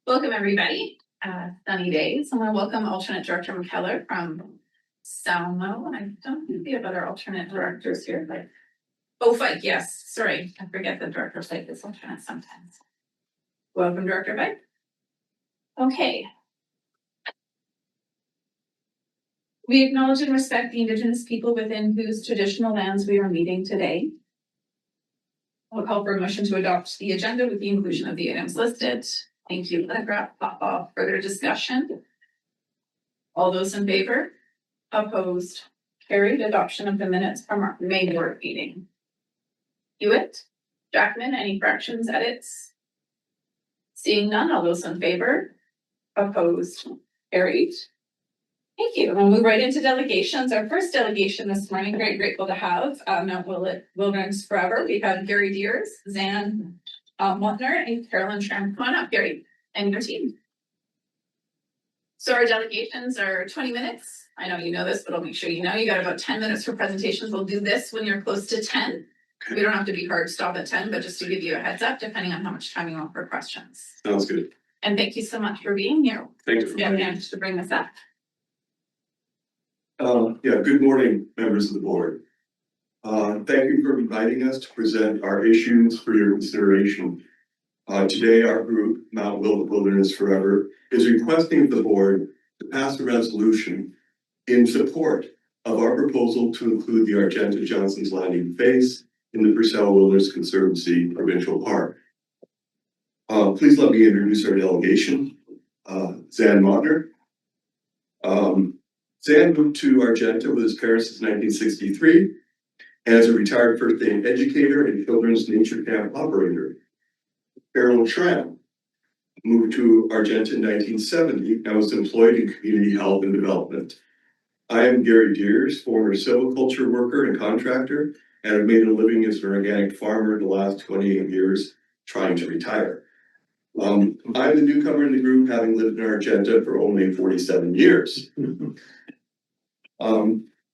Welcome, everybody. Sunny days. I want to welcome alternate director McKellar from Salmo. And I don't think we have other alternate directors here, but Fike, yes. Sorry, I forget the director site is alternate sometimes. Welcome, Director Fike. Okay. We acknowledge and respect the Indigenous people within whose traditional lands we are meeting today. I'll call for a motion to adopt the agenda with the inclusion of the items listed. Thank you. Further discussion. All those in favor? Opposed? Carried. Adoption of the minutes from our May board meeting. Hewitt? Jackman, any corrections, edits? Seeing none, all those in favor? Opposed? Carried. Thank you. We'll move right into delegations. Our first delegation this morning, very grateful to have Mount Wilderness Forever. We have Gary Deers, Zan Montner, and Carolyn Tramp. Come on up, Gary, and your team. So our delegations are 20 minutes. I know you know this, but I'll make sure you know. You got about 10 minutes for presentations. We'll do this when you're close to 10. Okay. We don't have to be hard stop at 10, but just to give you a heads up, depending on how much time you want for questions. Sounds good. And thank you so much for being here. Thank you for managed to bring this up. Good morning, members of the board. Thank you for inviting us to present our issues for your consideration. Today, our group, Mount Wilderness Forever, is requesting the board to pass a resolution in support of our proposal to include the Argenta Johnson's Landing face in the Purcell Wilderness Conservancy Provincial Park. Please let me introduce our delegation. Zan Montner. Zan moved to Argenta with his parents since 1963 and is a retired first aid educator and children's nature camp operator. Carolyn Tramp moved to Argenta in 1970 and was employed in community health and development. I am Gary Deers, former silviculture worker and contractor, and have made a living as an organic farmer the last 28 years, trying to retire. I'm the newcomer in the group, having lived in Argenta for only 47 years.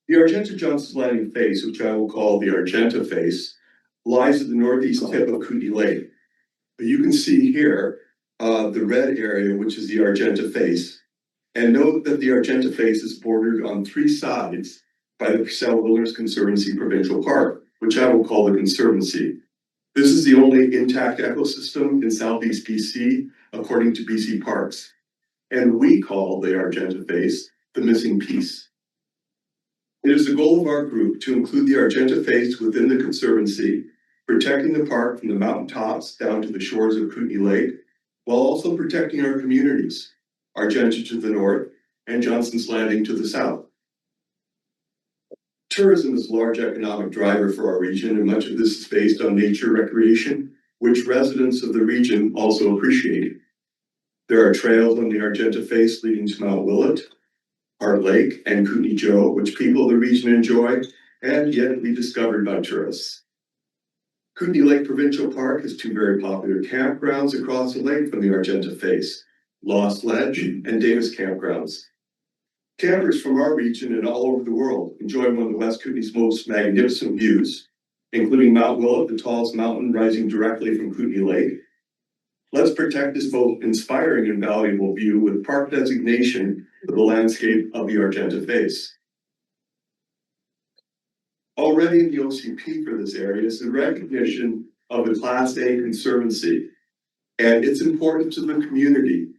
The Argenta Johnson's Landing face, which I will call the Argenta face, lies at the northeast tip of Kootenay Lake. But you can see here the red area, which is the Argenta face. And note that the Argenta face is bordered on three sides by the Purcell Wilderness Conservancy Provincial Park, which I will call the Conservancy. This is the only intact ecosystem in Southeast BC, according to BC Parks. And we call the Argenta face the missing piece. It is the goal of our group to include the Argenta face within the Conservancy, protecting the park from the mountaintops down to the shores of Kootenay Lake, while also protecting our communities, Argenta to the north and Johnson's Landing to the south. Tourism is a large economic driver for our region, and much of this is based on nature recreation, which residents of the region also appreciate. There are trails on the Argenta face leading to Mount Willett, Heart Lake, and Kootenay Joe, which people of the region enjoy and yet to be discovered by tourists. Kootenay Lake Provincial Park has two very popular campgrounds across the lake from the Argenta face, Lost Ledge and Davis campgrounds. Campers from our region and all over the world enjoy one of the West Kootenay's most magnificent views, including Mount Willett, the tallest mountain rising directly from Kootenay Lake. Let's protect this both inspiring and valuable view with park designation for the landscape of the Argenta face. Already in the OCP for this area is the recognition of the Class A Conservancy and its importance to the community.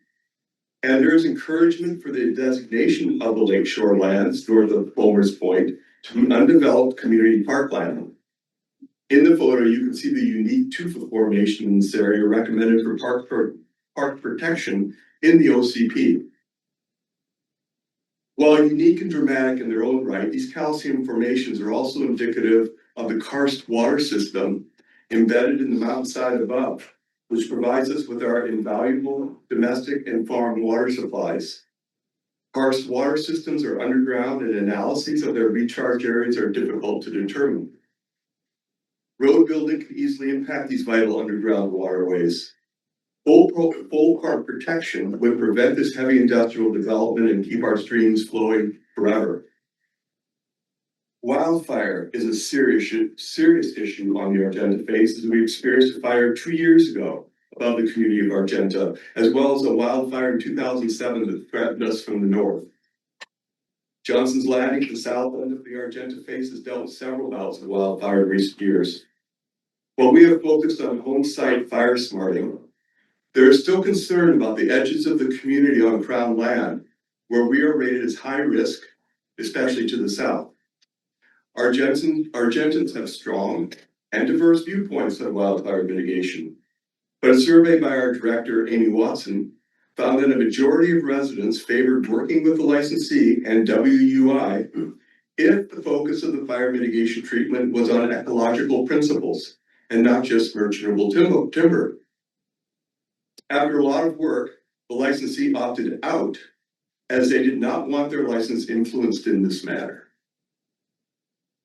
And there is encouragement for the designation of the lakeshore lands north of Bulmer's Point to be undeveloped community parkland. In the photo, you can see the unique tufa formation in this area recommended for park protection in the OCP. While unique and dramatic in their own right, these calcium formations are also indicative of the karst water system embedded in the mountainside above, which provides us with our invaluable domestic and farm water supplies. Karst water systems are underground, and analyses of their recharge areas are difficult to determine. Road building can easily impact these vital underground waterways. Full park protection would prevent this heavy industrial development and keep our streams flowing forever. Wildfire is a serious issue on the Argenta face, as we experienced a fire 2 years ago above the community of Argenta, as well as a wildfire in 2007 that threatened us from the north. Johnson's Landing, the south end of the Argenta face, has dealt with several bouts of wildfire in recent years. While we have focused on home site fire smarting, there is still concern about the edges of the community on Crown land, where we are rated as high risk, especially to the south. Argentans have strong and diverse viewpoints on wildfire mitigation, but a survey by our director, Amy Watson, found that a majority of residents favored working with the licensee and WUI if the focus of the fire mitigation treatment was on ecological principles and not just merchantable timber. After a lot of work, the licensee opted out as they did not want their license influenced in this matter.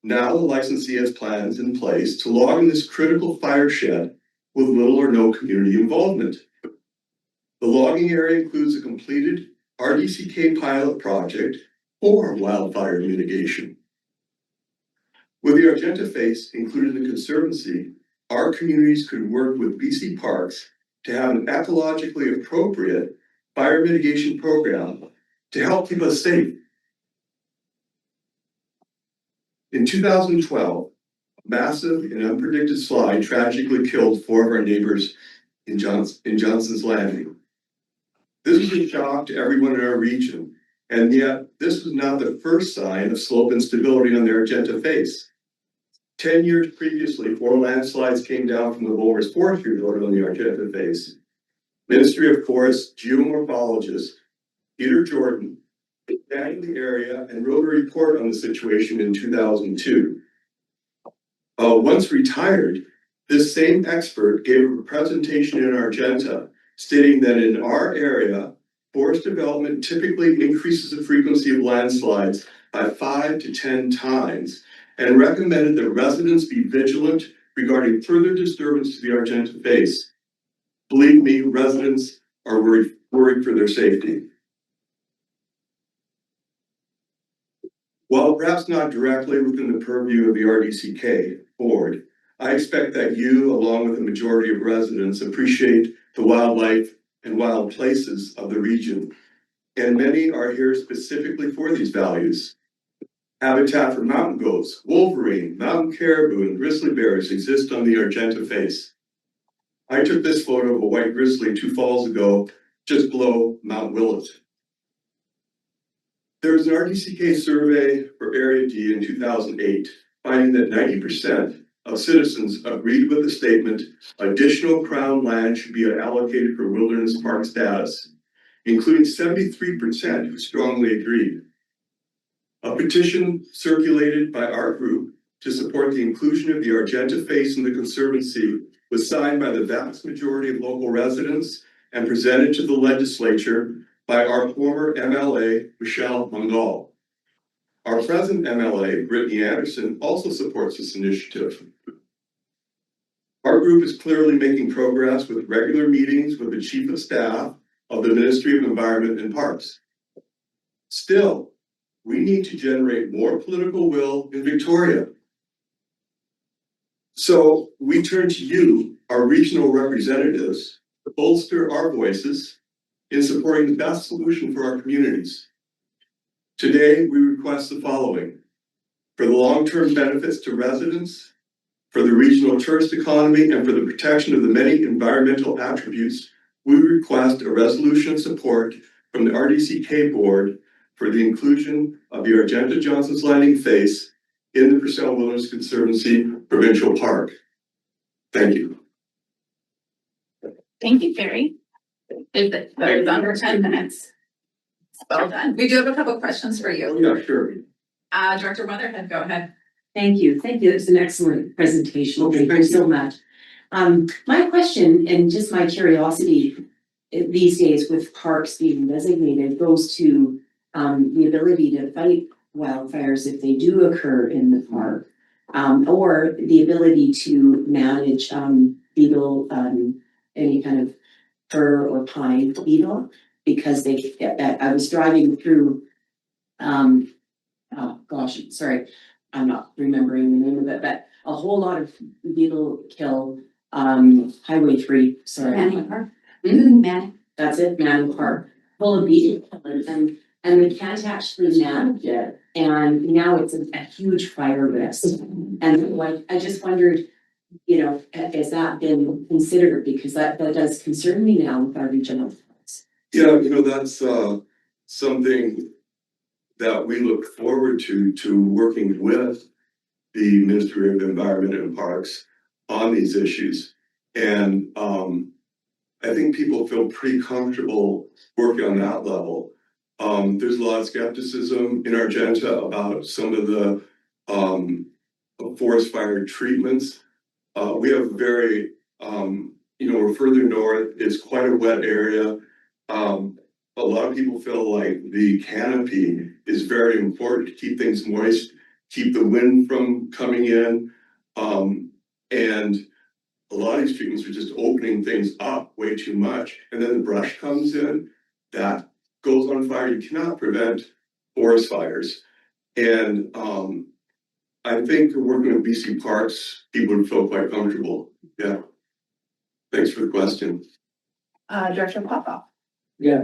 Now the licensee has plans in place to log in this critical fire shed with little or no community involvement. The logging area includes a completed RDCK pilot project for wildfire mitigation. With the Argenta face included in the Conservancy, our communities could work with BC Parks to have an ecologically appropriate fire mitigation program to help keep us safe. In 2012, a massive and unpredicted slide tragically killed 4 of our neighbors in Johnson's Landing. This was a shock to everyone in our region, and yet this was not the first sign of slope instability on the Argenta face. 10 years previously, 4 landslides came down from the Bulwers Forestry Road on the Argenta face. Ministry of Forests geomorphologist Peter Jordan examined the area and wrote a report on the situation in 2002. Once retired, this same expert gave a presentation in Argenta stating that in our area, forest development typically increases the frequency of landslides by 5 to 10 times and recommended that residents be vigilant regarding further disturbance to the Argenta face. Believe me, residents are worried for their safety. While perhaps not directly within the purview of the RDCK board, I expect that you, along with the majority of residents, appreciate the wildlife and wild places of the region. And many are here specifically for these values. Habitat for mountain goats, wolverine, mountain caribou, and grizzly bears exist on the Argenta face. I took this photo of a white grizzly 2 falls ago, just below Mount Willett. There was an RDCK survey for Area D in 2008, finding that 90% of citizens agreed with the statement, additional Crown land should be allocated for wilderness park status, including 73% who strongly agreed. A petition circulated by our group to support the inclusion of the Argenta face in the Conservancy was signed by the vast majority of local residents and presented to the legislature by our former MLA, Michelle Mungal. Our present MLA, Brittany Anderson, also supports this initiative. Our group is clearly making progress with regular meetings with the Chief of Staff of the Ministry of Environment and Parks. Still, we need to generate more political will in Victoria. So we turn to you, our regional representatives, to bolster our voices in supporting the best solution for our communities. Today, we request the following: for the long-term benefits to residents, for the regional tourist economy, and for the protection of the many environmental attributes, we request a resolution of support from the RDCK Board for the inclusion of the Argenta Johnson's Landing face in the Purcell Wilderness Conservancy Provincial Park. Thank you. Thank you, Carrie. That was under 10 minutes. Well done. We do have a couple of questions for you. Yeah, sure. Director Weatherhead, go ahead. Thank you. Thank you. It was an excellent presentation. Okay, Thank you so much. My question and just my curiosity these days with parks being designated goes to the ability to fight wildfires if they do occur in the park, or the ability to manage beetle, any kind of fir or pine beetle, because I was driving through, oh gosh, sorry, I'm not remembering the name of it, but a whole lot of beetle kill Highway 3, sorry. Manning Park. Hmm? Manning. That's it, Manning Park, full of beach and we can't actually manage it. And now it's a huge fire risk. And like, I just wondered, you know, has that been considered? Because that does concern me now with our regional plans. Yeah, that's something that we look forward to working with the Ministry of Environment and Parks on these issues. And I think people feel pretty comfortable working on that level. There's a lot of skepticism in Argenta about some of the forest fire treatments. We have very, we're further north, it's quite a wet area. A lot of people feel like the canopy is very important to keep things moist, keep the wind from coming in. And a lot of these treatments are just opening things up way too much. And then the brush comes in, that goes on fire. You cannot prevent forest fires. And I think working with BC Parks, people would feel quite comfortable. Yeah. Thanks for the question. Director Popoff. Yeah,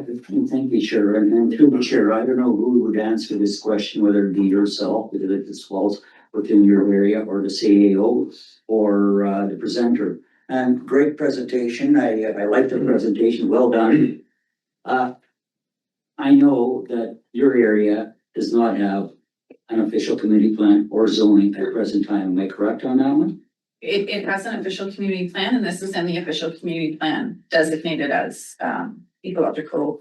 thank you, Chair. And then through the Chair, I don't know who would answer this question, whether it be yourself, whether this falls within your area, or the CAO, or the presenter. And great presentation. I like the presentation. Well done. I know that your area does not have an official community plan or zoning at present time. Am I correct on that one? It has an official community plan, and this is in the official community plan designated as ecological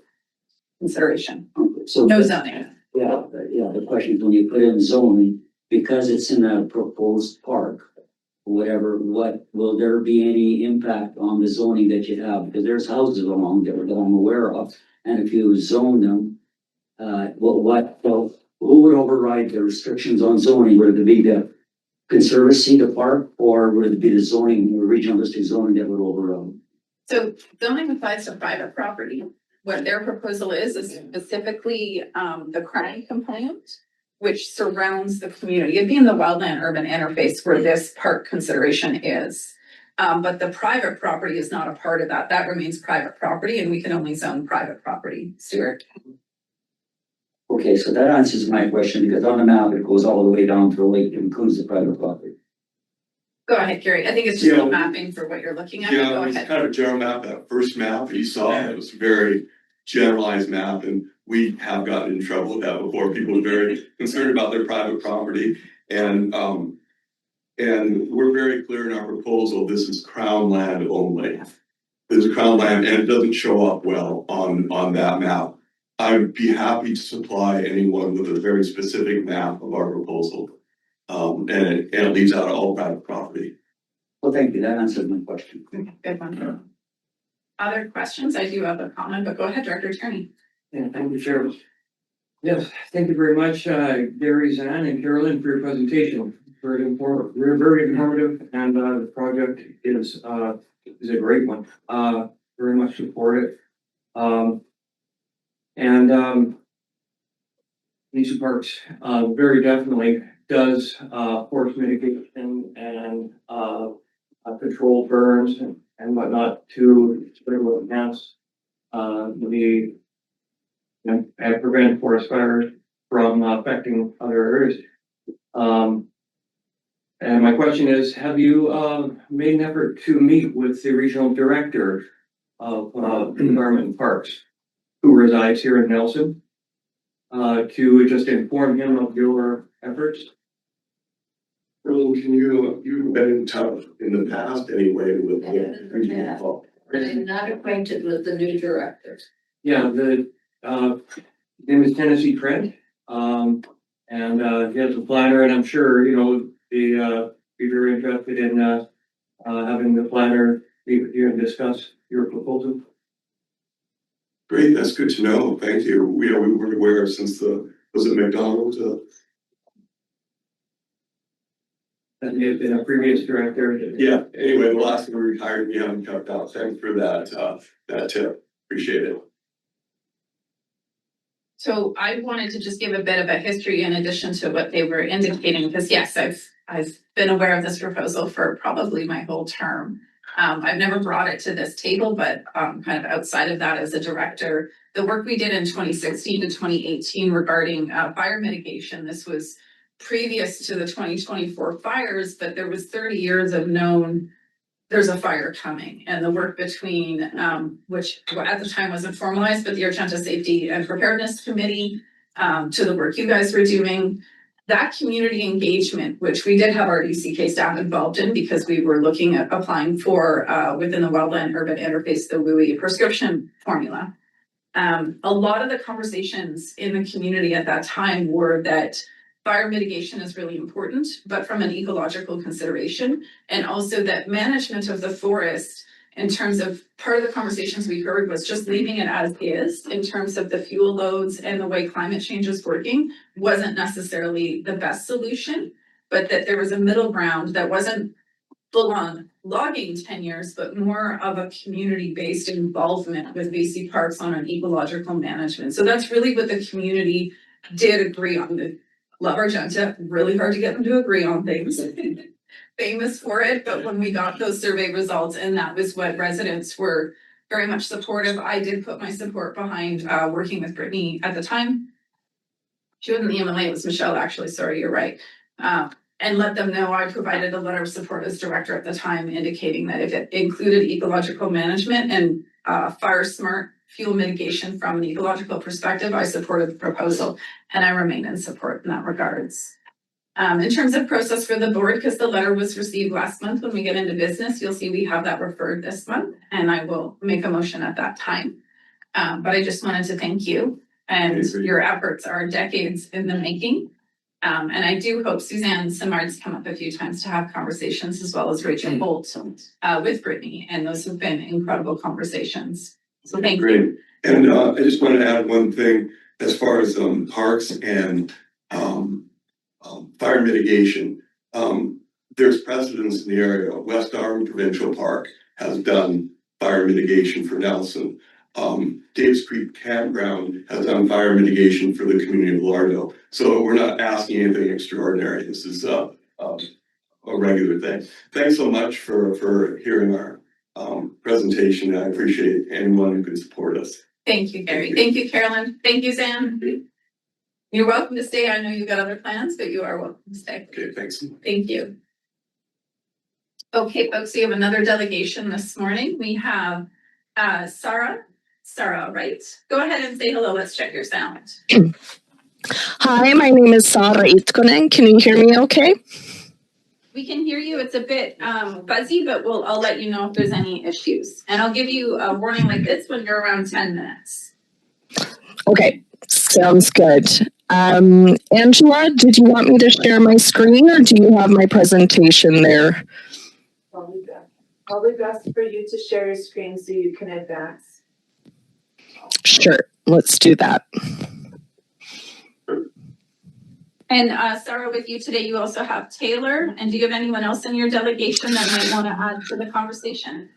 consideration. So No zoning. Yeah, the question is when you put in zoning, because it's in a proposed park, whatever, what, will there be any impact on the zoning that you have? Because there's houses along there that I'm aware of, and if you zone them, who would override the restrictions on zoning? Would it be the conservancy, the park, or would it be the zoning, the regional district zoning that would override? So zoning applies to private property. What their proposal is specifically the crime component, which surrounds the community. It'd be in the wildland urban interface where this park consideration is. But the private property is not a part of that. That remains private property, and we can only zone private property. Stuart. Okay, so that answers my question, because on the map, it goes all the way down to the lake, it includes the private property. Go ahead, Gary. I think it's just Yeah. a mapping for what you're looking at. Yeah, Go it was ahead. kind of a general map, that first map that you saw, it was a very generalized map, and we have gotten in trouble with that before. People are very concerned about their private property, and we're very clear in our proposal, this is crown land only. This is crown land, and it doesn't show up well on that map. I'd be happy to supply anyone with a very specific map of our proposal. And it leaves out all private property. Well, thank you, that answered my question. Okay, good one. Other questions? I do have a comment, but go ahead, Director Tierney. Yeah, thank you, Chair. Yes, thank you very much, Gary, Zan, and Carolyn for your presentation. Very informative, and the project is a great one. Very much support it. BC Parks very definitely does forest mitigation and control burns and whatnot to sort of enhance and prevent forest fires from affecting other areas. And my question is, have you made an effort to meet with the regional director of Environment and Parks, who resides here in Nelson, to just inform him of your efforts? Earl, you've been in touch in the past anyway with regional. I'm not acquainted with the new director. Yeah, the name is Tennessee Trent, and he has a planner, and I'm sure be very interested in having the planner meet with you and discuss your proposal. Great, that's good to know. Thank you. We weren't aware since was it McDonald's? That may have been a previous director. Yeah, anyway, the last one we retired, we haven't kept out. Thanks for that tip. Appreciate it. So I wanted to just give a bit of a history in addition to what they were indicating, because yes, I've been aware of this proposal for probably my whole term. I've never brought it to this table, but kind of outside of that as a director, the work we did in 2016 to 2018 regarding fire mitigation, this was previous to the 2024 fires, but there was 30 years of known there's a fire coming, and the work between which at the time wasn't formalized, but the Argenta Safety and Preparedness Committee to the work you guys were doing, that community engagement, which we did have our RDCK staff involved in because we were looking at applying for within the wildland urban interface, the WUI prescription formula. A lot of the conversations in the community at that time were that fire mitigation is really important, but from an ecological consideration, and also that management of the forest in terms of part of the conversations we heard was just leaving it as is in terms of the fuel loads and the way climate change is working wasn't necessarily the best solution, but that there was a middle ground that wasn't full on logging tenures, but more of a community-based involvement with BC Parks on an ecological management. So that's really what the community did agree on. The love Argenta, really hard to get them to agree on things. Famous for it, but when we got those survey results, and that was what residents were very much supportive. I did put my support behind working with Brittany at the time. She wasn't the MLA, it was Michelle, actually, sorry, you're right. And let them know I provided a letter of support as director at the time, indicating that if it included ecological management and fire smart fuel mitigation from an ecological perspective, I supported the proposal, and I remain in support in that regards. In terms of process for the board, because the letter was received last month, when we get into business, you'll see we have that referred this month, and I will make a motion at that time. But I just wanted to thank you, and your efforts are decades in the making. And I do hope Suzanne Simard's come up a few times to have conversations, as well as Rachel Holt with Brittany, and those have been incredible conversations. So thank you. And I just wanted to add one thing as far as parks and fire mitigation. There's precedence in the area. West Arm Provincial Park has done fire mitigation for Nelson. Davis Creek Campground has done fire mitigation for the community of Lardo. So we're not asking anything extraordinary. This is a regular thing. Thanks so much for hearing our presentation. I appreciate anyone who can support us. Thank you, Gary. Thank you, Carolyn. Thank you, Sam. You're welcome to stay. I know you've got other plans, but you are welcome to stay. Okay, thanks. Thank you. Okay, folks, we have another delegation this morning. We have Sarah, right? Go ahead and say hello. Let's check your sound. Hi, my name is Sarah Itkonen. Can you hear me okay? We can hear you. It's a bit fuzzy, but I'll let you know if there's any issues. And I'll give you a warning like this when you're around 10 minutes. Okay, sounds good. Angela, did you want me to share my screen, or do you have my presentation there? Probably best for you to share your screen so you can advance. Sure, let's do that. And Sarah, with you today, you also have Taylor. And do you have anyone else in your delegation that might want to add to the conversation?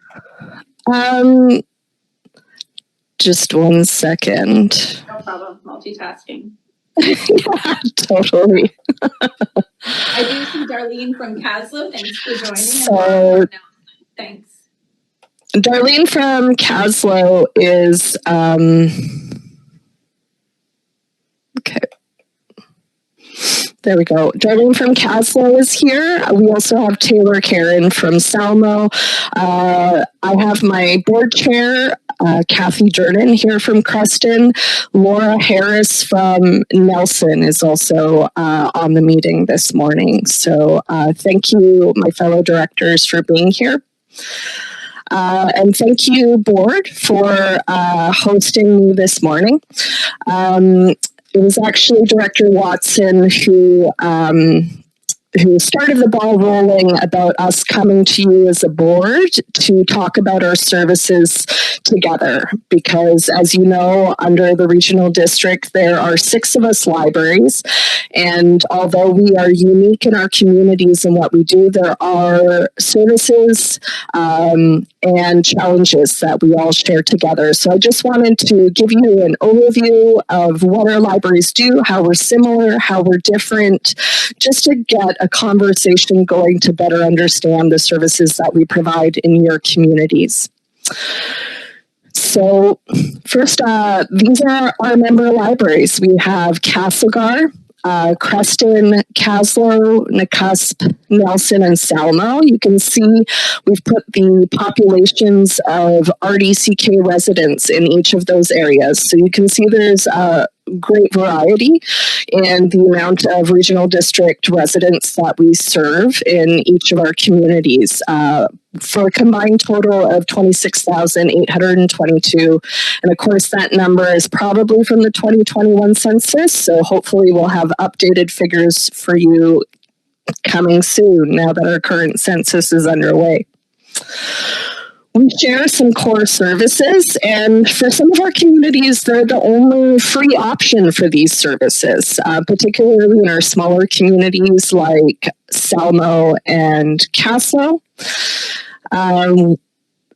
Just 1 second. No problem. Multitasking. Yeah, totally. I do see Darlene from Caslo. Thanks for joining. So, thanks. Darlene from Caslo is okay. There we go. Darlene from Caslo is here. We also have Taylor Karen from Salmo. I have my board chair, Kathy Durden, here from Creston. Laura Harris from Nelson is also on the meeting this morning. So thank you, my fellow directors, for being here. And thank you, board, for hosting me this morning. It was actually Director Watson who started the ball rolling about us coming to you as a board to talk about our services together. Because as you know, under the regional district, there are 6 of us libraries. And although we are unique in our communities and what we do, there are services and challenges that we all share together. So I just wanted to give you an overview of what our libraries do, how we're similar, how we're different, just to get a conversation going to better understand the services that we provide in your communities. So first, these are our member libraries. We have Castlegar, Creston, Caslow, Nakusp, Nelson, and Salmo. You can see we've put the populations of RDCK residents in each of those areas. So you can see there's a great variety in the amount of regional district residents that we serve in each of our communities. For a combined total of 26,822. And of course, that number is probably from the 2021 census. So hopefully we'll have updated figures for you coming soon now that our current census is underway. We share some core services, and for some of our communities, they're the only free option for these services, particularly in our smaller communities like Salmo and Caslow.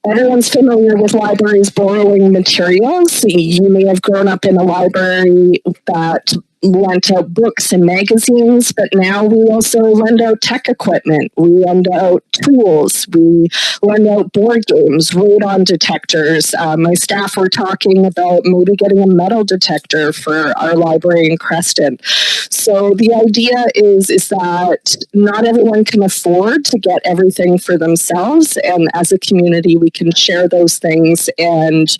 Everyone's familiar with libraries borrowing materials. You may have grown up in a library that lent out books and magazines, but now we also lend out tech equipment. We lend out tools. We lend out board games, radon detectors. My staff were talking about maybe getting a metal detector for our library in Creston. So the idea is that not everyone can afford to get everything for themselves, and as a community, we can share those things and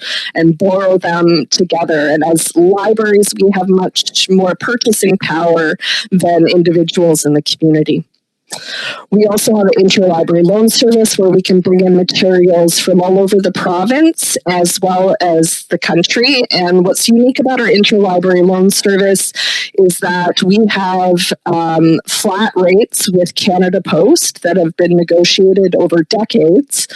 borrow them together. And as libraries, we have much more purchasing power than individuals in the community. We also have an interlibrary loan service where we can bring in materials from all over the province as well as the country. And what's unique about our interlibrary loan service is that we have flat rates with Canada Post that have been negotiated over decades.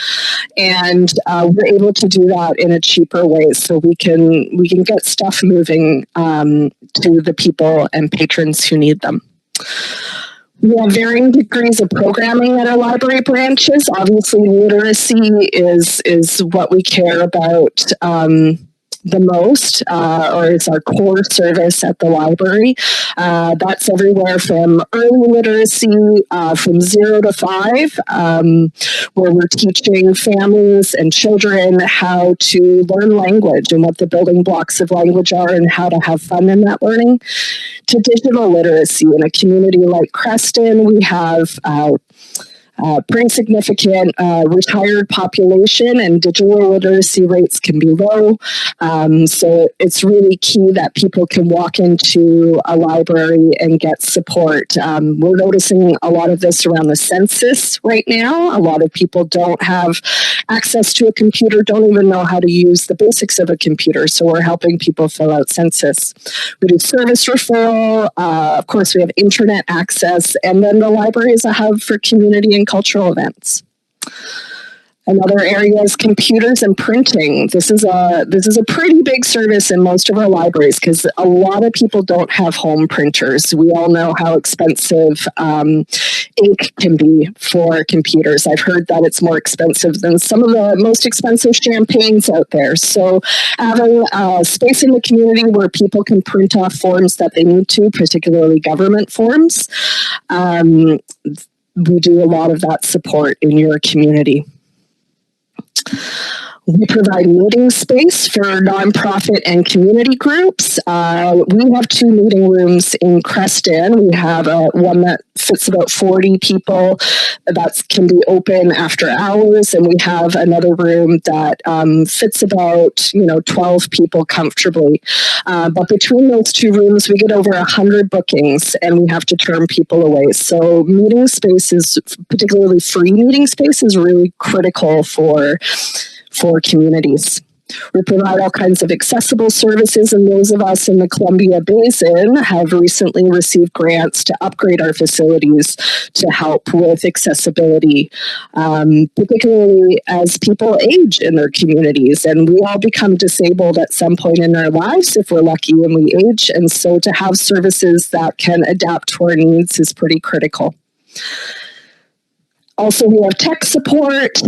And we're able to do that in a cheaper way. So we can get stuff moving to the people and patrons who need them. We have varying degrees of programming at our library branches. Obviously, literacy is what we care about the most, or it's our core service at the library. That's everywhere from early literacy from 0 to 5, where we're teaching families and children how to learn language and what the building blocks of language are and how to have fun in that learning, to digital literacy. In a community like Creston, we have pretty significant retired population, and digital literacy rates can be low. So it's really key that people can walk into a library and get support. We're noticing a lot of this around the census right now. A lot of people don't have access to a computer, don't even know how to use the basics of a computer. So we're helping people fill out census. We do service referral. Of course, we have internet access, and then the library is a hub for community and cultural events. Another area is computers and printing. This is a pretty big service in most of our libraries because a lot of people don't have home printers. We all know how expensive ink can be for computers. I've heard that it's more expensive than some of the most expensive champagnes out there. So having space in the community where people can print off forms that they need to, particularly government forms, we do a lot of that support in your community. We provide meeting space for nonprofit and community groups. We have 2 meeting rooms in Creston. We have one that fits about 40 people that can be open after hours, and we have another room that fits about 12 people comfortably. But between those 2 rooms, we get over 100 bookings, and we have to turn people away. So meeting spaces, particularly free meeting space, is really critical for communities. We provide all kinds of accessible services, and those of us in the Columbia Basin have recently received grants to upgrade our facilities to help with accessibility, particularly as people age in their communities. And we all become disabled at some point in our lives if we're lucky when we age, and so to have services that can adapt to our needs is pretty critical. Also, we have tech support.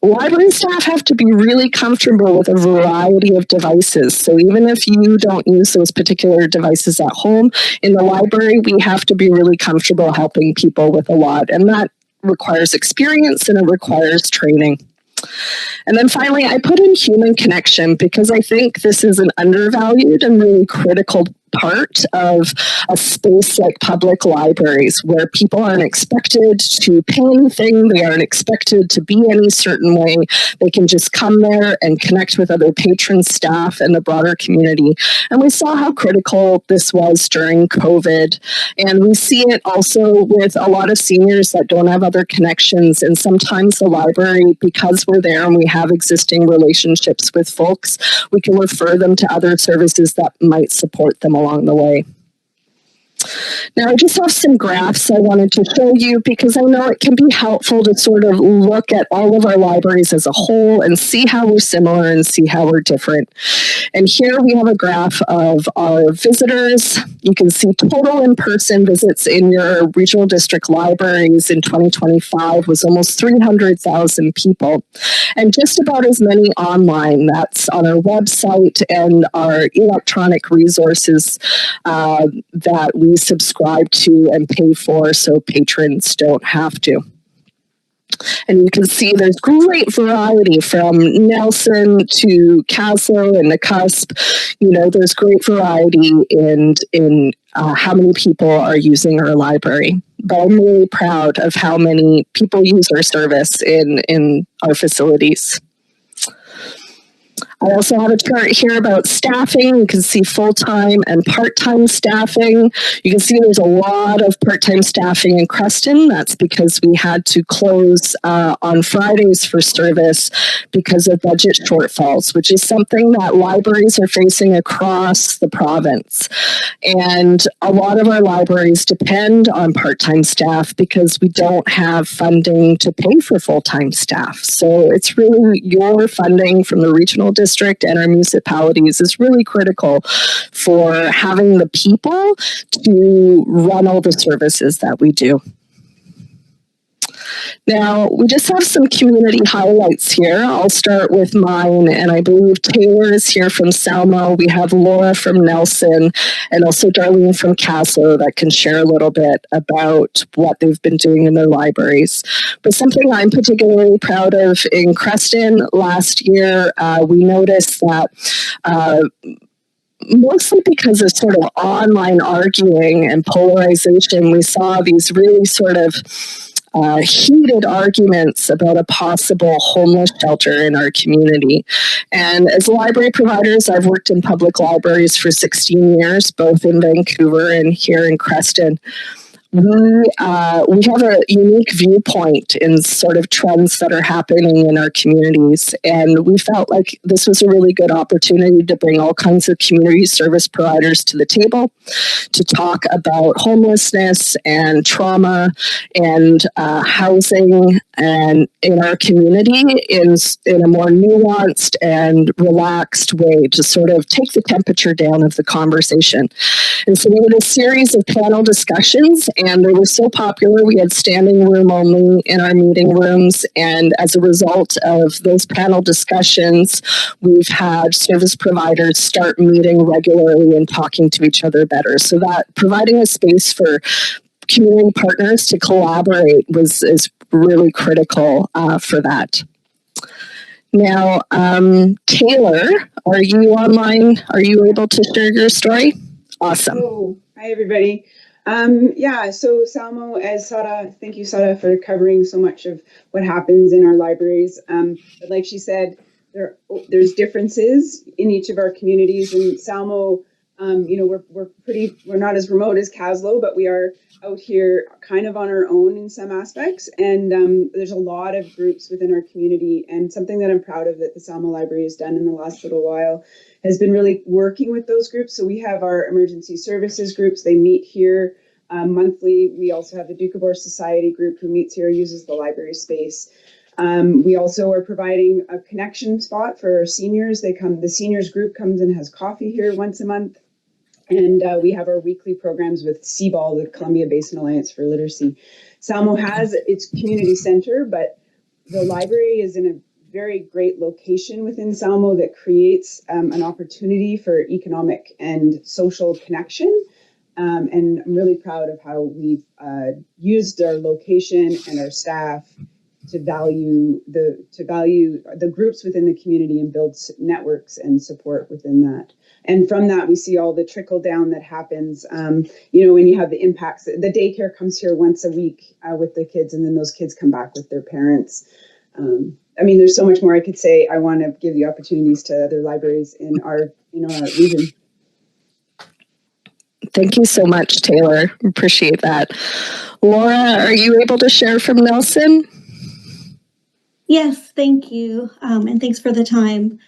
library staff have to be really comfortable with a variety of devices. So even if you don't use those particular devices at home, in the library, we have to be really comfortable helping people with a lot. And that requires experience and it requires training. And then finally, I put in human connection because I think this is an undervalued and really critical part of a space like public libraries where people aren't expected to pay anything, they aren't expected to be any certain way. They can just come there and connect with other patrons, staff, and the broader community. And we saw how critical this was during COVID. And we see it also with a lot of seniors that don't have other connections. And sometimes the library, because we're there and we have existing relationships with folks, we can refer them to other services that might support them along the way. Now, I just have some graphs I wanted to show you because I know it can be helpful to sort of look at all of our libraries as a whole and see how we're similar and see how we're different. And here we have a graph of our visitors. You can see total in-person visits in your regional district libraries in 2025 was almost 300,000 people, and just about as many online. That's on our website and our electronic resources that we subscribe to and pay for so patrons don't have to. And you can see there's great variety from Nelson to Caslow and the Cusp. You know, there's great variety in how many people are using our library. But I'm really proud of how many people use our service in our facilities. I also have a chart here about staffing. You can see full-time and part-time staffing. You can see there's a lot of part-time staffing in Creston. That's because we had to close on Fridays for service because of budget shortfalls, which is something that libraries are facing across the province. And a lot of our libraries depend on part-time staff because we don't have funding to pay for full-time staff. So it's really your funding from the regional district and our municipalities is really critical for having the people to run all the services that we do. Now, we just have some community highlights here. I'll start with mine, and I believe Taylor is here from Salmo. We have Laura from Nelson, and also Darlene from Caslow that can share a little bit about what they've been doing in their libraries. But something I'm particularly proud of in Creston last year, we noticed that mostly because of sort of online arguing and polarization, we saw these really sort of heated arguments about a possible homeless shelter in our community. And as library providers, I've worked in public libraries for 16 years, both in Vancouver and here in Creston. We have a unique viewpoint in sort of trends that are happening in our communities. And we felt like this was a really good opportunity to bring all kinds of community service providers to the table to talk about homelessness and trauma and housing and in our community in a more nuanced and relaxed way to sort of take the temperature down of the conversation. And so we did a series of panel discussions, and they were so popular, we had standing room only in our meeting rooms. And as a result of those panel discussions, we've had service providers start meeting regularly and talking to each other better. So that providing a space for community partners to collaborate is really critical for that. Now, Taylor, are you online? Are you able to share your story? Awesome. Oh, hi everybody. So Salmo, as Sada, thank you Sada for covering so much of what happens in our libraries. But like she said, there's differences in each of our communities, and Salmo, we're not as remote as Caslow, but we are out here kind of on our own in some aspects. And there's a lot of groups within our community, and something that I'm proud of that the Salmo Library has done in the last little while has been really working with those groups. So we have our emergency services groups. They meet here monthly. We also have the Duke Society group who meets here, uses the library space. We also are providing a connection spot for our seniors. The seniors group comes and has coffee here once a month. And we have our weekly programs with CBAL, the Columbia Basin Alliance for Literacy. Salmo has its community center, but the library is in a very great location within Salmo that creates an opportunity for economic and social connection. And I'm really proud of how we've used our location and our staff to value the groups within the community and build networks and support within that. And from that, we see all the trickle down that happens. When you have the impacts, the daycare comes here once a week with the kids, and then those kids come back with their parents. There's so much more I could say. I want to give the opportunities to other libraries in our region. Thank you so much, Taylor. Appreciate that. Laura, are you able to share from Nelson? Yes, thank you. And thanks for the time.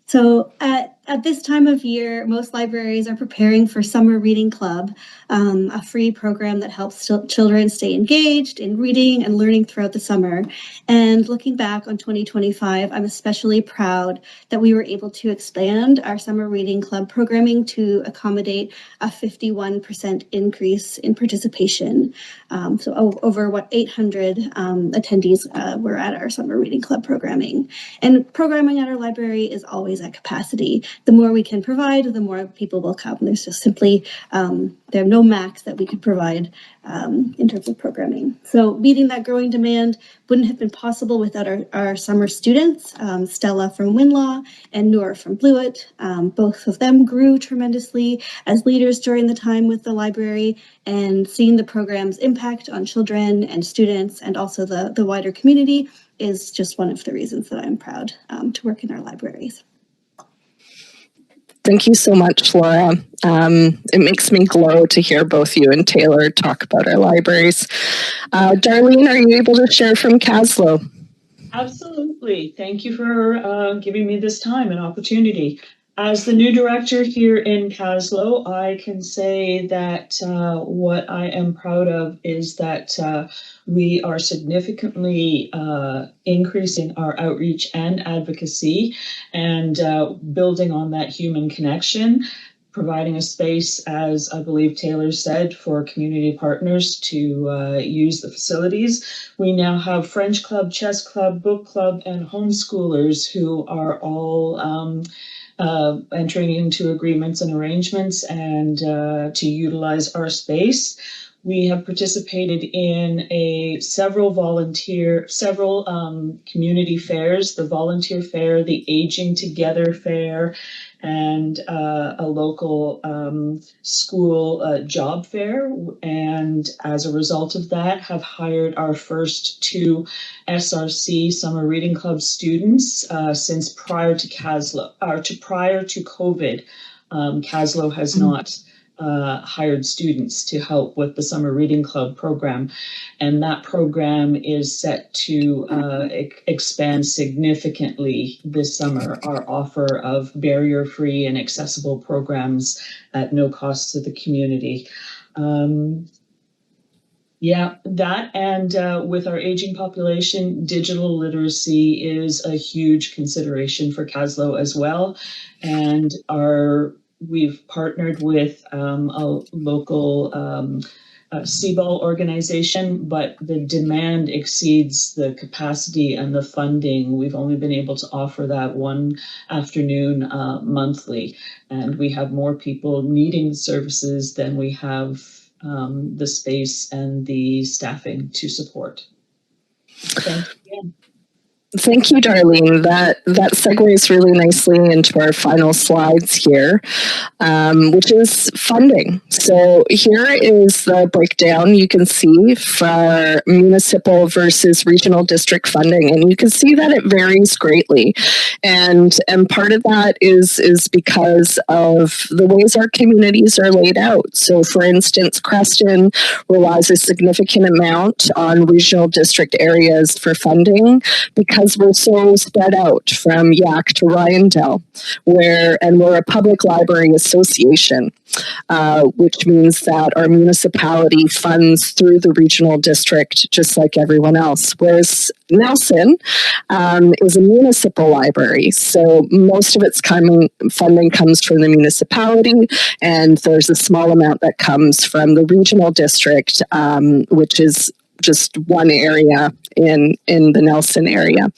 So at this time of year, most libraries are preparing for Summer Reading Club, a free program that helps children stay engaged in reading and learning throughout the summer. And looking back on 2025, I'm especially proud that we were able to expand our Summer Reading Club programming to accommodate a 51% increase in participation. So over 800 attendees were at our Summer Reading Club programming. And programming at our library is always at capacity. The more we can provide, the more people will come. There's just simply, there are no max that we could provide in terms of programming. So meeting that growing demand wouldn't have been possible without our summer students, Stella from Winlaw and Noor from Blewett. Both of them grew tremendously as leaders during the time with the library, and seeing the program's impact on children and students and also the wider community is just one of the reasons that I'm proud to work in our libraries. Thank you so much, Laura. It makes me glow to hear both you and Taylor talk about our libraries. Darlene, are you able to share from Caslow? Absolutely. Thank you for giving me this time and opportunity. As the new director here in Caslow, I can say that what I am proud of is that we are significantly increasing our outreach and advocacy and building on that human connection, providing a space, as I believe Taylor said, for community partners to use the facilities. We now have French Club, Chess Club, Book Club, and homeschoolers who are all entering into agreements and arrangements and to utilize our space. We have participated in several community fairs, the volunteer fair, the Aging Together fair, and a local school job fair. And as a result of that, have hired our first 2 SRC Summer Reading Club students since prior to COVID. Caslow has not hired students to help with the Summer Reading Club program. And that program is set to expand significantly this summer. Our offer of barrier-free and accessible programs at no cost to the community. That and with our aging population, digital literacy is a huge consideration for Caslow as well. And we've partnered with a local CBOL organization, but the demand exceeds the capacity and the funding. We've only been able to offer that one afternoon monthly, and we have more people needing services than we have the space and the staffing to support. Thank you again. Thank you, Darlene. That segues really nicely into our final slides here, which is funding. So here is the breakdown you can see for municipal versus regional district funding, and you can see that it varies greatly. And part of that is because of the ways our communities are laid out. So for instance, Creston relies a significant amount on regional district areas for funding because we're so spread out from Yak to Ryandale, we're a public library association, which means that our municipality funds through the regional district just like everyone else. Whereas Nelson is a municipal library, so most of its funding comes from the municipality, and there's a small amount that comes from the regional district, which is just one area in the Nelson area.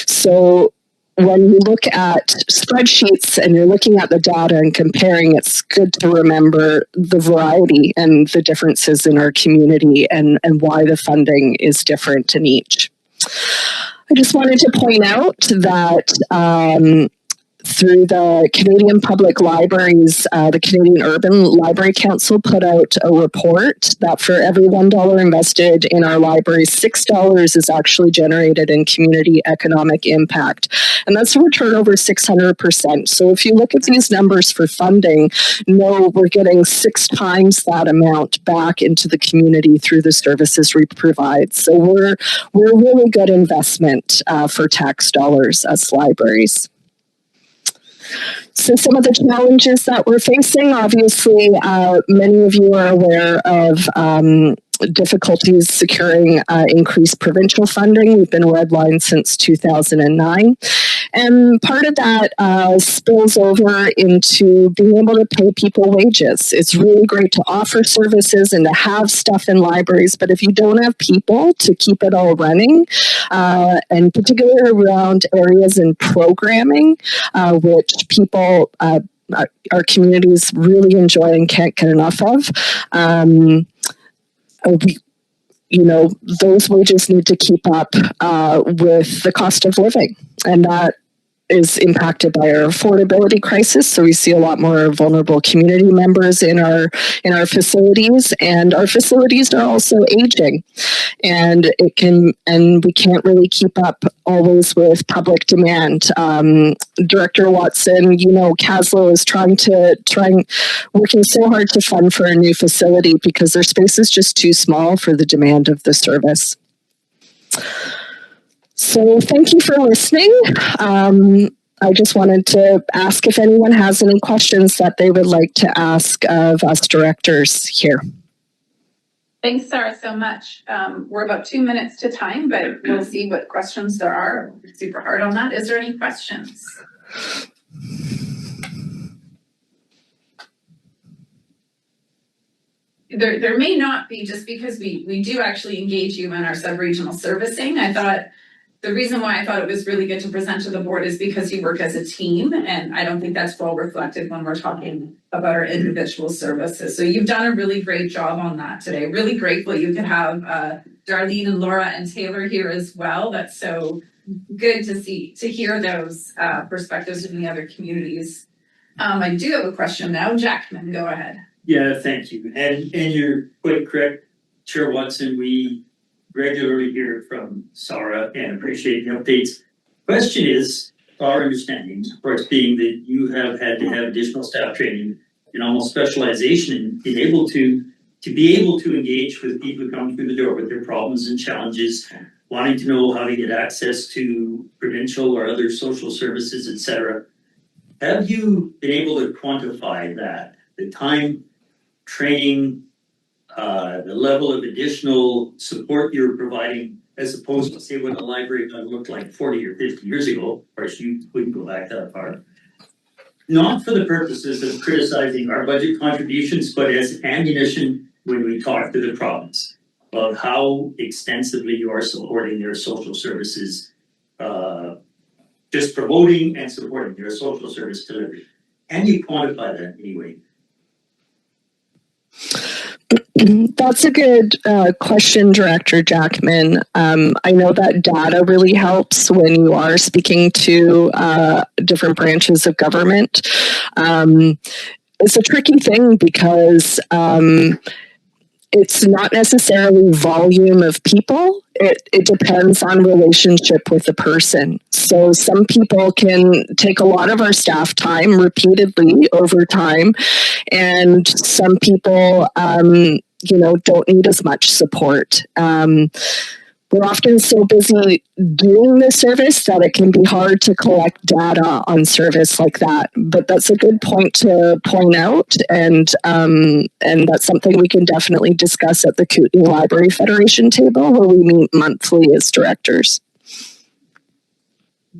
So when you look at spreadsheets and you're looking at the data and comparing, it's good to remember the variety and the differences in our community and why the funding is different in each. I just wanted to point out that through the Canadian Public Libraries, the Canadian Urban Library Council put out a report that for every $1 invested in our libraries, $6 is actually generated in community economic impact. And that's a return over 600%. So if you look at these numbers for funding, no, we're getting 6 times that amount back into the community through the services we provide. So we're a really good investment for tax dollars as libraries. So some of the challenges that we're facing, obviously, many of you are aware of difficulties securing increased provincial funding. We've been redlined since 2009. And part of that spills over into being able to pay people wages. It's really great to offer services and to have stuff in libraries, but if you don't have people to keep it all running, and particularly around areas in programming, which people, our communities really enjoy and can't get enough of, those wages need to keep up with the cost of living, and that is impacted by our affordability crisis. So we see a lot more vulnerable community members in our facilities, and our facilities are also aging, and we can't really keep up always with public demand. Director Watson, Caslow is working so hard to fund for a new facility because their space is just too small for the demand of the service. So thank you for listening. I just wanted to ask if anyone has any questions that they would like to ask of us directors here. Thanks, Sarah, so much. We're about 2 minutes to time, but we'll see what questions there are. We're super hard on that. Is there any questions? There may not be, just because we do actually engage you in our sub-regional servicing. I thought the reason why I thought it was really good to present to the board is because you work as a team, and I don't think that's well reflected when we're talking about our individual services. So you've done a really great job on that today. Really grateful you could have Darlene and Laura and Taylor here as well. That's so good to hear those perspectives in the other communities. I do have a question now. Jackman, go ahead. Yeah, thank you. And you're quite correct, Chair Watson. We regularly hear from Sarah and appreciate the updates. Question is, our understanding, of course, being that you have had to have additional staff training and almost specialization in being able to be able to engage with people who come through the door with their problems and challenges, wanting to know how to get access to provincial or other social services, etc. Have you been able to quantify that? The time, training, the level of additional support you're providing, as opposed to, say, what a library might look like 40 or 50 years ago. Of course, you wouldn't go back that far. Not for the purposes of criticizing our budget contributions, but as ammunition when we talk to the province about how extensively you are supporting their social services, just promoting and supporting their social service delivery. Can you quantify that anyway? That's a good question, Director Jackman. I know that data really helps when you are speaking to different branches of government. It's a tricky thing because it's not necessarily volume of people. It depends on relationship with the person. So some people can take a lot of our staff time repeatedly over time, and some people don't need as much support. We're often so busy doing the service that it can be hard to collect data on service like that. But that's a good point to point out, and that's something we can definitely discuss at the Kootenay Library Federation table, where we meet monthly as directors.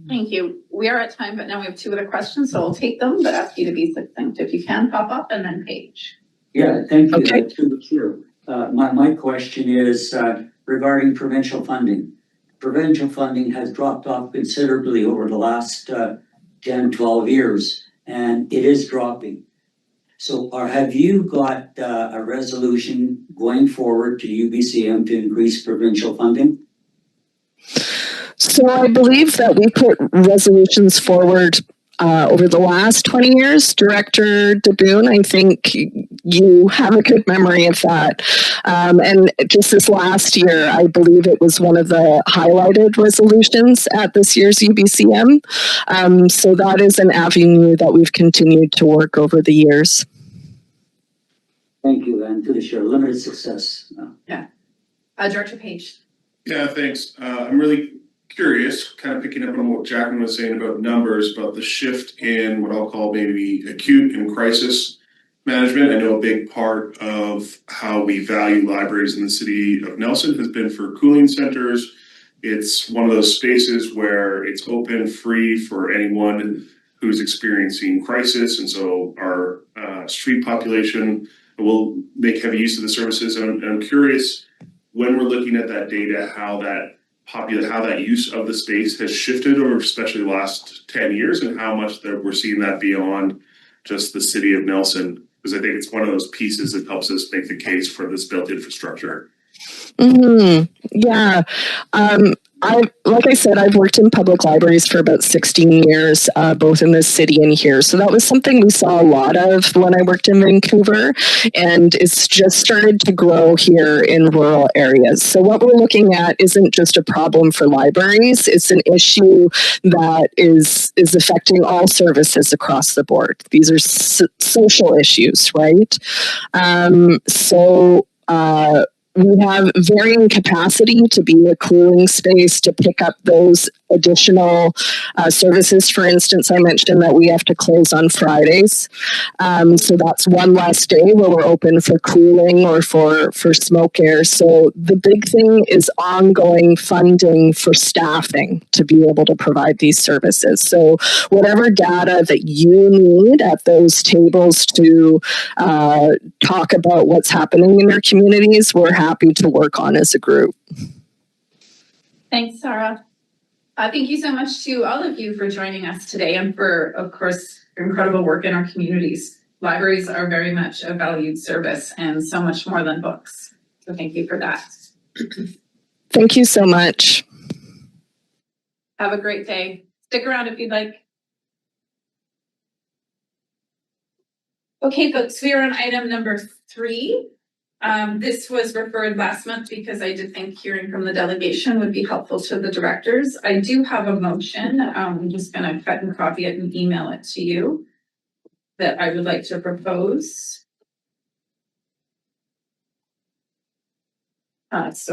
Thank you. We are at time, but now we have 2 other questions, so I'll take them, but ask you to be succinct. If you can, pop up, and then Paige. Yeah, thank you. Okay. To the chair. My question is regarding provincial funding. prevention funding has dropped off considerably over the last 10, 12 years, and it is dropping. So have you got a resolution going forward to UBCM to increase provincial funding? So I believe that we put resolutions forward over the last 20 years. Director DeBoon, I think you have a good memory of that. And just this last year, I believe it was one of the highlighted resolutions at this year's UBCM. So that is an avenue that we've continued to work over the years. Thank you, and to the chair, limited success. Director Page. Yeah, thanks. I'm really curious, kind of picking up on what Jacqueline was saying about numbers, about the shift in what I'll call maybe acute and crisis management. I know a big part of how we value libraries in the city of Nelson has been for cooling centers. It's one of those spaces where it's open, free for anyone who's experiencing crisis. And so our street population will make heavy use of the services. And I'm curious, when we're looking at that data, how that use of the space has shifted over especially the last 10 years and how much that we're seeing that beyond just the city of Nelson, because I think it's one of those pieces that helps us make the case for this built infrastructure. Yeah. Like I said, I've worked in public libraries for about 16 years, both in this city and here. So that was something we saw a lot of when I worked in Vancouver, and it's just started to grow here in rural areas. So what we're looking at isn't just a problem for libraries, it's an issue that is affecting all services across the board. These are social issues, right? We have varying capacity to be a cooling space to pick up those additional services. For instance, I mentioned that we have to close on Fridays. So that's one less day where we're open for cooling or for smoke air. So the big thing is ongoing funding for staffing to be able to provide these services. So whatever data that you need at those tables to talk about what's happening in your communities, we're happy to work on as a group. Thanks, Sarah. Thank you so much to all of you for joining us today and for, of course, your incredible work in our communities. Libraries are very much a valued service and so much more than books. So thank you for that. Thank you so much. Have a great day. Stick around if you'd like. Okay, folks, we are on item number 3. This was referred last month because I did think hearing from the delegation would be helpful to the directors. I do have a motion. I'm just going to cut and copy it and email it to you that I would like to propose. Yes,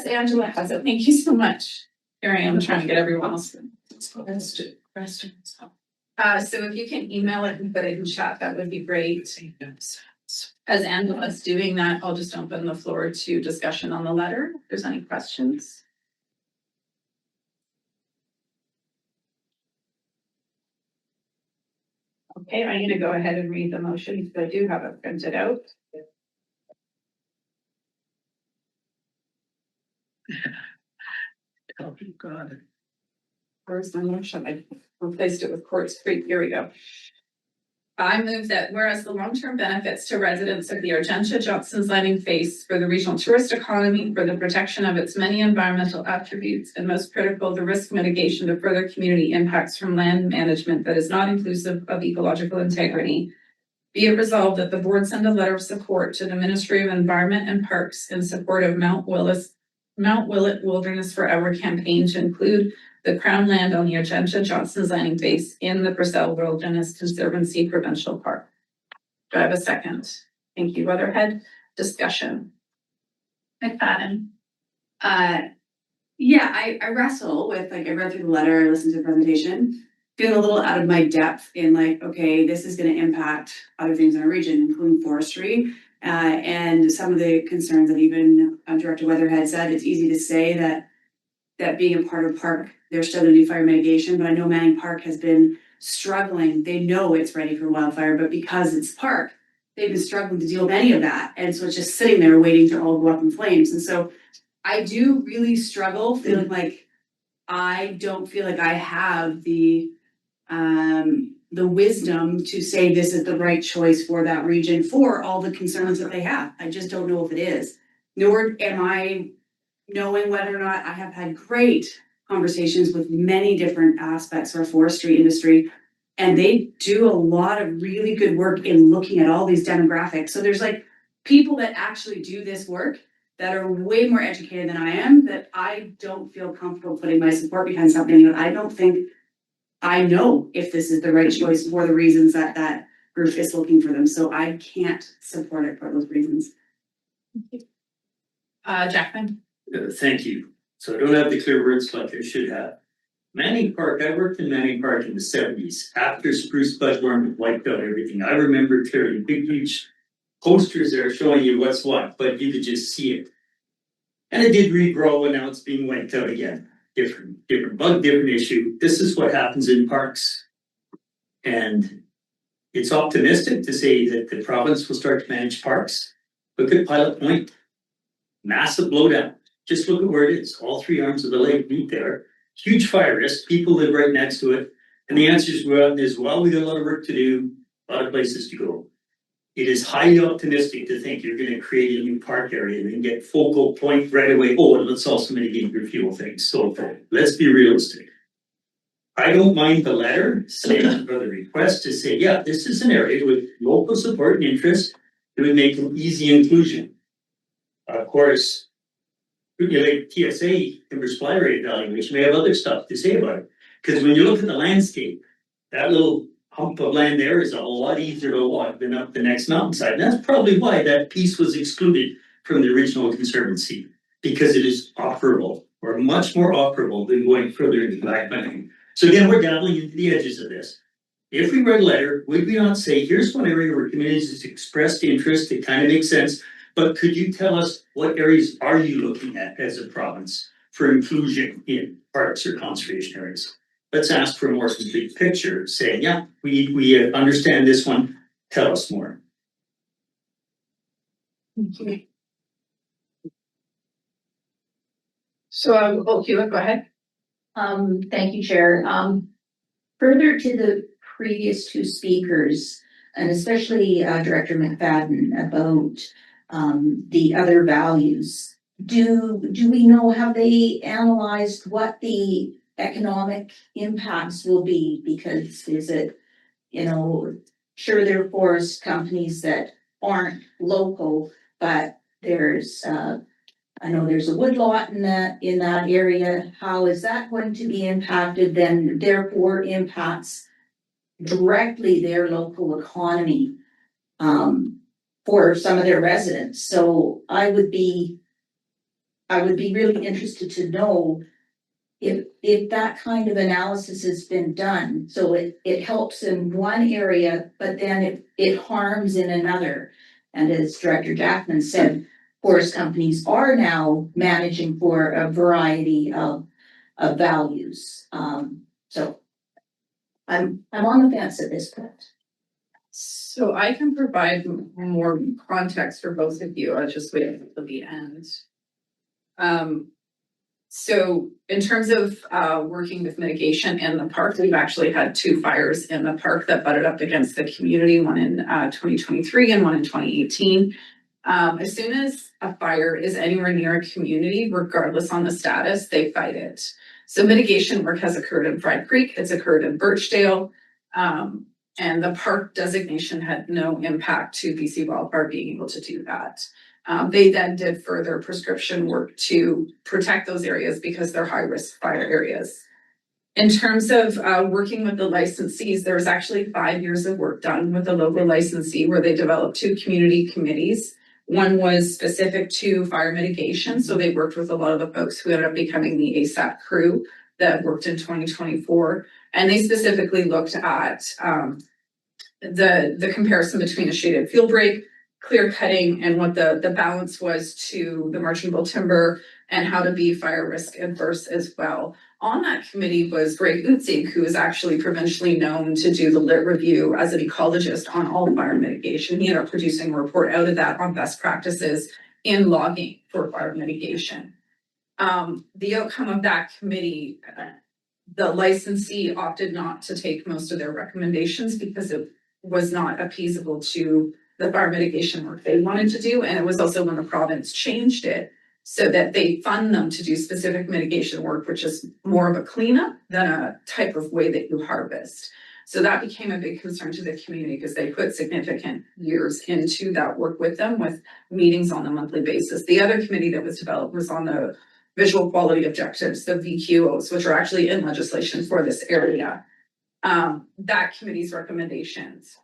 Angela has it. Thank you so much. Here I am trying to get everyone else. So if you can email it and put it in chat, that would be great. As Angela's doing that, I'll just open the floor to discussion on the letter. If there's any questions. Okay, I'm going to go ahead and read the motion because I do have it printed out. Oh, God. Where's my motion? I replaced it with Court Street. Here we go. I move that whereas the long-term benefits to residents of the Argentia Johnson's Landing face for the regional tourist economy, for the protection of its many environmental attributes, and most critical, the risk mitigation to further community impacts from land management that is not inclusive of ecological integrity, be it resolved that the board send a letter of support to the Ministry of Environment and Parks in support of Mount Willett Wilderness Forever campaign to include the Crown land on the Argentia Johnson's Landing base in the Purcell Wilderness Conservancy Provincial Park. Do I have a second? Thank you, Weatherhead. Discussion. McFadden. Yeah, I wrestle with, like, I read through the letter, I listened to the presentation, feeling a little out of my depth in, like, okay, this is going to impact other things in our region, including forestry. And some of the concerns that even Director Weatherhead said, it's easy to say that being a part of park, they're still going to do fire mitigation, but I know Manning Park has been struggling. They know it's ready for wildfire, but because it's park, they've been struggling to deal with any of that, and so it's just sitting there waiting to all go up in flames, and so I do really struggle feeling like I don't feel like I have the wisdom to say this is the right choice for that region for all the concerns that they have. I just don't know if it is. Nor am I knowing whether or not I have had great conversations with many different aspects of our forestry industry. And they do a lot of really good work in looking at all these demographics. So there's like people that actually do this work that are way more educated than I am, that I don't feel comfortable putting my support behind something that I don't think I know if this is the right choice for the reasons that that group is looking for them. So I can't support it for those reasons. Jackman? Thank you. So I don't have the clear words like I should have. Manning Park, I worked in Manning Park in the 70s. After spruce budworm wiped out everything, I remember clearly big, huge posters there showing you what's what, but you could just see it. And it did regrow, and now it's being wiped out again. Different bug, different issue. This is what happens in parks. And it's optimistic to say that the province will start to manage parks. Look at Pilot Point. Massive blowdown. Just look at where it is. All three arms of the lake meet there. Huge fire risk. People live right next to it. And the answer is, well, we got a lot of work to do, a lot of places to go. It is highly optimistic to think you're going to create a new park area and then get focal point right away. Oh, and let's also mitigate your fuel things. So let's be realistic. I don't mind the letter saying, or the request to say, yeah, this is an area with local support and interest that would make an easy inclusion. Of course, TSA timber supply rate evaluation may have other stuff to say about it. Because when you look at the landscape, that little hump of land there is a lot easier to walk than up the next mountainside. And that's probably why that piece was excluded from the original conservancy, because it is operable, or much more operable than going further into Black Mountain. So again, we're dabbling into the edges of this. If we write a letter, would we not say, here's one area where communities have expressed interest, it kind of makes sense, but could you tell us what areas are you looking at as a province for inclusion in parks or conservation areas? Let's ask for a more complete picture, saying, yeah, we understand this one, tell us more. Okay. So, Hewlett, go ahead. Thank you, Chair. Further to the previous two speakers, and especially Director McFadden, about the other values. Do we know, have they analyzed what the economic impacts will be? Because is it, sure, there are forest companies that aren't local, but there's I know there's a woodlot in that area. How is that going to be impacted? Then therefore impacts directly their local economy for some of their residents. So I would be really interested to know if that kind of analysis has been done. So it helps in one area, but then it harms in another. And as Director Jackman said, forest companies are now managing for a variety of values. So I'm on the fence at this point. So I can provide more context for both of you. I'll just wait until the end. So in terms of working with mitigation in the park, we've actually had 2 fires in the park that butted up against the community, one in 2023 and one in 2018. As soon as a fire is anywhere near a community, regardless on the status, they fight it. So mitigation work has occurred in Fried Creek, it's occurred in Birchdale, and the park designation had no impact to BC Wildfire being able to do that. They then did further prescription work to protect those areas because they're high-risk fire areas. In terms of working with the licensees, there's actually 5 years of work done with the local licensee where they developed 2 community committees. One was specific to fire mitigation, so they worked with a lot of the folks who ended up becoming the ASAP crew that worked in 2024, and they specifically looked at the comparison between a shaded field break, clear cutting, and what the balance was to the merchantable timber and how to be fire risk adverse as well. On that committee was Greg Utzig, who is actually provincially known to do the lit review as an ecologist on all fire mitigation. He ended up producing a report out of that on best practices in logging for fire mitigation. The outcome of that committee, the licensee opted not to take most of their recommendations because it was not appeasable to the fire mitigation work they wanted to do. And it was also when the province changed it so that they fund them to do specific mitigation work, which is more of a cleanup than a type of way that you harvest. So that became a big concern to the community because they put significant years into that work with them, with meetings on a monthly basis. The other committee that was developed was on the visual quality objectives, the VQOs, which are actually in legislation for this area. That committee's recommendations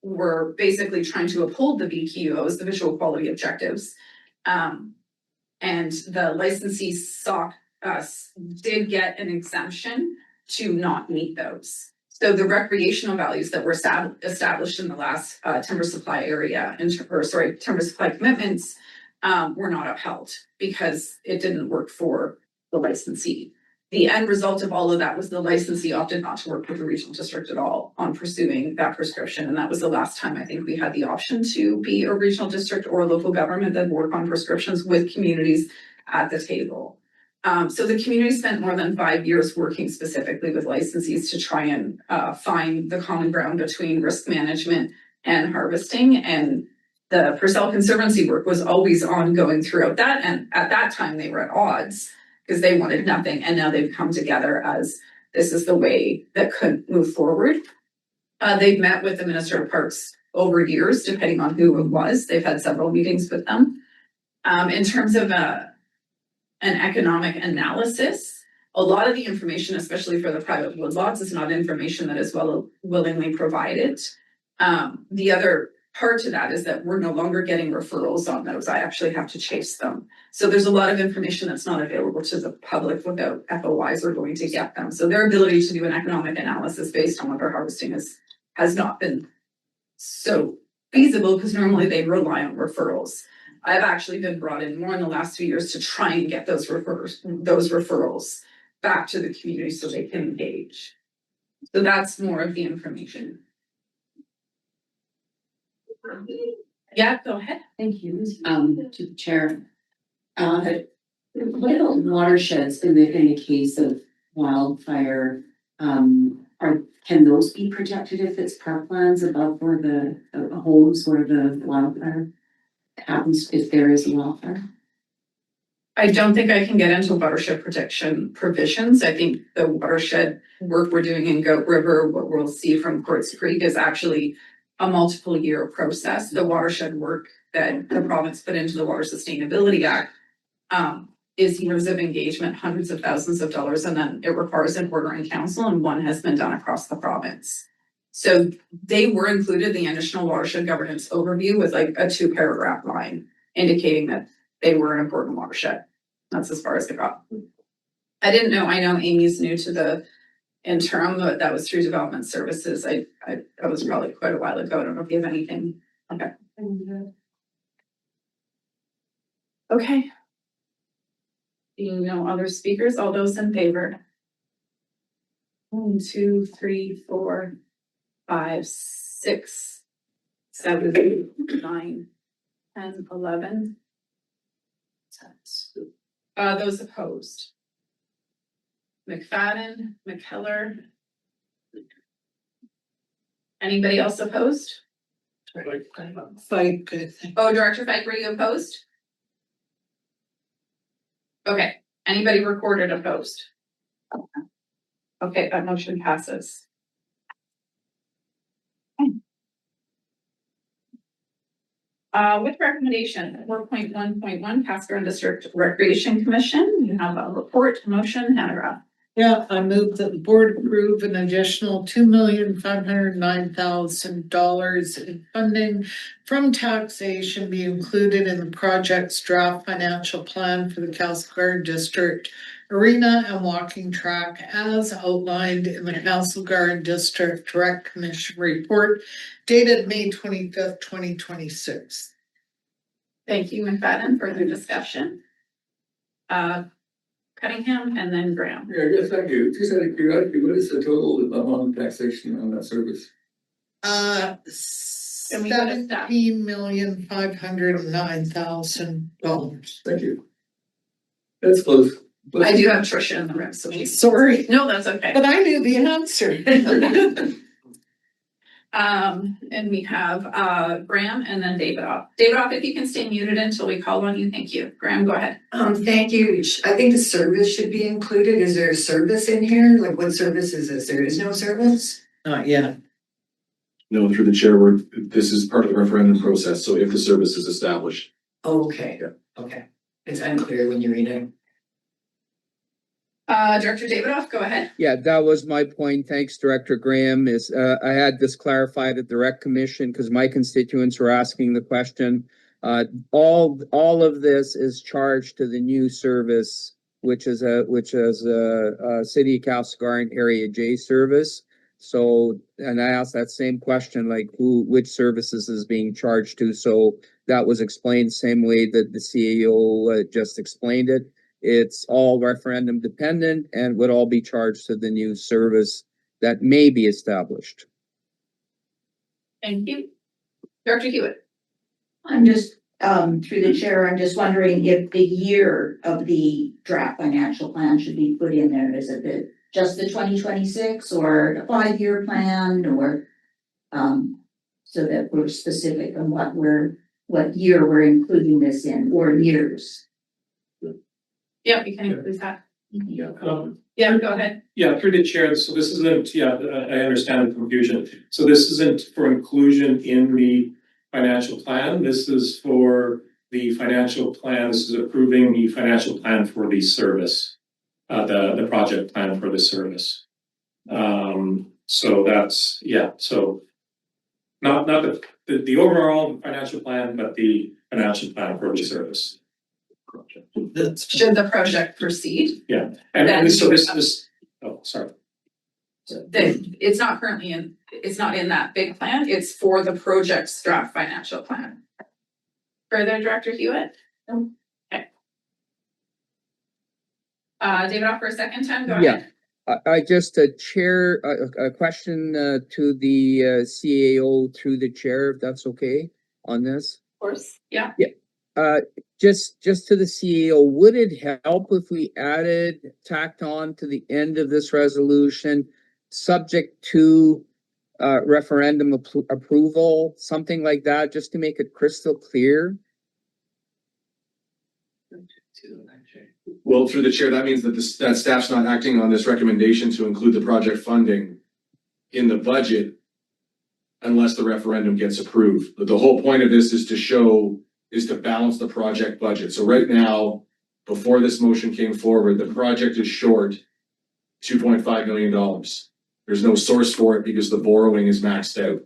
were basically trying to uphold the VQOs, the visual quality objectives. And the licensee did get an exemption to not meet those. So the recreational values that were established in the last timber supply area, timber supply commitments, were not upheld because it didn't work for the licensee. The end result of all of that was the licensee opted not to work with the regional district at all on pursuing that prescription. And that was the last time I think we had the option to be a regional district or a local government that work on prescriptions with communities at the table. So the community spent more than 5 years working specifically with licensees to try and find the common ground between risk management and harvesting. And the Purcell Conservancy work was always ongoing throughout that. And at that time they were at odds because they wanted nothing. And now they've come together as this is the way that could move forward. They've met with the Minister of Parks over years, depending on who it was. They've had several meetings with them. In terms of an economic analysis, a lot of the information, especially for the private woodlots, is not information that is willingly provided. The other part to that is that we're no longer getting referrals on those. I actually have to chase them. So there's a lot of information that's not available to the public without FOIs are going to get them. So their ability to do an economic analysis based on what they're harvesting has not been so feasible because normally they rely on referrals. I've actually been brought in more in the last 2 years to try and get those referrals back to the community so they can engage. So that's more of the information. Yeah, go ahead. Thank you. To the chair. What about watersheds in the case of wildfire? Can those be protected if it's parklands above where the homes where the wildfire happens if there is a wildfire? I don't think I can get into watershed protection provisions. I think the watershed work we're doing in Goat River, what we'll see from Quartz Creek is actually a multiple year process. The watershed work that the province put into the Water Sustainability Act is years of engagement, hundreds of thousands of dollars, and then it requires an order in council, and one has been done across the province. So they were included in the initial watershed governance overview with like a 2-paragraph line indicating that they were an important watershed. That's as far as it got. I didn't know, I know Amy's new to the interim, but that was through development services. That was probably quite a while ago. I don't know if you have anything. Okay. Okay. Being no other speakers, all those in favor? 1, 2, 3, 4, 5, 6, 7, 9, 10, 11. Those opposed. McFadden, McKellar. Anybody else opposed? Fike, I think. Oh, Director Fike, were you opposed? Okay, anybody recorded opposed? Okay, that motion passes. With recommendation 4.1.1, Cascaron District Recreation Commission, you have a report, motion, Hannah. Yeah, I move that the board approve an additional $2,509,000 in funding from taxation be included in the project's draft financial plan for the Cascaron District Arena and Walking Track as outlined in the Cascaron District Direct Commission report dated May 25th, 2026. Thank you, McFadden. Further discussion? Cunningham, and then Graham. Yeah, yes, thank you. Just out of curiosity, what is the total amount of taxation on that service? And we go to staff. $17,509,000. Thank you. That's close. I do have Tricia in the room, so she's. Sorry, No, that's okay. but I knew the answer. And we have, Graham and then David off. David off, if you can stay muted until we call on you, thank you. Graham, go ahead. Thank you. I think the service should be included. Is there a service in here? Like what service is this? There is no service? Not yet. No, through the chair, this is part of the referendum process, so if the service is established. Okay, okay. It's unclear when you're reading. Director Davidoff, go ahead. Yeah, that was my point. Thanks, Director Graham. I had this clarified at the Rec Commission because my constituents were asking the question. All of this is charged to the new service, which is a City of Castlegar Area J service. So, and I asked that same question, like which services is being charged to. So that was explained the same way that the CAO just explained it. It's all referendum dependent and would all be charged to the new service that may be established. Thank you. Director Hewitt. I'm just, through the chair, I'm just wondering if the year of the draft financial plan should be put in there. Is it just the 2026 or a 5-year plan, or so that we're specific on what year we're including this in, or years? Yeah, we can include that. Yeah, go ahead. Yeah, through the chair, so this isn't, I understand the confusion. So this isn't for inclusion in the financial plan. This is for the financial plan. This is approving the financial plan for the service, the project plan for the service. So that's, so not the overall financial plan, but the financial plan for the service. Should the project proceed? Yeah, and so this, oh, sorry. It's not currently it's not in that big plan. It's for the project's draft financial plan. Further, Director Hewitt? No. Okay. David off for a second time, go ahead. I just chair a question to the CAO through the chair, if that's okay on this. Of course, yeah. Just to the CAO, would it help if we tacked on to the end of this resolution, subject to referendum approval, something like that, just to make it crystal clear? Well, through the chair, that means that that staff's not acting on this recommendation to include the project funding in the budget unless the referendum gets approved. But the whole point of this is to balance the project budget. So right now, before this motion came forward, the project is short $2.5 million. There's no source for it because the borrowing is maxed out.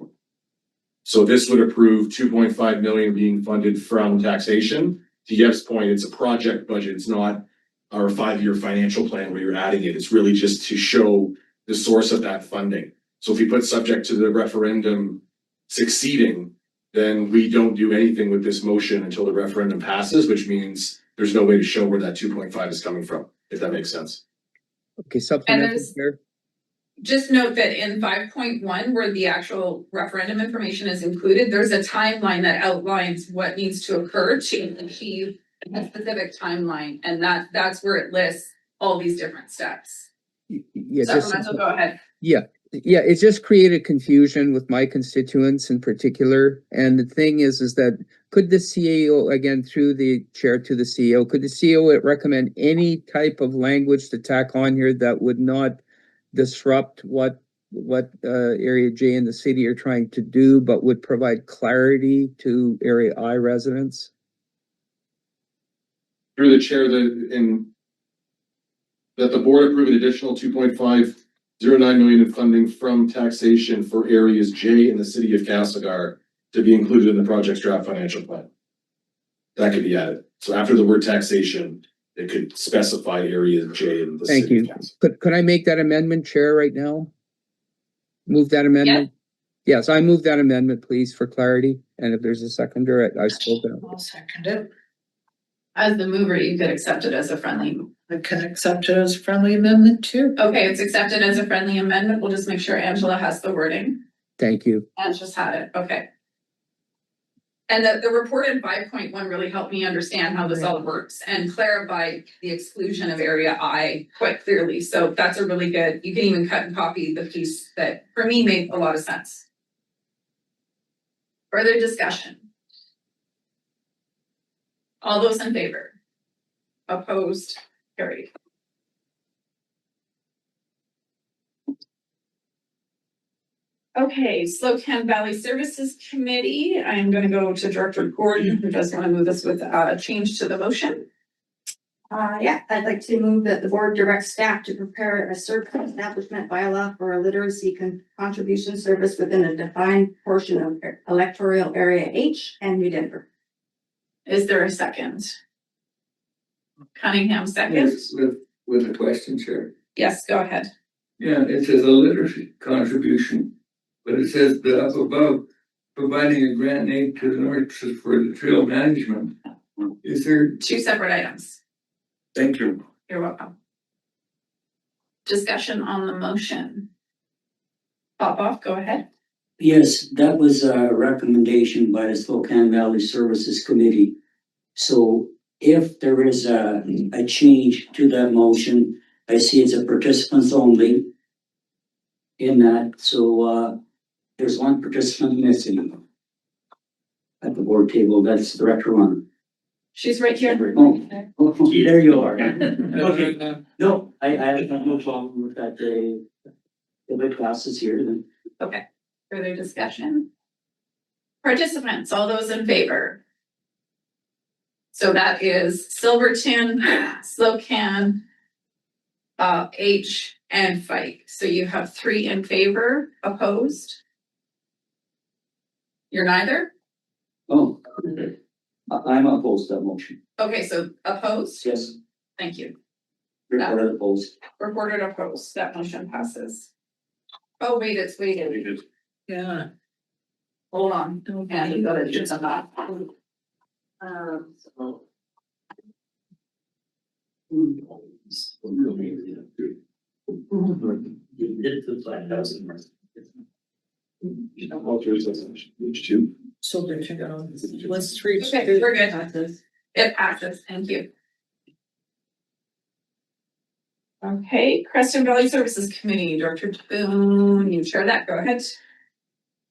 So this would approve $2.5 million being funded from taxation. To Yev's point, it's a project budget. It's not our 5-year financial plan where you're adding it. It's really just to show the source of that funding. So if you put subject to the referendum succeeding, then we don't do anything with this motion until the referendum passes, which means there's no way to show where that 2.5 is coming from, if that makes sense. Okay, supplemental here. Just note that in 5.1, where the actual referendum information is included, there's a timeline that outlines what needs to occur to achieve a specific timeline. And that's where it lists all these different steps. Supplemental, go ahead. Yeah, it just created confusion with my constituents in particular. And the thing is that could the CEO, again, through the chair to the CEO, could the CEO recommend any type of language to tack on here that would not disrupt what Area J and the city are trying to do, but would provide clarity to Area I residents? Through the chair, that the board approve an additional $2.509 million in funding from taxation for areas J in the city of Castlegar to be included in the project's draft financial plan. That could be added. So after the word taxation, it could specify area J in the Thank city you. of Castlegar. Could I make that amendment, Chair, right now? Move that amendment? Yes, I move that amendment, please, for clarity. And if there's a seconder, I spoke it. I'll second it. As the mover, you could accept it as a friendly. I can accept it as a friendly amendment too. Okay, it's accepted as a friendly amendment. We'll just make sure Angela has the wording. Thank you. Angela's had it, okay. And the reported 5.1 really helped me understand how this all works and clarify the exclusion of area I quite clearly. So that's a really good, you can even cut and copy the piece that for me made a lot of sense. Further discussion? All those in favor? Opposed? Carried. Okay, Slocan Valley Services Committee. I am gonna go to Director Gordon, who does want to move this with a change to the motion. Yeah, I'd like to move that the board directs staff to prepare a certain establishment bylaw for a literacy contribution service within a defined portion of electoral area H and New Denver. Is there a second? Cunningham seconds. With a question, Chair. Yes, go ahead. Yeah, it says a literacy contribution, but it says the up above, providing a grant aid to the north for the trail management. Is there? Two separate items. Thank you. You're welcome. Discussion on the motion. Popoff, go ahead. Yes, that was a recommendation by the Spokane Valley Services Committee. So if there is a change to that motion, I see it's a participants only in that. So there's one participant missing at the board table. That's Director One. She's right here. Oh, there you are. Okay. No, I have no problem with that. If it passes here, then. Okay, further discussion? Participants, all those in favor? So that is Silverton, Slocan, H, and Fike. So you have 3 in favor, opposed? You're neither? Oh, I'm opposed to that motion. Okay, so opposed? Yes. Thank you. Reported opposed. Reported opposed, that motion passes. Oh, wait, it's waited. Yeah. Hold on, and you gotta do some that. So. So there you go. Let's reach. Okay, we're good. It passes, thank you. Okay, Creston Valley Services Committee, Director Boone, you chair that, go ahead.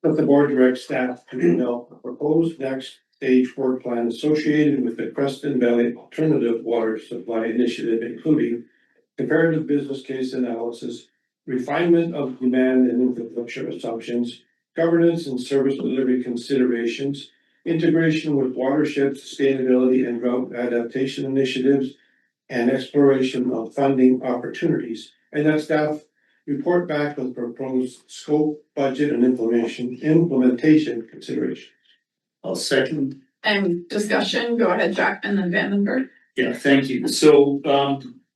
That the board directs staff to develop a proposed next stage work plan associated with the Creston Valley Alternative Water Supply Initiative, including comparative business case analysis, refinement of demand and infrastructure assumptions, governance and service delivery considerations, integration with watershed sustainability and drought adaptation initiatives, and exploration of funding opportunities. And that staff report back with proposed scope, budget, and implementation considerations. I'll second. And discussion, go ahead, Jack, and then Vandenberg. Yeah, thank you. So,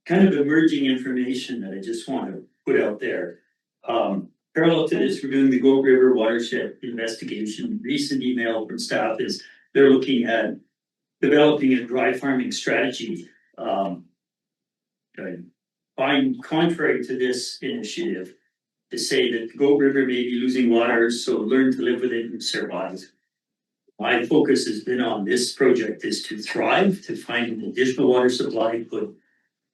kind of emerging information that I just want to put out there. Parallel to this, we're doing the Gold River watershed investigation. Recent email from staff is they're looking at developing a dry farming strategy. I find contrary to this initiative to say that the Gold River may be losing water, so learn to live with it and survive. My focus has been on this project is to thrive, to find an additional water supply, put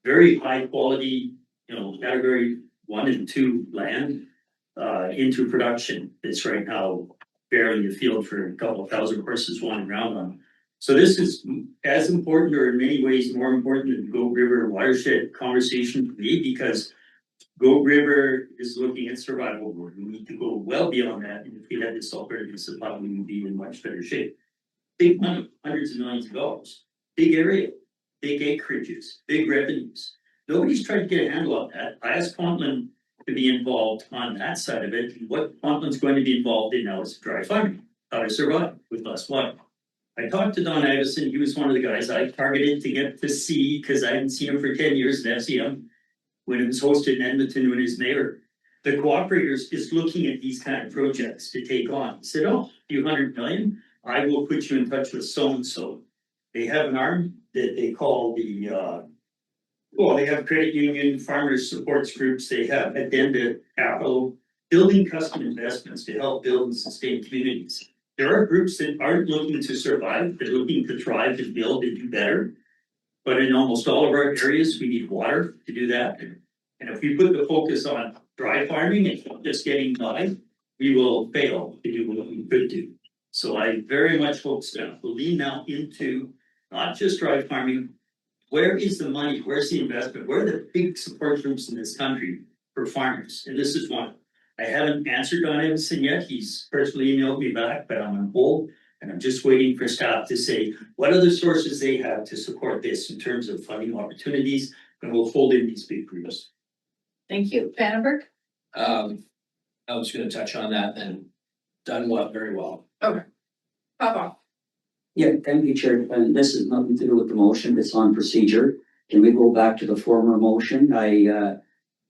very high quality, category 1 and 2 land into production. It's right now barely a field for a couple of thousand horses wandering around on. So this is as important, or in many ways more important, than the Gold River watershed conversation for me, because Gold River is looking at survival mode. We need to go well beyond that, and if we had this alternative supply, we would be in much better shape. Big money, hundreds of millions of dollars, big area, big acreages, big revenues. Nobody's tried to get a handle on that. I asked Pontland to be involved on that side of it. What Pontland's going to be involved in now is dry farming, how to survive with less water. I talked to Don Avison. He was one of the guys I targeted to get to see, because I hadn't seen him for 10 years at FCM when it was hosted in Edmonton when he was mayor. The cooperators is looking at these kind of projects to take on. He said, oh, a few $100 million, I will put you in touch with so-and-so. They have an arm that they call well, they have credit union, farmers supports groups, they have addenda capital, building custom investments to help build and sustain communities. There are groups that aren't looking to survive, they're looking to thrive and build and do better. But in almost all of our areas, we need water to do that. And if we put the focus on dry farming and just getting by, we will fail to do what we could do. So I very much hope staff will lean now into not just dry farming. Where is the money? Where's the investment? Where are the big support groups in this country for farmers? And this is one. I haven't answered on Emerson yet. He's personally emailed me back, but I'm on hold. And I'm just waiting for staff to say what other sources they have to support this in terms of funding opportunities. And we'll fold in these big groups. Thank you. Vandenberg? I was gonna touch on that and done very well. Okay. Papa? Yeah, thank you, Chair. And this is nothing to do with the motion, it's on procedure. Can we go back to the former motion? I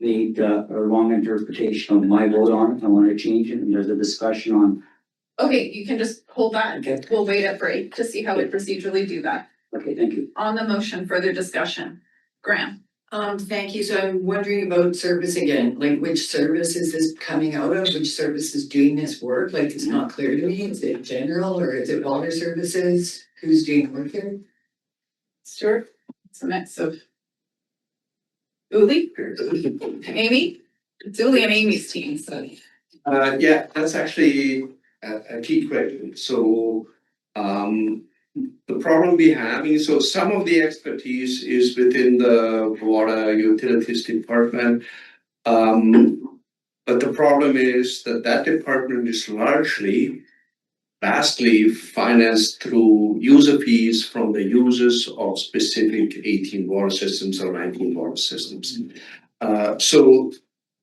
made a wrong interpretation of my vote on it. I want to change it, and there's a discussion on. Okay, you can just hold that. Okay. We'll wait at break to see how we procedurally do that. Okay, thank you. On the motion, further discussion. Graham? Thank you. So I'm wondering about service again, like which service is this coming out of? Which service is doing this work? Like it's not clear to me. Is it general or is it water services? Who's doing work here? Stuart? It's a mix of Uli? Amy? It's Uli and Amy's team, so. Yeah, that's actually a key question. So, the problem we have is, so some of the expertise is within the water utilities department. But the problem is that department is vastly financed through user fees from the users of specific 18 water systems or 19 water systems. So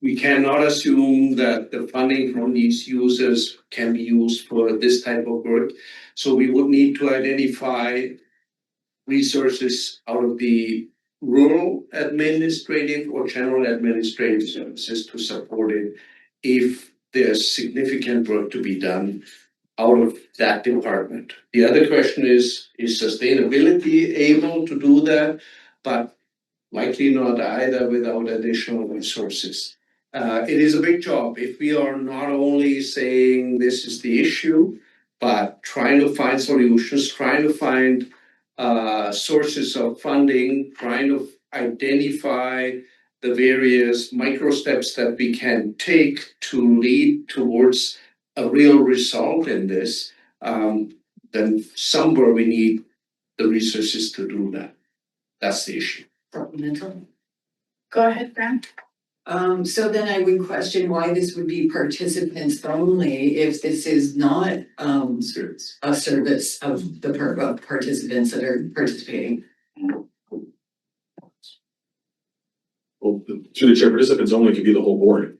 we cannot assume that the funding from these users can be used for this type of work. So we would need to identify resources out of the rural administrative or general administrative services to support it if there's significant work to be done out of that department. The other question is sustainability able to do that? But likely not either without additional resources. It is a big job if we are not only saying this is the issue, but trying to find solutions, trying to find sources of funding, trying to identify the various micro steps that we can take to lead towards a real result in this, then somewhere we need the resources to do that. That's the issue. Supplemental. Go ahead, Graham. So then I would question why this would be participants only if this is not a service of the participants that are participating. Well, to the chair, participants only could be the whole board.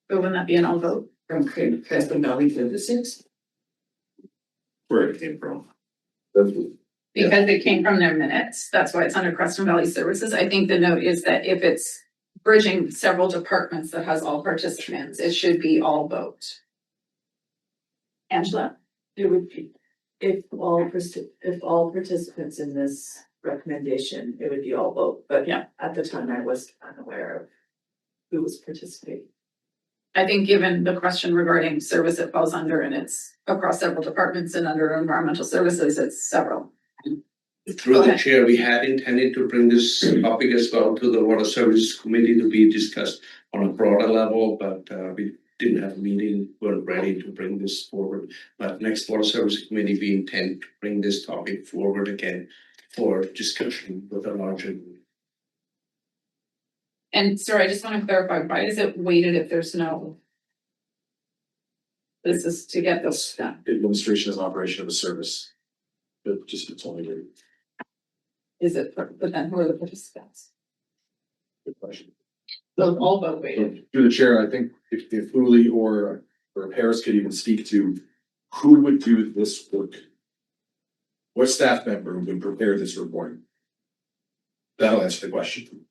But wouldn't that be an all vote? From Crescent Valley Services? Where it came from. Because it came from their minutes, that's why it's under Creston Valley Services. I think the note is that if it's bridging several departments that has all participants, it should be all vote. Angela? It would be, if all participants in this recommendation, it would be all vote, but Yeah. at the time I was unaware of who was participating. I think given the question regarding service it falls under and it's across several departments and under environmental services, it's several. Through the chair, we had intended to bring this topic as well to the Water Services Committee to be discussed on a broader level, but we didn't have a meeting, weren't ready to bring this forward. But next Water Services Committee, we intend to bring this topic forward again for discussion with a larger group. And sorry, I just want to clarify, why is it weighted if there's no? This is to get this done. Administration and operation of a service. But just it's only good. Is it, but then who are the participants? Good question. So all vote weighted. Through the chair, I think if Uli or Paris could even speak to who would do this work. What staff member would prepare this report? That'll answer the question.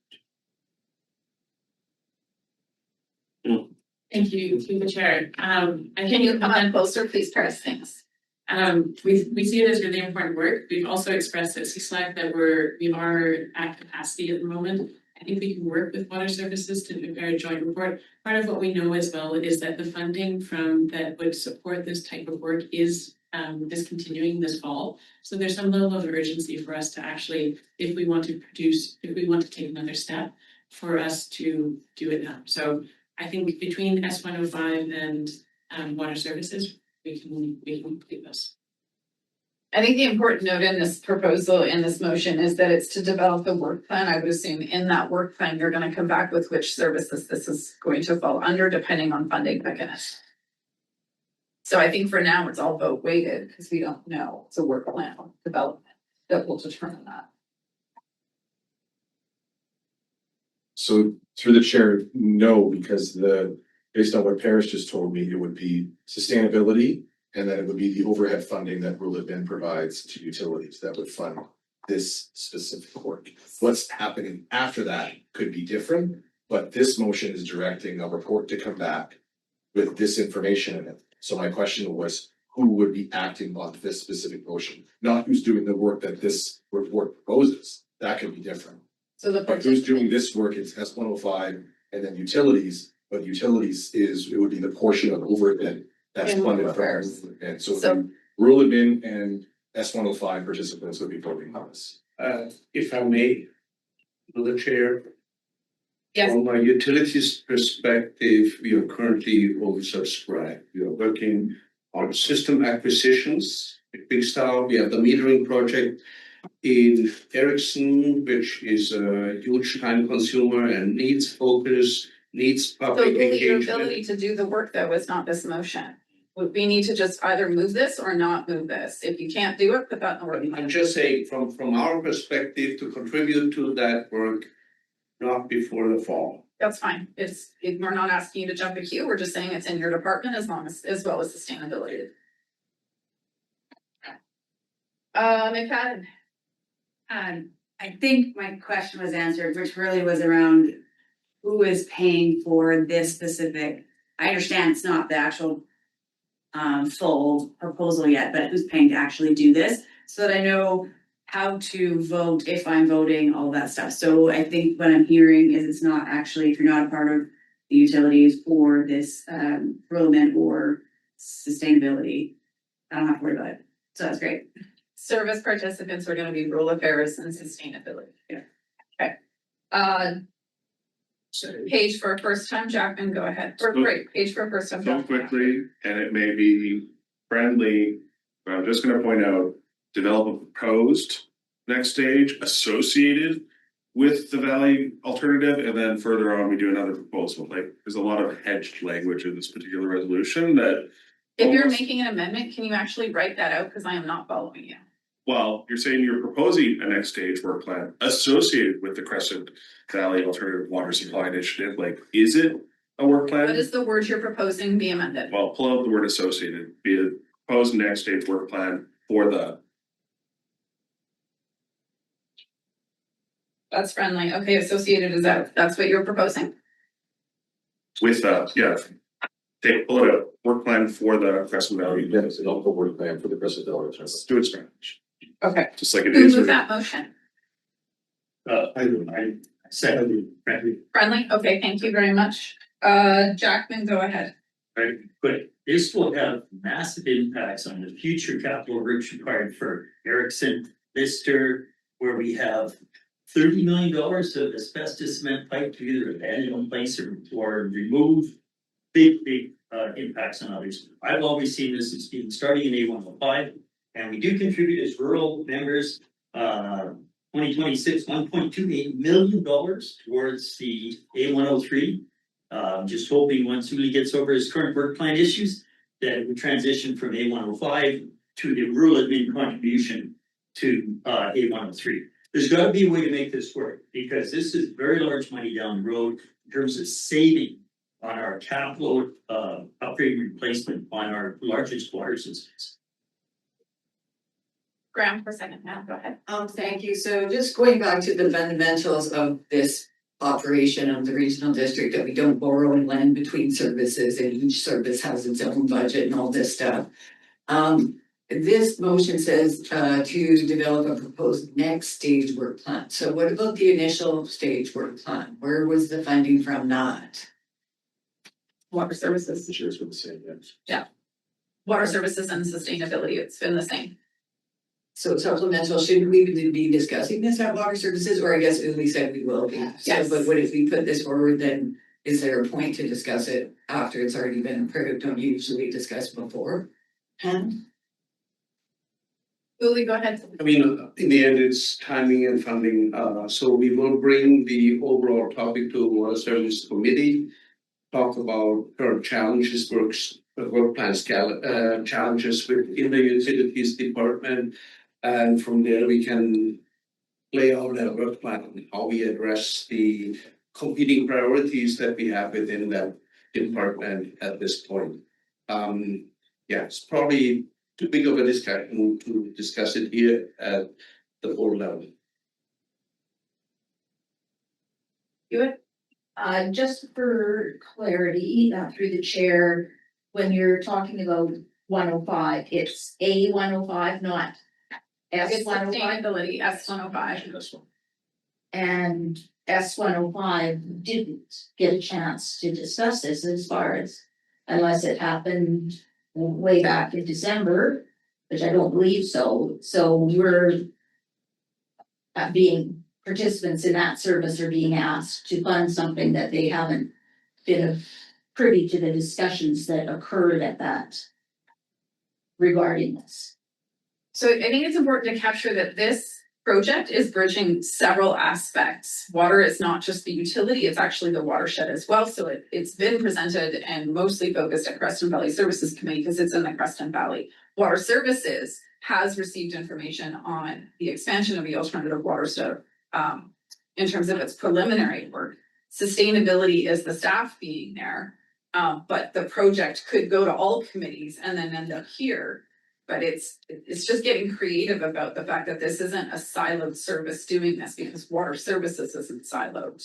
Thank you, through the chair. Can you come on closer, please, Paris? Thanks. We see it as really important work. We've also expressed at CSLAC that we are at capacity at the moment. I think we can work with water services to prepare a joint report. Part of what we know as well is that the funding from that would support this type of work is discontinuing this fall. So there's some level of urgency for us to actually, if we want to take another step, for us to do it now. So I think between S105 and water services, we can complete this. I think the important note in this proposal, in this motion, is that it's to develop a work plan. I would assume in that work plan, you're going to come back with which services this is going to fall under, depending on funding mechanism. So I think for now, it's all vote weighted because we don't know. It's a work plan development that will determine that. So through the chair, no, because based on what Paris just told me, it would be sustainability, and then it would be the overhead funding that Rulabin provides to utilities that would fund this specific work. What's happening after that could be different, but this motion is directing a report to come back with this information in it. So my question was, who would be acting on this specific motion? Not who's doing the work that this report proposes. That could be different. So But who's doing this work is S105 and then utilities, but utilities it would be the portion of overhead that's funded from. And so Rulabin and S105 participants would be voting on this. If I may, the chair. Yes. From a utilities perspective, we are currently oversubscribed. We are working on system acquisitions at Big Star. We have the metering project in Ericsson, which is a huge time consumer and needs focus, needs So public really your engagement. ability to do the work though is not this motion. We need to just either move this or not move this. If you can't do it, put that in the work. I'm just saying, from our perspective, to contribute to that work, not before the fall. That's fine. We're not asking you to jump a queue. We're just saying it's in your department as well as sustainability. McFadden. I think my question was answered, which really was around who is paying for this specific. I understand it's not the actual full proposal yet, but who's paying to actually do this so that I know how to vote if I'm voting, all that stuff. So I think what I'm hearing is it's not actually, if you're not a part of the utilities or this Rulabin or sustainability, I don't have to worry about it. So that's great. Service participants are going to be rule affairs and sustainability. Yeah. Okay. Page for a first time, Jackman, go ahead. Or great, page for a first time. So quickly, and it may be friendly, but I'm just gonna point out, develop a proposed next stage associated with the value alternative, and then further on, we do another proposal. Like, there's a lot of hedged language in this particular resolution that. If you're making an amendment, can you actually write that out? Because I am not following you. Well, you're saying you're proposing a next stage work plan associated with the Crescent Valley Alternative Water Supply Initiative. Like, is it a work plan? What is the word you're proposing be amended? Well, pull out the word associated, be a proposed next stage work plan for the. That's friendly. Okay, associated is out. That's what you're proposing. With yeah. Pull it out, work plan for the Crescent Valley. Yes, the work plan for the Crescent Valley. Do it Spanish. Okay. Just like it Who is. moved that motion? I second friendly. Friendly? Okay, thank you very much. Jackman, go ahead. Right, but this will have massive impacts on the future capital works required for Ericsson, Lister, where we have $30 million of asbestos cement pipe to either abandon in place or remove. Big impacts on others. I've always seen this as being starting in A105, and we do contribute as rural members. 2026, $1.28 million towards the A103. Just hoping once Uli gets over his current work plan issues, that it would transition from A105 to the rural admin contribution to A103. There's got to be a way to make this work because this is very large money down the road in terms of saving on our capital upgrade replacement on our largest water systems. Graham for a second now, go ahead. Thank you. So just going back to the fundamentals of this operation of the regional district, that we don't borrow and lend between services and each service has its own budget and all this stuff. this motion says, to develop a proposed next stage work plan. So what about the initial stage work plan? Where was the funding from that? Water services. The shares were the same, yes. Yeah. Water services and sustainability, it's been the same. So supplemental, shouldn't we be discussing this at water services, or I guess we said we will be. Yes. So, but what if we put this forward, then is there a point to discuss it after it's already been approved? Don't you usually discuss before? Julie, go ahead. I mean, in the end, it's timing and funding, so we will bring the overall topic to Water Service Committee. Talk about current challenges, work plans, challenges within the utilities department. And from there, we can lay out a work plan, how we address the competing priorities that we have within that department at this point. Yeah, it's probably too big of a discussion to discuss it here at the board level. Just for clarity, through the chair, when you're talking about 105, it's A 105, not S It's 105. sustainability, S105. And S 105 didn't get a chance to discuss this as far as, unless it happened way back in December, which I don't believe so. So we're being participants in that service are being asked to fund something that they haven't been privy to the discussions that occurred at that regarding this. So I think it's important to capture that this project is bridging several aspects. Water is not just the utility, it's actually the watershed as well. So it's been presented and mostly focused at Creston Valley Services Committee because it's in the Creston Valley. Water Services has received information on the expansion of the alternative water stuff in terms of its preliminary work. Sustainability is the staff being there, but the project could go to all committees and then end up here. But it's just getting creative about the fact that this isn't a siloed service doing this because water services isn't siloed.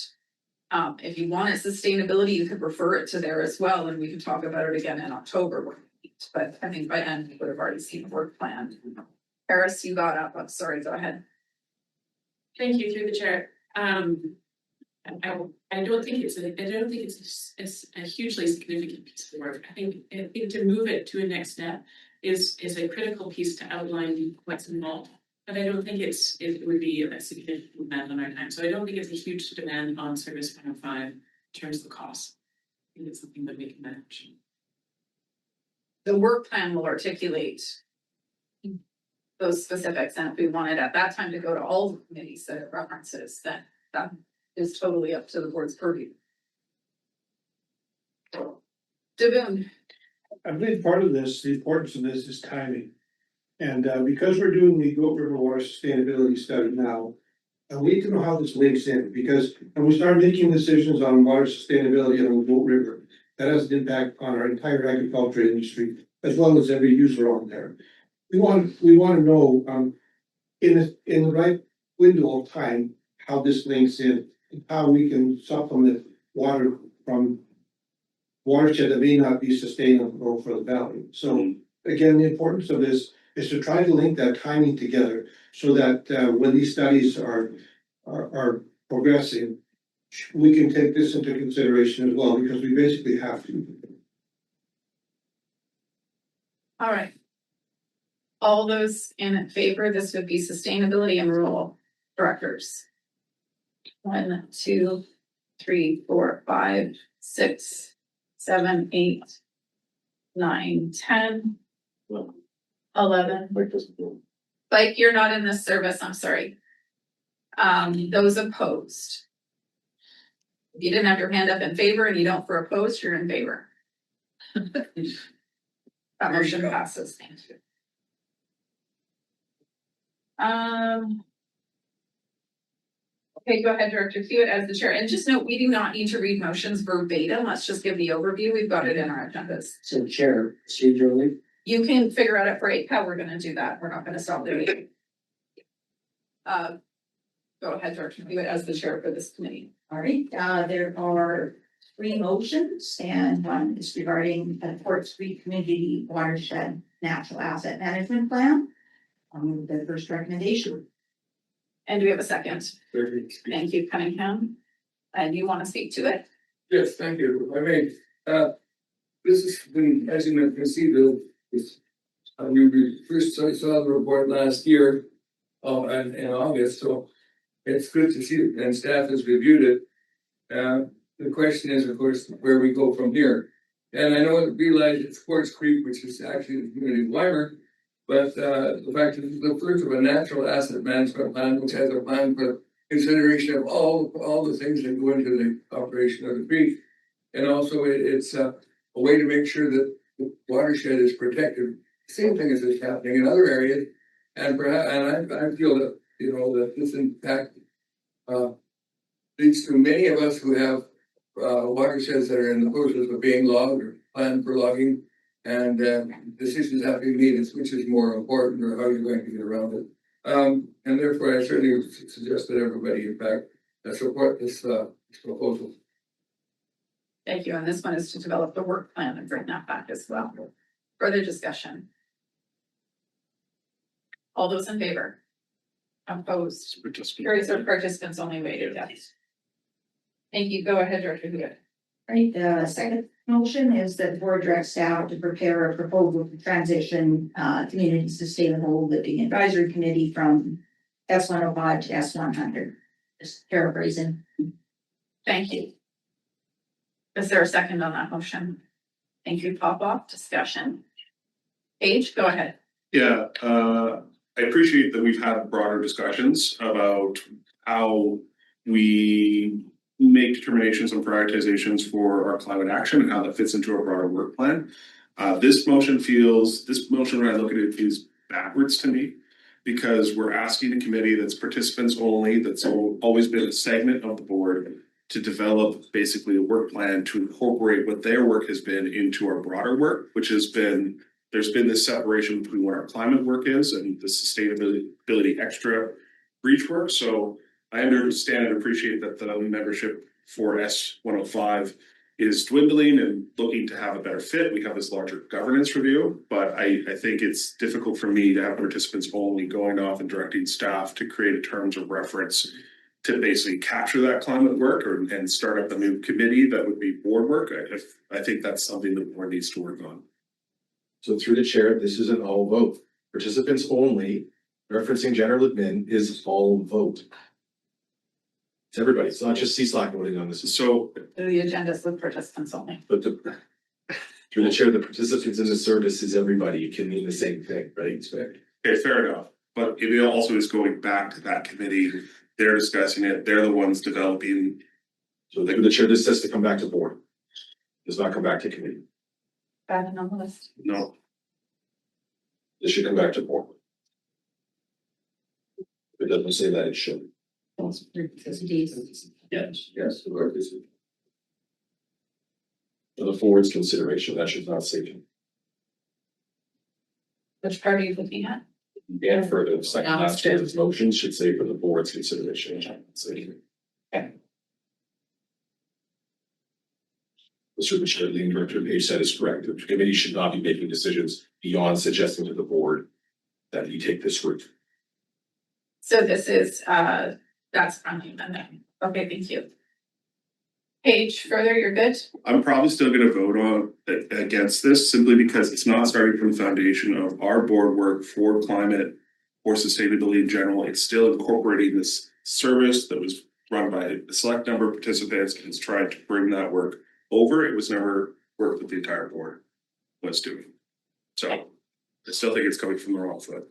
If you wanted sustainability, you could refer it to there as well, and we can talk about it again in October when we meet. But I think by then we would have already seen the work plan. Paris, you got up. I'm sorry, go ahead. Thank you, through the chair. I don't think it's a hugely significant piece of work. I think to move it to a next step is a critical piece to outline what's involved. But I don't think it would be a significant demand on our time. So I don't think it's a huge demand on Service 105 in terms of the cost. I think it's something that we can manage. The work plan will articulate those specifics, and if we wanted at that time to go to all the committees that it references, then that is totally up to the board's purview. Devon. I believe part of this, the importance of this is timing. And because we're doing the Goat River Water Sustainability Study now, we need to know how this links in, because when we start making decisions on water sustainability on the Goat River, that has an impact on our entire agriculture industry, as well as every user on there. We want to know in the right window of time how this links in, and how we can supplement water from watershed that may not be sustainable for the valley. So again, the importance of this is to try to link that timing together so that when these studies are progressing, we can take this into consideration as well, because we basically have to. All right. All those in favor, this would be sustainability and rural directors. 1, 2, 3, 4, 5, 6, 7, 8, 9, 10, 11. Like, you're not in this service, I'm sorry. Those opposed. If you didn't have your hand up in favor and you don't for opposed, you're in favor. That motion passes. Thank you. Okay, go ahead, Director Hewitt, as the chair. And just note, we do not need to read motions verbatim. Let's just give the overview. We've got it in our agendas. So chair, procedurally. You can figure out at break how we're gonna do that. We're not gonna stop the meeting. Go ahead, Director Hewitt, as the chair for this committee. All right, there are 3 motions, and one is regarding the Port Street Community Watershed natural asset management plan. The first recommendation. And do we have a second? Thank you, Cunningham. And you want to speak to it? Yes, thank you. I mean, this has been, as you can see, we first saw the report last year, and in August, so it's good to see it, and staff has reviewed it. The question is, of course, where we go from here. And I know realize it's Quartz Creek, which is actually the community liner, but the fact that it's the first of a natural asset management plan, which has a plan for consideration of all the things that go into the operation of the creek. And also it's a way to make sure that the watershed is protected. Same thing as is happening in other areas. And perhaps, and I feel that, you know, that this in fact leads to many of us who have watersheds that are in the process of being logged or planned for logging, and decisions have to be made as which is more important or how you're going to get around it. And therefore, I certainly suggest that everybody, in fact, support this proposal. Thank you. And this one is to develop the work plan and bring that back as well. Further discussion? All those in favor? Opposed? Carries or participants only weighted, yes. Thank you. Go ahead, Director Huot. Right, the second motion is that the board directs staff to prepare a proposal to transition community sustainable living advisory committee from S105 to S100. Just paraphrasing. Thank you. Is there a second on that motion? Thank you, Popoff. Discussion. Paige, go ahead. Yeah, I appreciate that we've had broader discussions about how we make determinations and prioritizations for our climate action and how that fits into a broader work plan. This motion when I look at it feels backwards to me, because we're asking a committee that's participants only, that's always been a segment of the board, to develop basically a work plan to incorporate what their work has been into our broader work, which has been, there's been this separation between what our climate work is and the sustainability extra breach work. So I understand and appreciate that the membership for S105 is dwindling and looking to have a better fit. We have this larger governance review, but I think it's difficult for me to have participants only going off and directing staff to create a terms of reference to basically capture that climate work and start up a new committee that would be board work. I think that's something the board needs to work on. So through the chair, this is an all vote. Participants only, referencing general admin, is all vote. It's everybody. It's not just CSLAC voting on this. So The agenda is with participants only. But through the chair, the participants in the service is everybody. You can mean the same thing, right? Okay, fair enough. But it also is going back to that committee. They're discussing it. They're the ones developing. So through the chair, this says to come back to board. Does not come back to committee. Bad on the list. No. This should come back to board. It doesn't say that it should. Yes. For the board's consideration, that should not say. Which part are you looking at? And for the second last of this motion should say for the board's consideration. Okay. Mr. Chair, the Director Page said is correct. The committee should not be making decisions beyond suggesting to the board that you take this route. So this is, that's from you then. Okay, thank you. Paige, further, you're good? I'm probably still gonna vote on against this simply because it's not starting from the foundation of our board work for climate or sustainability in general. It's still incorporating this service that was run by a select number of participants and it's trying to bring that work over. It was never work that the entire board was doing. So I still think it's coming from the wrong foot.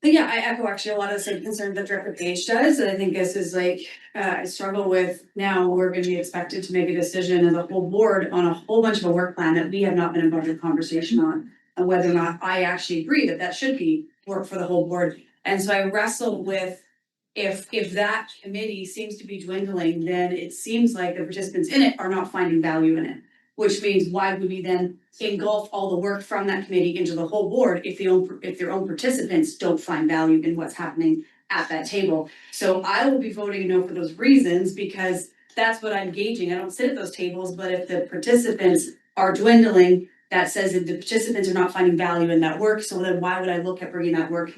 Yeah, I echo actually a lot of the same concerns that Director Page does, and I think this is like, I struggle with, now we're gonna be expected to make a decision as a whole board on a whole bunch of a work plan that we have not been involved in conversation on, and whether or not I actually agree that that should be work for the whole board. And so I wrestle with, if that committee seems to be dwindling, then it seems like the participants in it are not finding value in it. Which means why would we then engulf all the work from that committee into the whole board if their own participants don't find value in what's happening at that table? So I will be voting no for those reasons because that's what I'm gauging. I don't sit at those tables, but if the participants are dwindling, that says that the participants are not finding value in that work, so then why would I look at bringing that work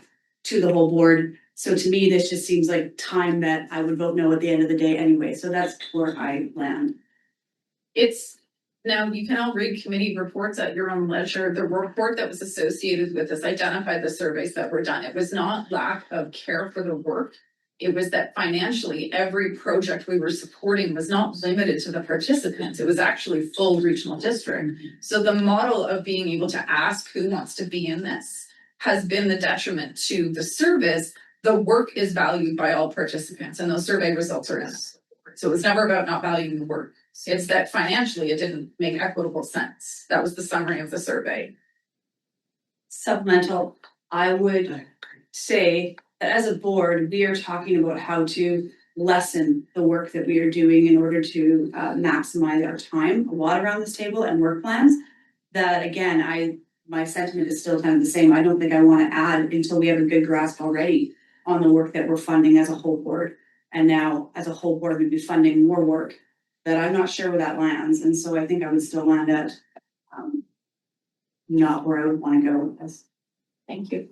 to the whole board? So to me, this just seems like time that I would vote no at the end of the day anyway, so that's where I land. It's, now you can all read committee reports at your own leisure. The report that was associated with this identified the surveys that were done. It was not lack of care for the work. It was that financially, every project we were supporting was not limited to the participants. It was actually full regional district. So the model of being able to ask who wants to be in this has been the detriment to the service. The work is valued by all participants and those survey results are in. So it was never about not valuing the work. It's that financially it didn't make equitable sense. That was the summary of the survey. Supplemental, I would say that as a board, we are talking about how to lessen the work that we are doing in order to maximize our time, a lot around this table and work plans. That again, my sentiment is still kind of the same. I don't think I want to add until we have a good grasp already on the work that we're funding as a whole board. And now as a whole board, we'd be funding more work that I'm not sure where that lands. And so I think I would still land at not where I would want to go with this. Thank you.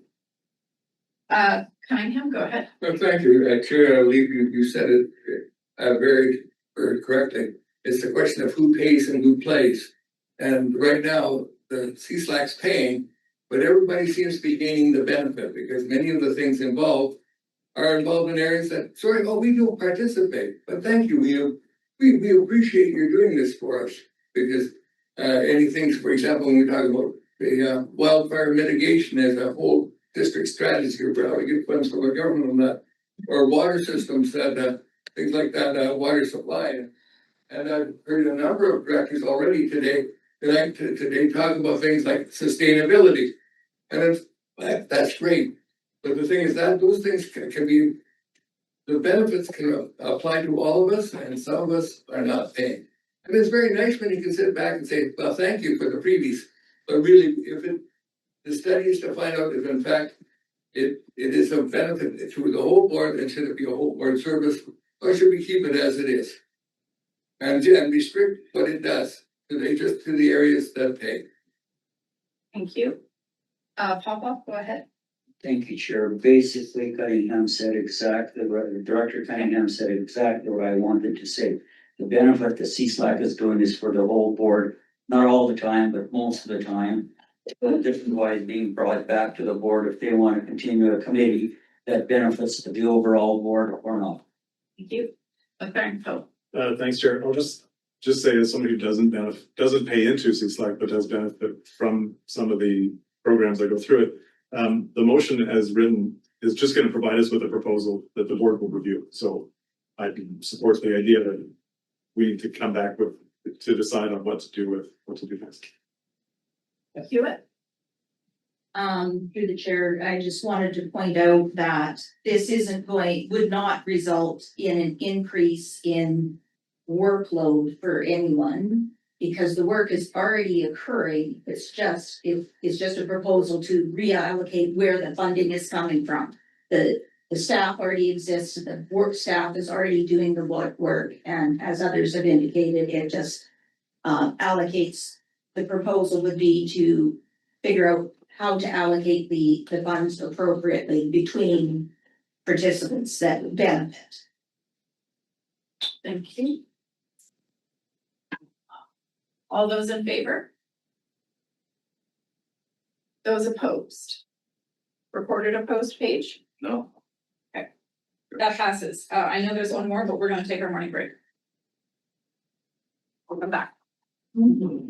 Cunningham, go ahead. Well, thank you, Chair, I believe you said it very, very correctly. It's a question of who pays and who plays. And right now, the CSLAC's paying, but everybody seems to be gaining the benefit because many of the things involved are involved in areas that, sorry, oh, we don't participate, but thank you, we appreciate you doing this for us because any things, for example, when we talk about the wildfire mitigation as a whole district strategy, or how we get funds from the government on that, or water systems that things like that, water supply. And I've heard a number of directors already today talk about things like sustainability, and that's great. But the thing is that those things can be, the benefits can apply to all of us, and some of us are not paying. And it's very nice when you can sit back and say, well, thank you for the freebies. But really, the study is to find out if in fact it is of benefit to the whole board, and should it be a whole board service, or should we keep it as it is? And restrict what it does to the areas that pay. Thank you. Papa, go ahead. Thank you, Chair. Basically, Cunningham said exactly what, Director Cunningham said exactly what I wanted to say. The benefit that CSLAC is doing is for the whole board, not all the time, but most of the time. Different wise being brought back to the board if they want to continue a committee that benefits the overall board or not. Thank you. Okay, so. Thanks, Chair. I'll just say as somebody who doesn't pay into CSLAC, but has benefit from some of the programs that go through it. The motion as written is just going to provide us with a proposal that the board will review. So I support the idea that we need to come back to decide on what to do next. Hewitt. Through the chair, I just wanted to point out that this would not result in an increase in workload for anyone, because the work is already occurring. It's just a proposal to reallocate where the funding is coming from. The staff already exists, the work staff is already doing the work, and as others have indicated, it just allocates. The proposal would be to figure out how to allocate the funds appropriately between participants that benefit. Thank you. All those in favor? Those opposed? Recorded opposed page? No. Okay. That passes. I know there's one more, but we're gonna take our morning break. We'll come back. Okay.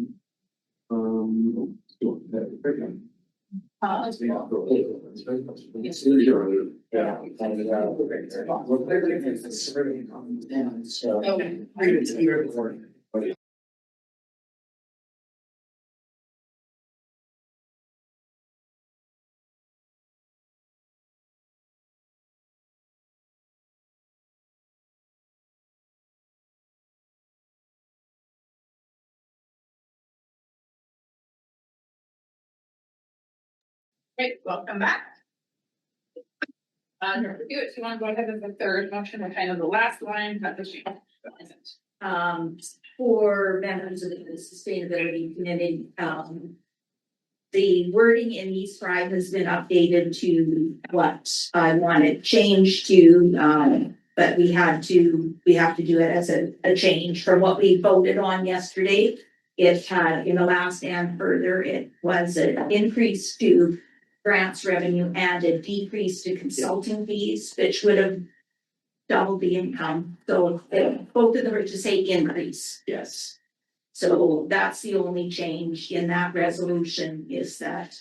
Great, welcome back. Director Hewitt, you want to go ahead with the third motion, or kind of the last line, but the sheet isn't. for members of the sustainability committee, the wording in these five has been updated to what I wanted changed to, but we have to do it as a change from what we voted on yesterday. It had in the last and further, it was an increase to grants revenue and a decrease to consulting fees, which would have doubled the income. So both of them are to say increase. Yes. So that's the only change in that resolution is that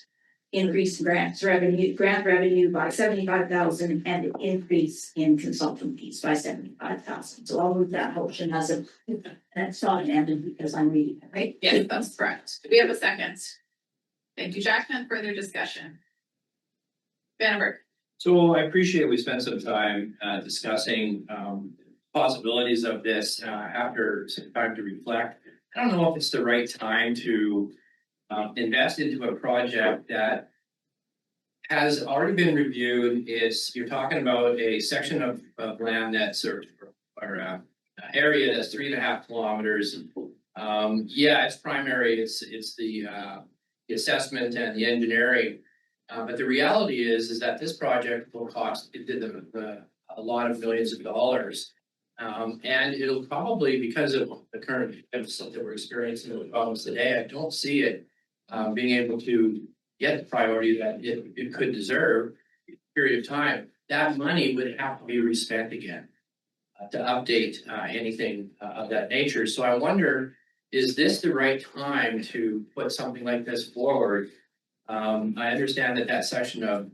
increase in grant revenue by 75,000 and an increase in consultant fees by 75,000. So I'll move that motion as a, and it's not amended because I'm reading it, right? Yes, that's correct. Do we have a second? Thank you, Jackman. Further discussion? Vandenberg. So I appreciate we spent some time discussing possibilities of this after some time to reflect. I don't know if it's the right time to invest into a project that has already been reviewed. You're talking about a section of land that's or area that's 3.5 kilometers. Yeah, it's primary. It's the assessment and the engineering. But the reality is that this project will cost a lot of millions of dollars. And it'll probably, because of the current deficit that we're experiencing with problems today, I don't see it being able to get the priority that it could deserve in a period of time. That money would have to be respent again to update anything of that nature. So I wonder, is this the right time to put something like this forward? I understand that section of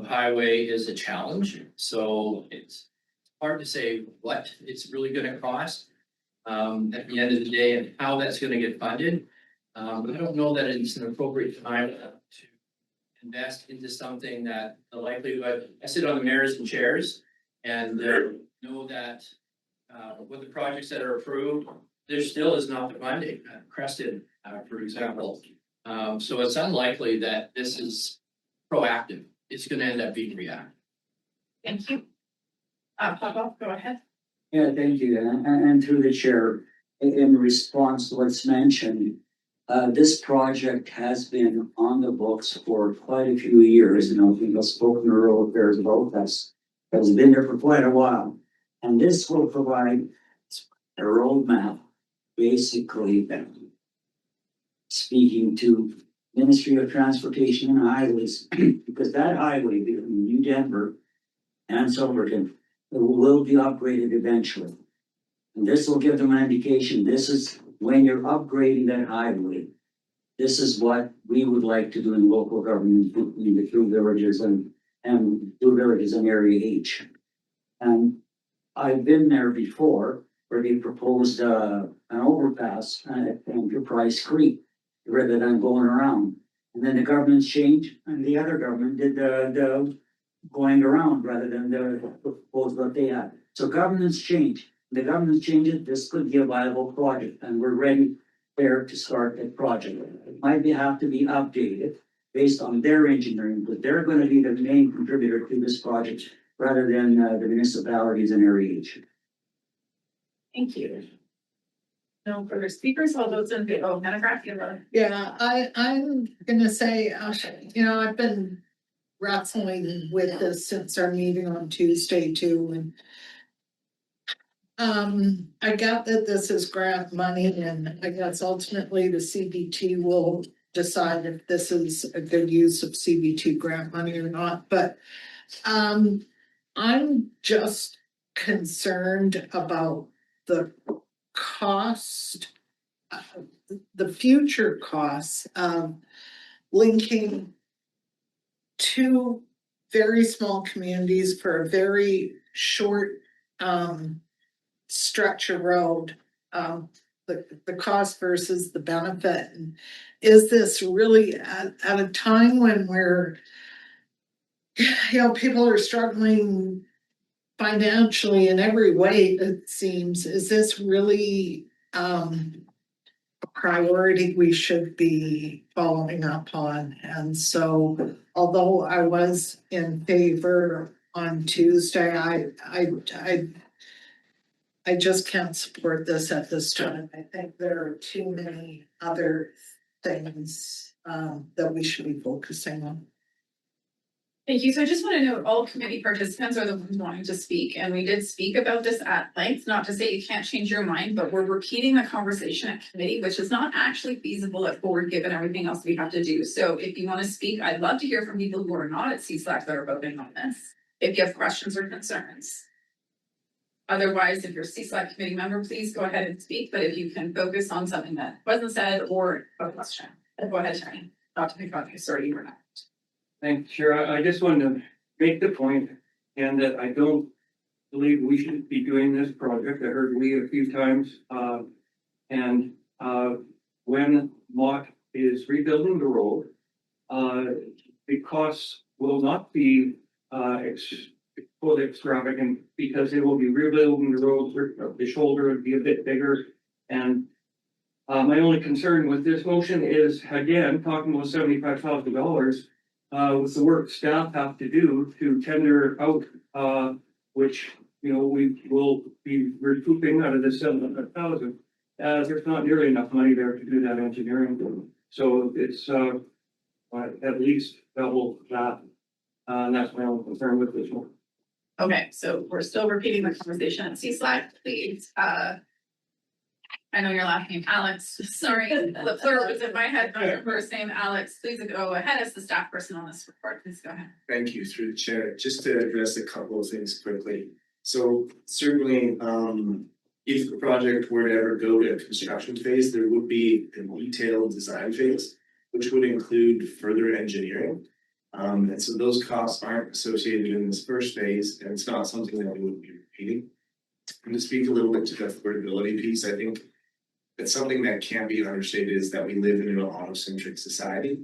highway is a challenge, so it's hard to say what it's really gonna cost at the end of the day and how that's gonna get funded. But I don't know that it's an appropriate time to invest into something that the likelihood, I sit on the mayors and chairs and know that with the projects that are approved, there still is not the funding. Creston, for example. So it's unlikely that this is proactive. It's gonna end up being reactive. Thank you. Pavel, go ahead. Yeah, thank you. And through the chair, in response to what's mentioned, this project has been on the books for quite a few years. You know, we've spoken to rural affairs about this. It's been there for quite a while. And this will provide a roadmap, basically, speaking to Ministry of Transportation and Highways, because that highway between New Denver and Silverton will be upgraded eventually. And this will give them an indication, this is when you're upgrading that highway, this is what we would like to do in local government in the two villages and two villages in Area H. And I've been there before where they proposed an overpass at Enterprise Creek rather than going around. And then the government's changed and the other government did the going around rather than the proposal that they had. So governments change. The government's changing, this could be a viable project and we're ready there to start that project. It might have to be updated based on their engineering, but they're going to be the main contributor to this project rather than the municipalities in Area H. Thank you. No further speakers, all those in favor, Hannah. Yeah, I'm gonna say, I've been wrestling with this since our meeting on Tuesday too, and I get that this is grant money and I guess ultimately the CBT will decide if this is a good use of CBT grant money or not, but I'm just concerned about the cost, the future costs of linking two very small communities for a very short stretch of road. The cost versus the benefit. And is this really at a time when we're, people are struggling financially in every way, it seems, is this really a priority we should be following up on? And so, although I was in favor on Tuesday, I just can't support this at this time. I think there are too many other things that we should be focusing on. Thank you. So I just want to note all committee participants are the ones wanting to speak, and we did speak about this at length, not to say you can't change your mind, but we're repeating the conversation at committee, which is not actually feasible at board given everything else we have to do. So if you want to speak, I'd love to hear from people who are not at CSLAC that are voting on this, if you have questions or concerns. Otherwise, if you're a CSLAC committee member, please go ahead and speak, but if you can focus on something that wasn't said or a question, go ahead, Tony. Not to pick on you, sorry, you were not. Thanks, Chair. I just wanted to make the point, and that I don't believe we should be doing this project. I heard we a few times. When Mott is rebuilding the road, the costs will not be fully extravagant because it will be rebuilding the road. The shoulder would be a bit bigger. And my only concern with this motion is, again, talking about $75,000. With the work staff have to do to tender out, which, you know, we will be recouping out of the 700,000. There's not nearly enough money there to do that engineering. So it's at least double that. And that's my only concern with this one. Okay, so we're still repeating the conversation at CSLAC, please. I know you're laughing, Alex. Sorry, the plural was in my head, not your first name, Alex. Please go ahead as the staff person on this report. Please go ahead. Thank you, through the chair. Just to address a couple of things quickly. So certainly, if the project were to ever go to a construction phase, there would be a detailed design phase, which would include further engineering. And so those costs aren't associated in this first phase, and it's not something that we would be repeating. And to speak a little bit to the affordability piece, I think that's something that can't be understated, is that we live in an auto-centric society,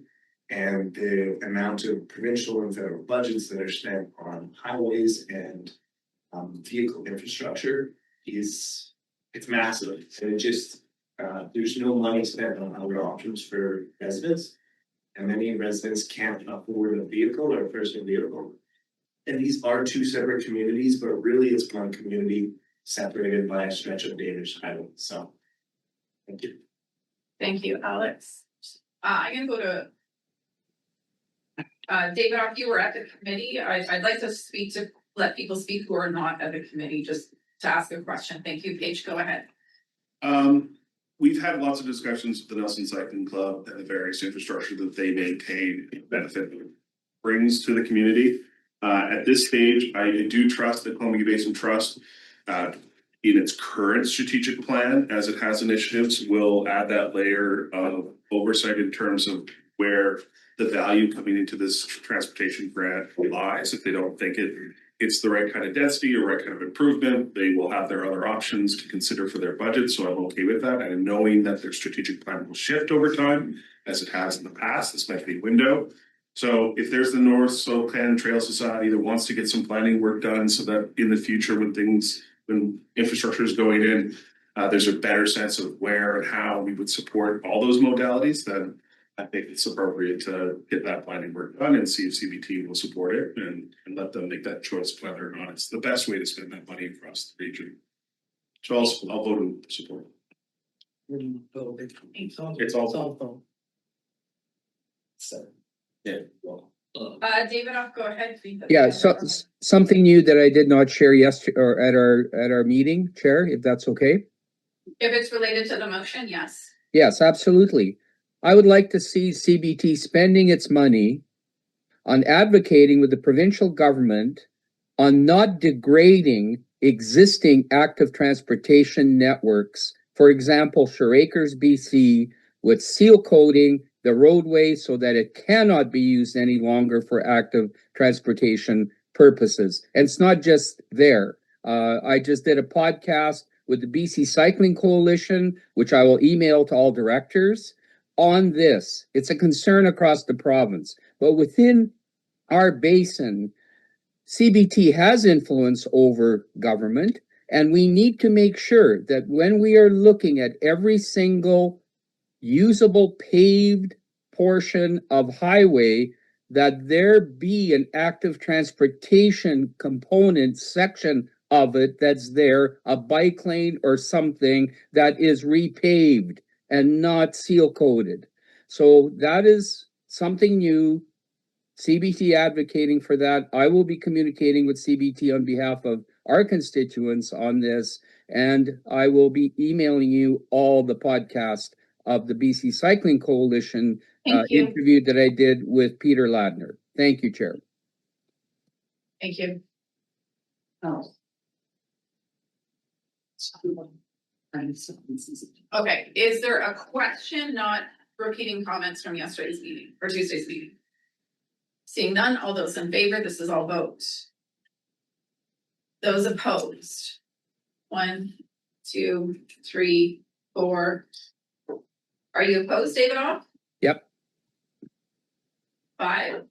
and the amount of provincial and federal budgets that are spent on highways and vehicle infrastructure it's massive. And it just there's no money spent on other options for residents, and many residents can't afford a vehicle or a personal vehicle. And these are two separate communities, but really it's one community separated by a stretch of Danish highway. So thank you. Thank you, Alex. I'm gonna go to David, if you were at the committee, I'd like to let people speak who are not at the committee, just to ask a question. Thank you, Paige, go ahead. We've had lots of discussions with the Nelson Cycling Club and the various infrastructure that they maintain and benefit brings to the community. At this stage, I do trust the Columbia Basin Trust in its current strategic plan, as it has initiatives, will add that layer of oversight in terms of where the value coming into this transportation grant lies. If they don't think it's the right kind of density or right kind of improvement, they will have their other options to consider for their budget. So I'm okay with that. And knowing that their strategic plan will shift over time, as it has in the past, this might be a window. So if there's the North Slocan Trail Society that wants to get some planning work done so that in the future when infrastructure is going in, there's a better sense of where and how we would support all those modalities, then I think it's appropriate to get that planning work done and see if CBT will support it and let them make that choice whether or not it's the best way to spend that money across the region. So I'll vote in support. It's all. So, yeah. David, go ahead, please. Yeah, so something new that I did not share yesterday or at our meeting, Chair, if that's okay. If it's related to the motion, yes. Yes, absolutely. I would like to see CBT spending its money on advocating with the provincial government on not degrading existing active transportation networks. For example, Shore Acres, BC, with seal coating the roadway so that it cannot be used any longer for active transportation purposes. And it's not just there. I just did a podcast with the BC Cycling Coalition, which I will email to all directors on this. It's a concern across the province, but within our basin, CBT has influence over government, and we need to make sure that when we are looking at every single usable paved portion of highway, that there be an active transportation component section of it that's there, a bike lane or something that is repaved and not seal coated. So that is something new. CBT advocating for that. I will be communicating with CBT on behalf of our constituents on this, and I will be emailing you all the podcast of the BC Cycling Coalition Thank you. interview that I did with Peter Ladner. Thank you, Chair. Thank you. Oh. Okay, is there a question not repeating comments from yesterday's meeting or Tuesday's meeting? Seeing none, all those in favor, this is all votes. Those opposed? 1, 2, 3, 4. Are you opposed, David Off? Yep. 5.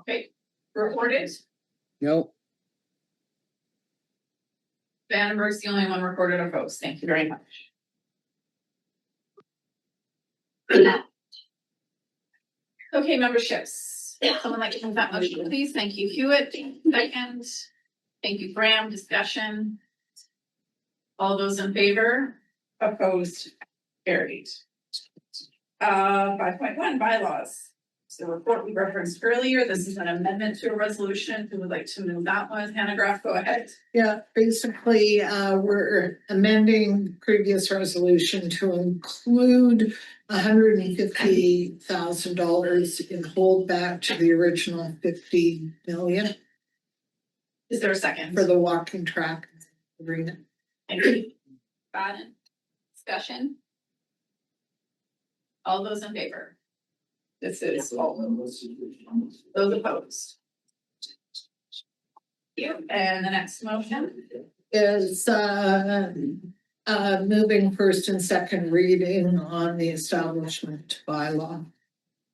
Okay, recorded. No. Vandenberg's the only one recorded opposed. Thank you very much. Okay, memberships. Someone like to move that motion, please. Thank you, Hewitt. Second. Thank you, Graham. Discussion. All those in favor? Opposed? Carried. 5.1 bylaws. So the report we referenced earlier, this is an amendment to a resolution. Who would like to move that one? Hannah Graff, go ahead. Yeah, basically, we're amending previous resolution to include $150,000 in holdback to the original 50 million. Is there a second? For the walking track arena. Thank you. Baden. Discussion. All those in favor? This is all those opposed. Thank you. And the next motion Is moving first and second reading on the establishment bylaw.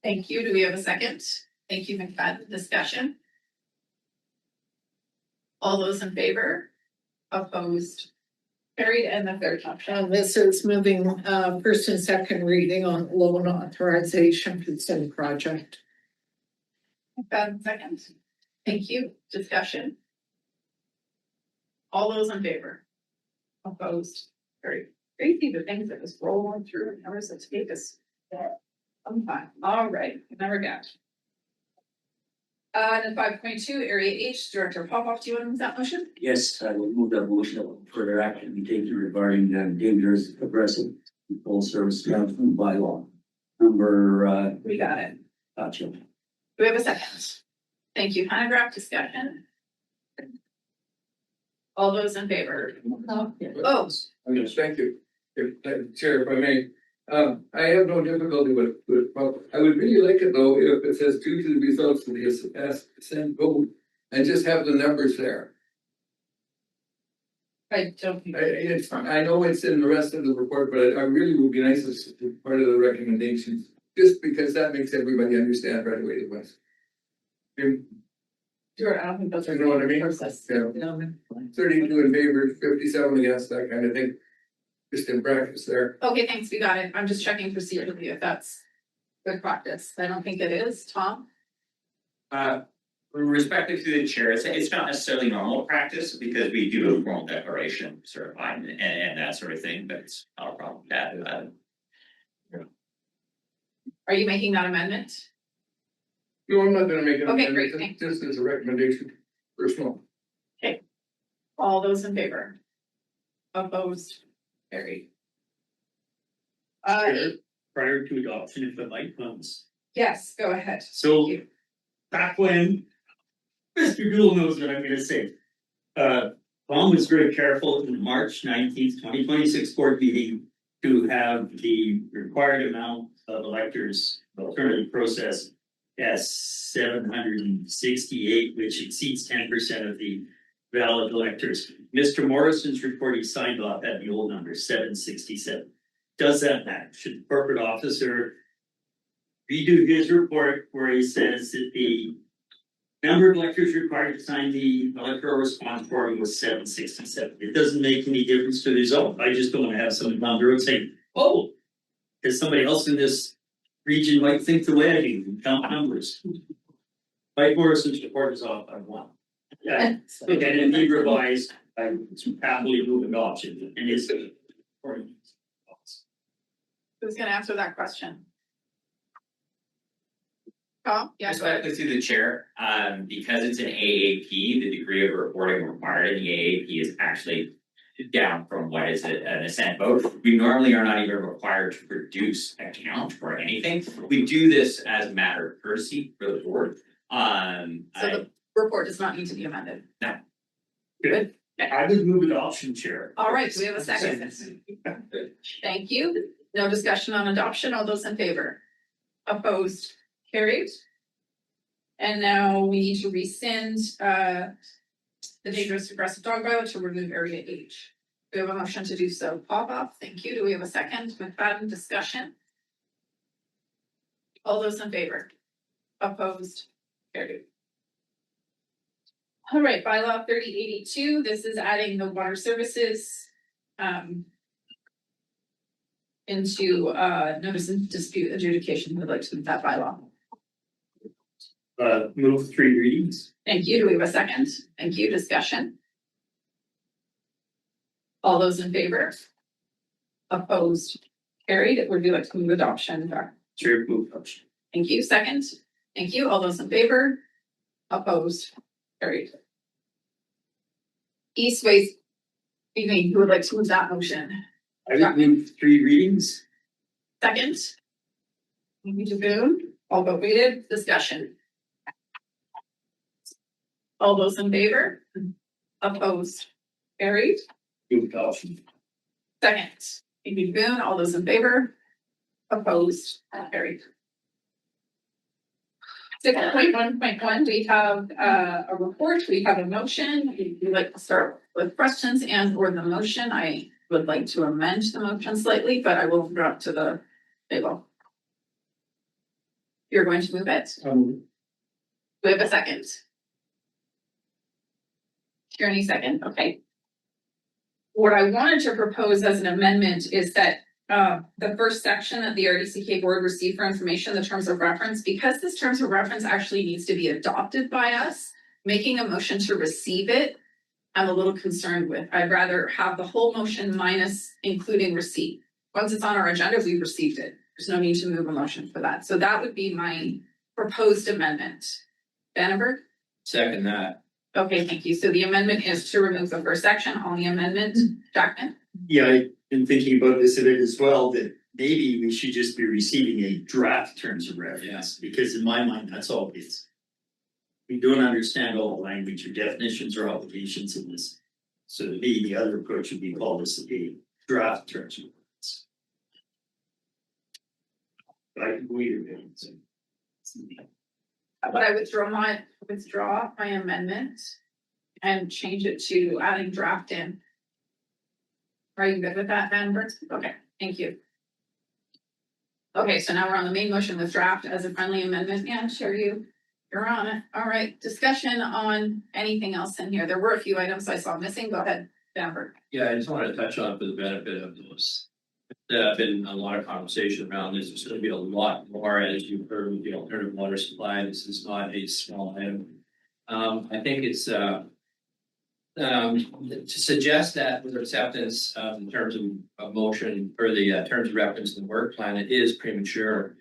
Thank you. Do we have a second? Thank you, McFadden. Discussion. All those in favor? Opposed? Carried. And the third option. This is moving first and second reading on loan authorization for the city project. McFadden, second. Thank you. Discussion. All those in favor? Opposed? Very crazy, the things that just roll on through and hours that take us. Sometime. All right, never got. And 5.2, Area H, Director Popoff, do you want to move that motion? Yes, I will move that motion that further action be taken regarding dangerous, aggressive, full service transport bylaw. Number, We got it. gotcha. Do we have a second? Thank you. Hannah Graff, discussion. All those in favor? Oh, Yes, thank you. If, Chair, if I may, I have no difficulty with, well, I would really like it though, if it says due to the results of the assent vote, and just have the numbers there. I don't. I know it's in the rest of the report, but I really would be nice as part of the recommendations, just because that makes everybody understand right away the West. Sure, I don't think those are. You know what I mean? Process. Yeah. 32 in favor, 57 against, that kind of thing. Just in practice there. Okay, thanks, we got it. I'm just checking procedurally if that's good practice. I don't think it is. Tom? Respectfully to the chair, it's not necessarily normal practice because we do a formal declaration certified and that sort of thing, but it's not a problem. Are you making that amendment? No, I'm not gonna make it. Okay, great, thanks. Just as a recommendation, personal. Okay. All those in favor? Opposed? Carried. Prior to adoption, if the light comes. Yes, go ahead. So back when Mr. Gould knows what I'm gonna say. Tom was very careful in the March 19th, 2026 board meeting to have the required amount of electors alternative process as 768, which exceeds 10% of the valid electors. Mr. Morrison's report he signed off at the old number, 767. Does that matter? Should the corporate officer redo his report where he says that the number of electors required to sign the electoral response form was 767? It doesn't make any difference to the result. I just don't want to have someone down the road saying, oh, because somebody else in this region might think the way I do and count numbers. Mike Morrison's report is off by 1. Yeah, and then he revised, I happily move adoption and it's. Who's gonna answer that question? Tom? I just wanted to through the chair, because it's an AAP, the degree of reporting required in the AAP is actually down from what is an assent vote. We normally are not even required to produce a count or anything. We do this as a matter of courtesy for the board. So the report does not need to be amended. No. Good. I would move adoption, Chair. All right, do we have a second? Thank you. No discussion on adoption. All those in favor? Opposed? Carried. And now we need to rescind the dangerous aggressive dog bylaw to remove area H. We have a motion to do so. Pop up. Thank you. Do we have a second? McFadden, discussion? All those in favor? Opposed? Carried. All right, bylaw 3082. This is adding the water services into notice of dispute adjudication. Would like to move that bylaw. Move 3 readings. Thank you. Do we have a second? Thank you. Discussion? All those in favor? Opposed? Carried. Would you like to move adoption? Chair, move adoption. Thank you. Second. Thank you. All those in favor? Opposed? Carried. East Waste, evening, who would like to move that motion? I would move 3 readings. Second. Thank you to Boone. All vote weighted. Discussion. All those in favor? Opposed? Carried. Move adoption. Second. Thank you, Boone. All those in favor? Opposed? Carried. 6.1.1, we have a report, we have a motion. If you'd like to start with questions and or the motion, I would like to amend the motion slightly, but I will drop to the table. You're going to move it? Do we have a second? Tierney second, okay. What I wanted to propose as an amendment is that the first section that the RDCK board received for information, the terms of reference, because this terms of reference actually needs to be adopted by us, making a motion to receive it, I'm a little concerned with. I'd rather have the whole motion minus including receipt. Once it's on our agenda, we've received it. There's no need to move a motion for that. So that would be my proposed amendment. Vandenberg? Second that. Okay, thank you. So the amendment is to remove the first section on the amendment. Jackman? Yeah, I've been thinking about this a bit as well, that maybe we should just be receiving a draft terms of reference, because in my mind, that's all it is. We don't understand all the language or definitions or obligations in this. So to me, the other approach would be called this a draft terms of reference. But I can go either way. So. But I withdraw my amendment and change it to adding draft in. Are you good with that, Vandenberg? Okay, thank you. Okay, so now we're on the main motion with draft as a friendly amendment. Yeah, sure you're on it. All right, discussion on anything else in here. There were a few items I saw missing. Go ahead, Vandenberg. Yeah, I just wanted to touch on for the benefit of those. There's been a lot of conversation around this. There's going to be a lot more, as you've heard, with the alternative water supply. This is not a small item. I think it's to suggest that with acceptance in terms of a motion for the terms of reference in the work plan, it is premature.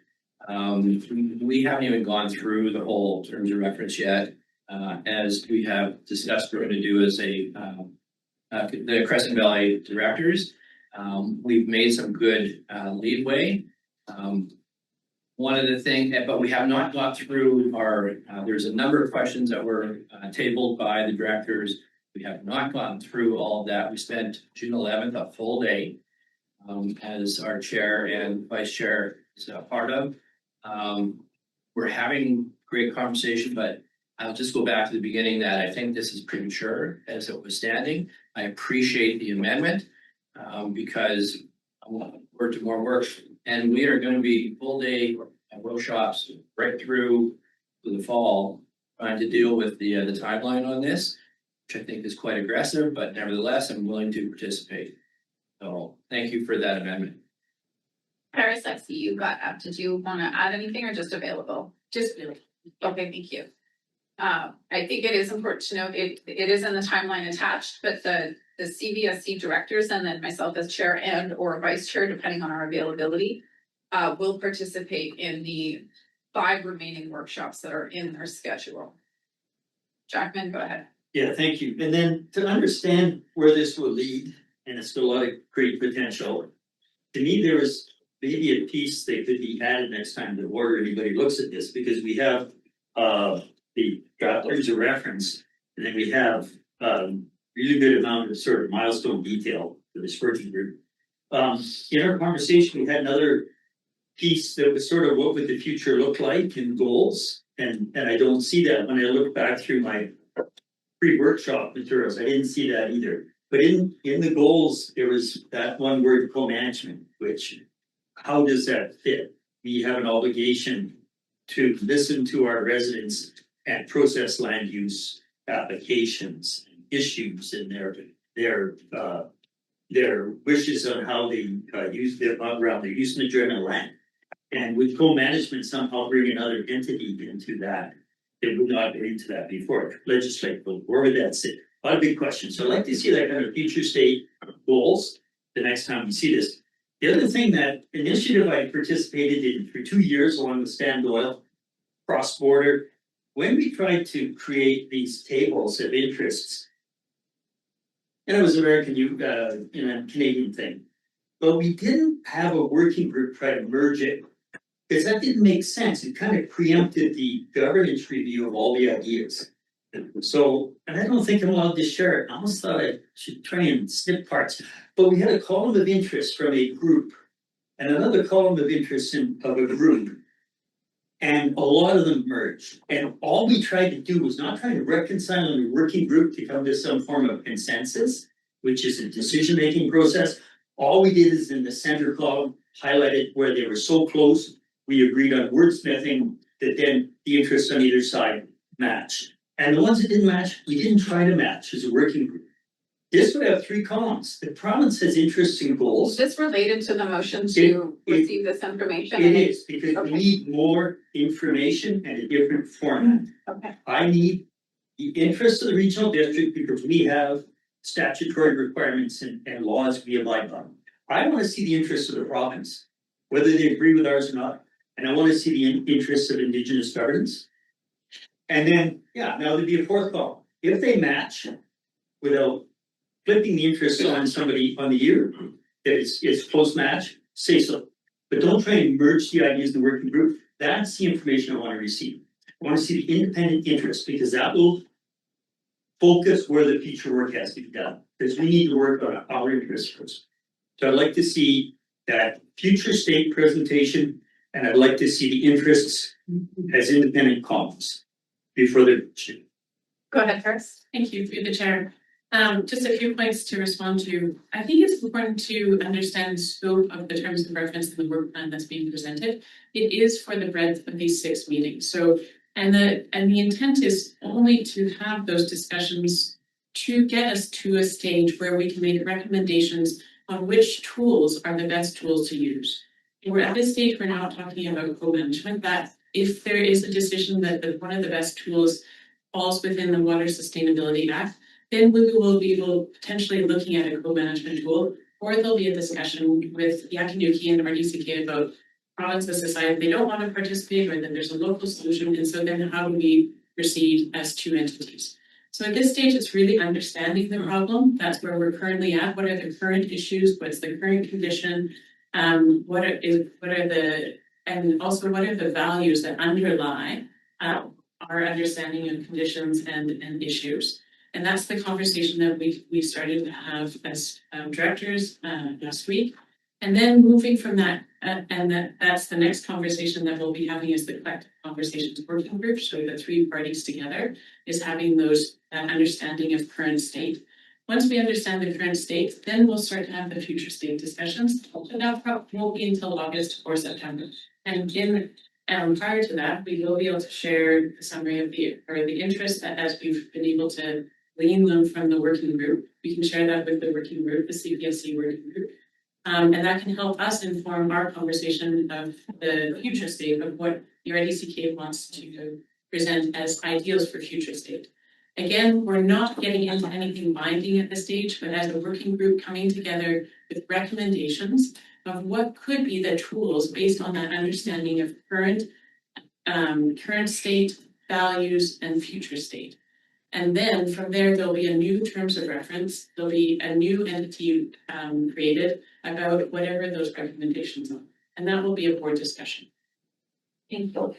We haven't even gone through the whole terms of reference yet. As we have discussed, we're going to do as the Crescent Valley directors. We've made some good leadway. One of the things, but we have not got through our, there's a number of questions that were tabled by the directors. We have not gone through all of that. We spent June 11th, a full day, as our chair and vice chair is a part of. We're having great conversation, but I'll just go back to the beginning that I think this is premature as it was standing. I appreciate the amendment because I want to do more work, and we are going to be full day workshops right through to the fall trying to deal with the timeline on this, which I think is quite aggressive, but nevertheless, I'm willing to participate. So thank you for that amendment. Paris, I see you got up. Did you want to add anything or just available? Just really. Okay, thank you. I think it is important to note, it is in the timeline attached, but the CVSC directors and then myself as chair and or vice chair, depending on our availability, will participate in the 5 remaining workshops that are in their schedule. Jackman, go ahead. Yeah, thank you. And then to understand where this will lead, and it's got a lot of great potential. To me, there is maybe a piece that could be added next time the board or anybody looks at this, because we have the draft letters of reference, and then we have really good amount of sort of milestone detail for this working group. In our conversation, we had another piece that was sort of what would the future look like in goals, and I don't see that when I look back through my pre-workshop materials. I didn't see that either. But in the goals, there was that one word co-management, which how does that fit? We have an obligation to listen to our residents and process land use applications, issues, and their wishes on how they use their around their use and enjoyment of land. And with co-management, somehow bring another entity into that. They would not get into that before. Legislate, where would that sit? A lot of big questions. So I'd like to see that kind of future state goals the next time we see this. The other thing, that initiative I participated in for 2 years along with Stan Doyle, cross-border, when we tried to create these tables of interests, and it was American, Canadian thing, but we didn't have a working group try to merge it, because that didn't make sense. It kind of preempted the governance review of all the ideas. So, and I don't think I'm allowed to share it. I almost thought I should try and snip parts. But we had a column of interest from a group and another column of interest of a group. And a lot of them merged. And all we tried to do was not try to reconcile in a working group to come to some form of consensus, which is a decision-making process. All we did is in the center column, highlighted where they were so close. We agreed on wordsmithing that then the interests on either side matched. And the ones that didn't match, we didn't try to match as a working group. This would have 3 columns. The province has interests and goals. Is this related to the motion to receive this information? It is, because we need more information and a different format. Okay. I need the interests of the regional district because we have statutory requirements and laws we abide by. I want to see the interests of the province, whether they agree with ours or not. And I want to see the interests of Indigenous governance. And then, now there'd be a 4th column. If they match without flipping the interest on somebody on the year, that it's close match, say so. But don't try and merge the ideas in the working group. That's the information I want to receive. I want to see the independent interest, because that will focus where the future work has to be done. Because we need to work on our interests first. So I'd like to see that future state presentation, and I'd like to see the interests as independent columns before they're. Go ahead, first. Thank you, through the chair. Just a few points to respond to. I think it's important to understand the scope of the terms of reference in the work plan that's being presented. It is for the breadth of these 6 meetings. So, and the intent is only to have those discussions to get us to a stage where we can make recommendations on which tools are the best tools to use. And we're at this stage, we're now talking about co-management, that if there is a decision that one of the best tools falls within the Water Sustainability Act, then we will be potentially looking at a co-management tool, or there'll be a discussion with Yakinuki and RDCK about provinces decide they don't want to participate, or that there's a local solution, and so then how do we proceed as 2 entities? So at this stage, it's really understanding the problem. That's where we're currently at. What are the current issues? What's the current condition? What are the values that underlie our understanding of conditions and issues? And that's the conversation that we started to have as directors last week. And then moving from that, that's the next conversation that we'll be having as the collective conversations working group. So the 3 parties together is having that understanding of current state. Once we understand the current state, then we'll start to have the future state discussions. And that probably won't be until August or September. And prior to that, we will be able to share the summary of the interest that as we've been able to glean them from the working group. We can share that with the working group, the CPSC working group. And that can help us inform our conversation of the future state of what the RDCK wants to present as ideals for future state. Again, we're not getting into anything binding at this stage, but as a working group coming together with recommendations of what could be the tools based on that understanding of current state, values, and future state. And then from there, there'll be a new terms of reference, there'll be a new entity created about whatever those recommendations are. And that will be a board discussion. Thank you.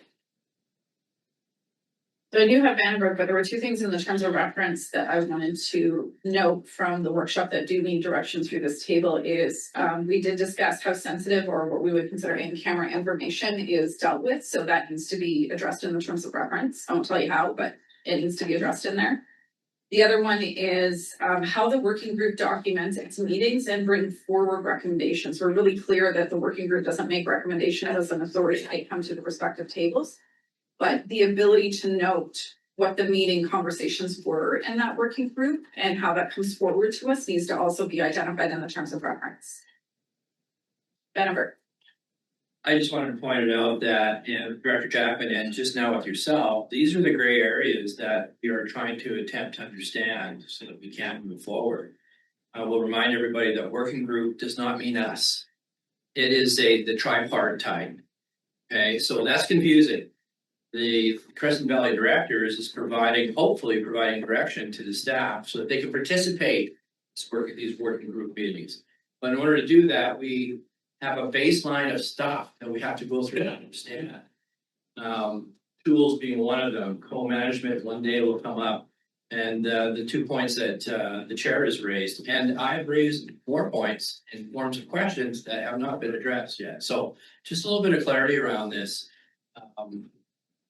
So I do have Vandenberg, but there were two things in the terms of reference that I wanted to note from the workshop that do need direction through this table is we did discuss how sensitive or what we would consider in-camera information is dealt with. So that needs to be addressed in the terms of reference. I won't tell you how, but it needs to be addressed in there. The other one is how the working group documents its meetings and bring forward recommendations. We're really clear that the working group doesn't make recommendations as an authority that come to the respective tables. But the ability to note what the meeting conversations were in that working group and how that comes forward to us needs to also be identified in the terms of reference. Vandenberg. I just wanted to point it out that, Director Jackman and just now with yourself, these are the gray areas that we are trying to attempt to understand so that we can move forward. I will remind everybody that working group does not mean us. It is the tripartite. Okay, so that's confusing. The Crescent Valley directors is hopefully providing direction to the staff so that they can participate in these working group meetings. But in order to do that, we have a baseline of stuff that we have to go through to understand. Tools being one of them, co-management one day will come up, and the 2 points that the chair has raised. And I've raised more points in forms of questions that have not been addressed yet. So just a little bit of clarity around this.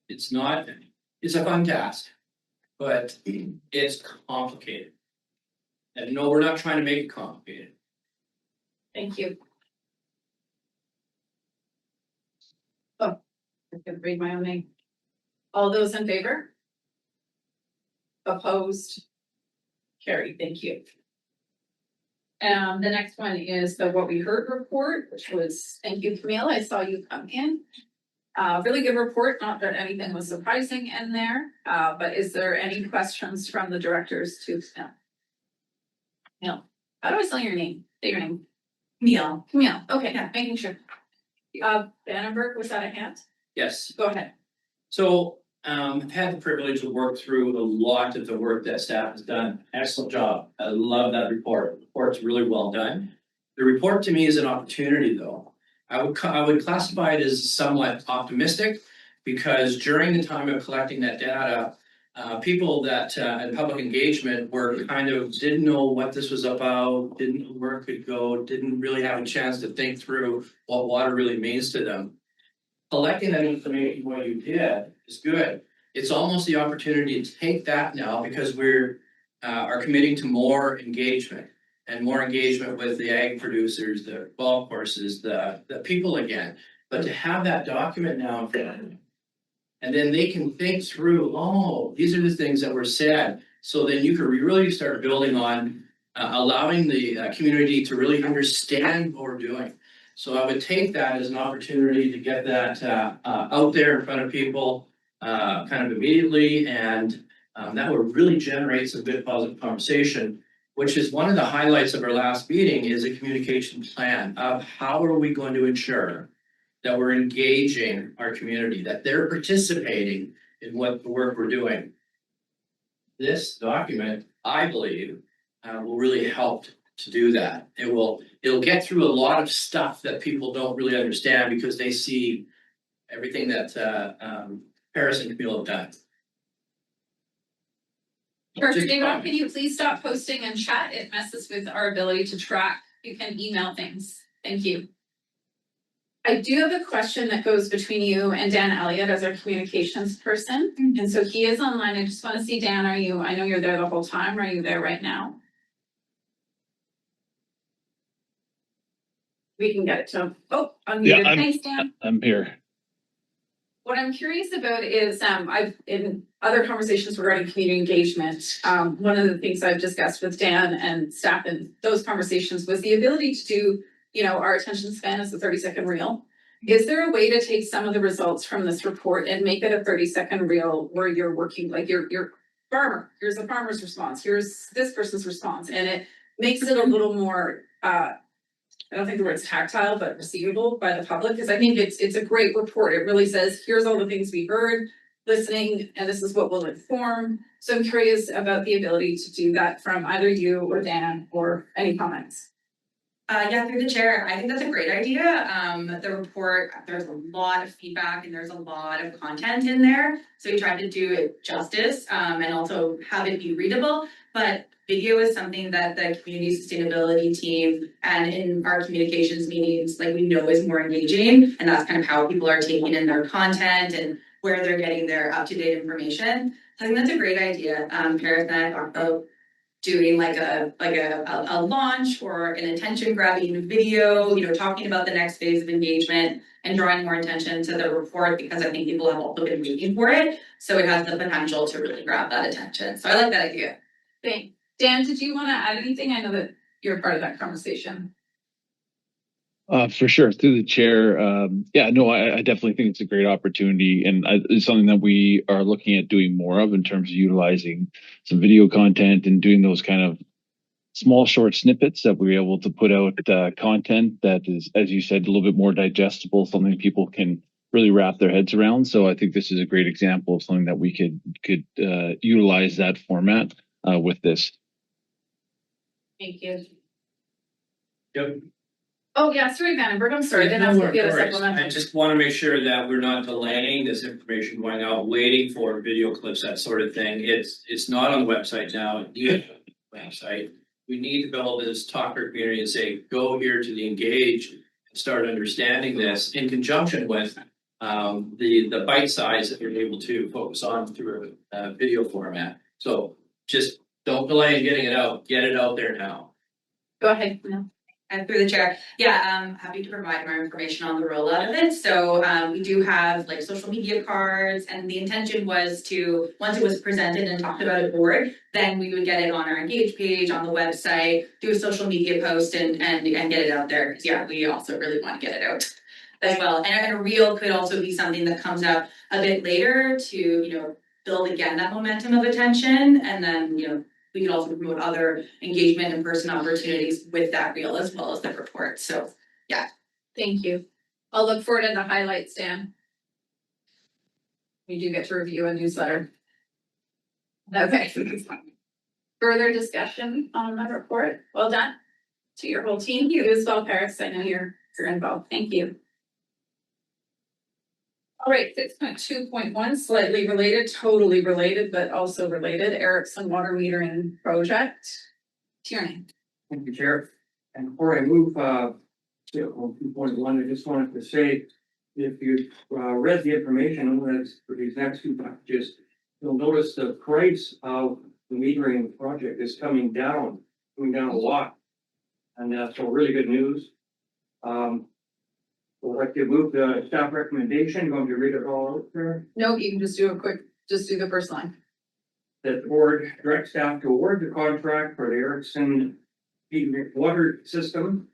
It's a fun task, but it's complicated. And no, we're not trying to make it complicated. Thank you. Oh, I could read my own name. All those in favor? Opposed? Carried, thank you. The next one is the What We Heard report, which was, thank you, Camille, I saw you come in. Really good report, not that anything was surprising in there, but is there any questions from the directors to Camille? No. How do I spell your name? Say your name. Camille, okay, yeah, making sure. Vandenberg, was that a hand? Yes. Go ahead. So I've had the privilege to work through a lot of the work that staff has done. Excellent job. I love that report. The report's really well done. The report to me is an opportunity though. I would classify it as somewhat optimistic because during the time of collecting that data, people that in public engagement were didn't know what this was about, didn't know where it could go, didn't really have a chance to think through what water really means to them. Collecting that information what you did is good. It's almost the opportunity to take that now because we're are committing to more engagement. And more engagement with the ag producers, the golf courses, the people again. But to have that document now, and then they can think through, oh, these are the things that were said. So then you can really start building on allowing the community to really understand what we're doing. So I would take that as an opportunity to get that out there in front of people kind of immediately. And that would really generate some good positive conversation, which is one of the highlights of our last meeting is a communication plan of how are we going to ensure that we're engaging our community, that they're participating in what the work we're doing. This document, I believe, will really help to do that. It'll get through a lot of stuff that people don't really understand because they see everything that Paris and Camille have done. Perfect. David, can you please stop posting in chat? It messes with our ability to track. You can email things. Thank you. I do have a question that goes between you and Dan Elliott as our communications person. And so he is online. I just want to see, Dan, I know you're there the whole time. Are you there right now? We can get it to him. Oh, unmuted. Yeah, Thanks, Dan. I'm here. What I'm curious about is, I've in other conversations regarding community engagement, one of the things I've discussed with Dan and staff in those conversations was the ability to do, our attention span is a 30-second reel. Is there a way to take some of the results from this report and make it a 30-second reel where you're working, like your farmer, here's the farmer's response, here's this person's response, and it makes it a little more, I don't think the word's tactile, but receivable by the public, because I think it's a great report. It really says, here's all the things we heard, listening, and this is what will inform. So I'm curious about the ability to do that from either you or Dan, or any comments. Yeah, through the chair, I think that's a great idea. The report, there's a lot of feedback and there's a lot of content in there. So we tried to do it justice, and also have it be readable. But video is something that the community sustainability team and in our communications meetings, like we know is more engaging. And that's kind of how people are taking in their content and where they're getting their up-to-date information. So I think that's a great idea. Paris and I talked about doing like a launch or an attention grabbing video, talking about the next phase of engagement and drawing more attention to the report, because I think people have also been waiting for it. So it has the potential to really grab that attention. So I like that idea. Thanks. Dan, did you want to add anything? I know that you're part of that conversation. For sure, through the chair. Yeah, no, I definitely think it's a great opportunity, and it's something that we are looking at doing more of in terms of utilizing some video content and doing those kind of small short snippets that we're able to put out content that is, as you said, a little bit more digestible, something people can really wrap their heads around. So I think this is a great example of something that we could utilize that format with this. Thank you. Yep. Oh, yeah, sorry, Vandenberg, I'm sorry, I didn't ask if you had a supplemental. I just want to make sure that we're not delaying this information going out, waiting for video clips, that sort of thing. It's not on the website now. Website. We need to build this talker community and say, go here to the engage and start understanding this in conjunction with the bite size that you're able to focus on through a video format. So just don't delay in getting it out. Get it out there now. Go ahead. No. And through the chair, yeah, happy to provide more information on the rollout of it. So we do have like social media cards, and the intention was to, once it was presented and talked about at board, then we would get it on our engage page on the website, do a social media post and get it out there. Because yeah, we also really want to get it out as well. And a reel could also be something that comes out a bit later to, build again that momentum of attention, and then, we can also promote other engagement and person opportunities with that reel as well as the report. So, yeah. Thank you. I'll look forward to the highlights, Dan. We do get to review a newsletter. Okay. Further discussion on the report. Well done to your whole team. You as well, Paris. I know you're involved. Thank you. All right, 6.2.1, slightly related, totally related, but also related. Erickson water metering project. Tierney. Thank you, Chair. And before I move to 2.1, I just wanted to say, if you read the information for these next two packages, you'll notice the price of the metering project is coming down a lot. And that's really good news. I'd like to move the staff recommendation. You want me to read it all out there? No, you can just do the first line. That the board directs staff to award the contract for the Erickson water system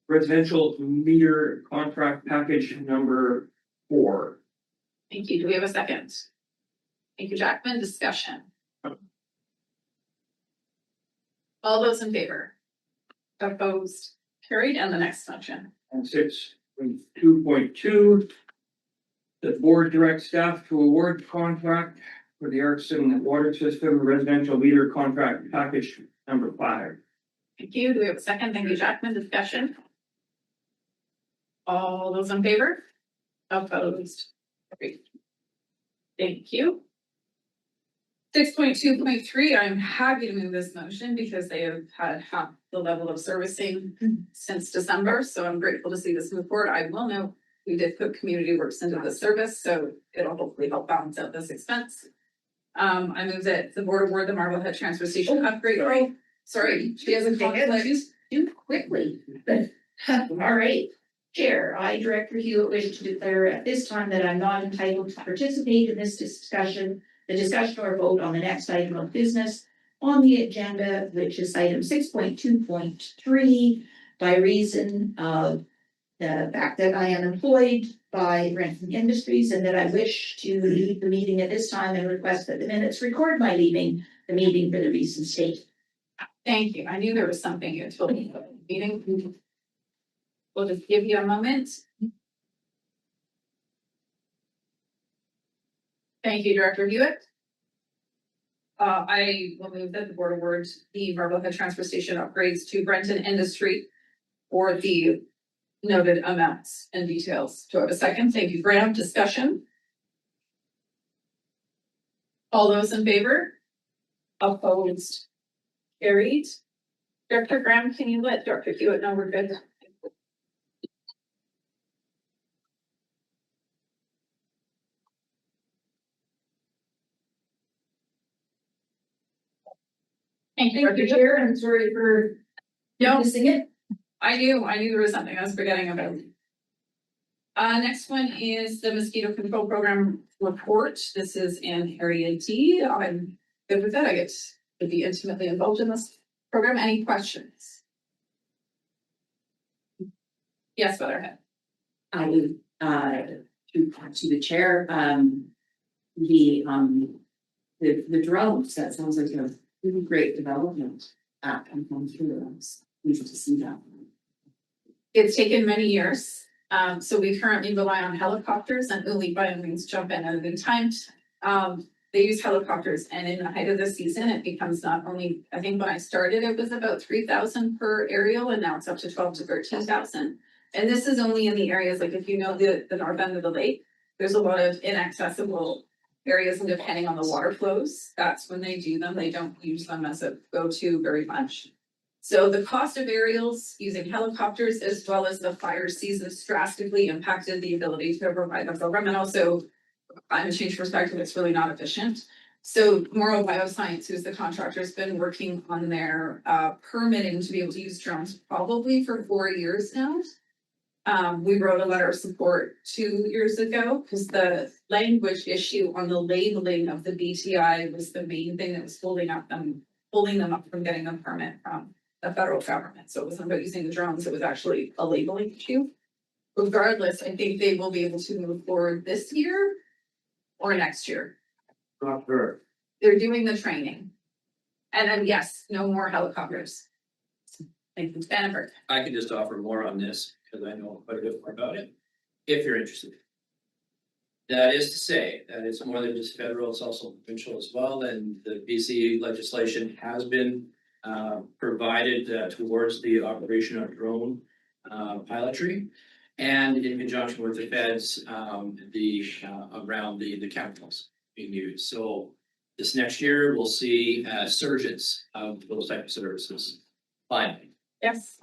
residential meter contract package number 4. Thank you. Do we have a second? Thank you, Jackman. Discussion. All those in favor? Opposed? Carried. And the next motion. And 6.2.2, the board directs staff to award contract for the Erickson water system residential meter contract package number 5. Thank you. Do we have a second? Thank you, Jackman. Discussion. All those in favor? Opposed? Great. Thank you. 6.2.3, I'm happy to move this motion because they have had half the level of servicing since December. So I'm grateful to see this move forward. I will note we did put community works into the service, so it'll hopefully help balance out this expense. I move that the board award the Marblehead Transfer Station upgrade. Oh, sorry, she has a conflict. Do quickly. All right. Chair, I, Director Hewitt, wish to declare at this time that I'm not entitled to participate in this discussion, the discussion or vote on the next item of business on the agenda, which is item 6.2.3, by reason of the fact that I am employed by Renton Industries and that I wish to leave the meeting at this time and request that the minutes record my leaving the meeting for the reasons stated. Thank you. I knew there was something you had told me about the meeting. We'll just give you a moment. Thank you, Director Hewitt. I will move that the board awards the Marblehead Transfer Station upgrades to Brenton Industry for the noted amounts and details. Do I have a second? Thank you, Graham. Discussion? All those in favor? Opposed? Carried. Director Graham, can you let Dr. Hewitt know we're good? Thank you, Chair, I'm sorry for missing it. I knew there was something I was forgetting about. Next one is the mosquito control program report. This is in area D. I'm good with that. I get to be intimately involved in this program. Any questions? Yes, Weatherhead. I would, to the chair, the drones, that sounds like a really great development. I'm going through this, pleased to see that. It's taken many years. So we currently rely on helicopters, and Uli by all means jump in at a good time. They use helicopters, and in the height of the season, it becomes not only, I think when I started, it was about 3,000 per aerial, and now it's up to 12 to 13,000. And this is only in the areas, like if you know the north end of the lake, there's a lot of inaccessible areas, and depending on the water flows, that's when they do them. They don't use them as a go-to very much. So the cost of aerials using helicopters as well as the fire seasons drastically impacted the ability to provide the program, and also climate change perspective, it's really not efficient. So Morrow Bioscience, who's the contractor, has been working on their permitting to be able to use drones probably for 4 years now. We wrote a letter of support 2 years ago because the language issue on the labeling of the BTI was the main thing that was holding them up from getting a permit from the federal government. So it wasn't about using the drones, it was actually a labeling issue. Regardless, I think they will be able to move forward this year or next year. Not her. They're doing the training. And then, yes, no more helicopters. Thank you, Jennifer. I can just offer more on this because I know quite a bit more about it, if you're interested. That is to say, that it's more than just federal, it's also provincial as well, and the BC legislation has been provided towards the operation of drone pilotry, and in conjunction with the feds, around the chemicals being used. So this next year, we'll see surges of those type of services. Finally. Yes.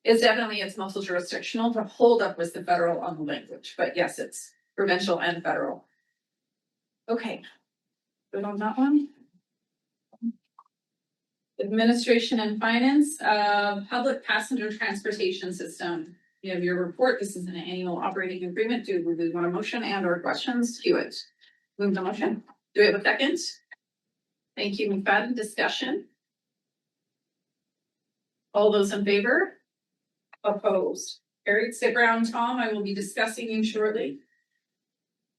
It's mostly jurisdictional. The holdup was the federal on the language, but yes, it's provincial and federal. Okay. Good on that one. Administration and finance, public passenger transportation system. You have your report. This is an annual operating agreement. Do we want a motion and or questions? Hewitt. Move the motion. Do we have a second? Thank you, McFadden. Discussion. All those in favor? Opposed? Carried. Sit Brown, Tom, I will be discussing you shortly.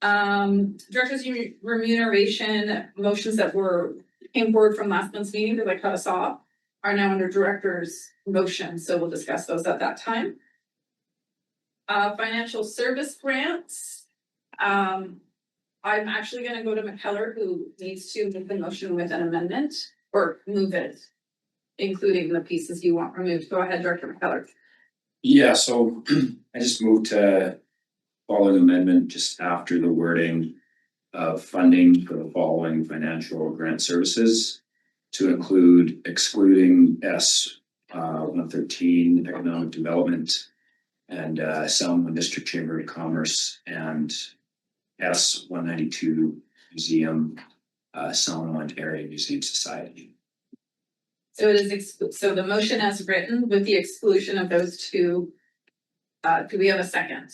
Director's remuneration motions that came forward from last month's meeting that I cut us off are now under director's motion, so we'll discuss those at that time. Financial service grants. I'm actually gonna go to McKellar, who needs to make the motion with an amendment or move it, including the pieces you want removed. Go ahead, Director McKellar. Yeah, so I just moved to follow the amendment just after the wording of funding for the following financial grant services to include excluding S 113 economic development and Selma District Chamber of Commerce and S 192 museum, Selma Ontario Museum Society. So it is, so the motion as written with the exclusion of those two. Do we have a second?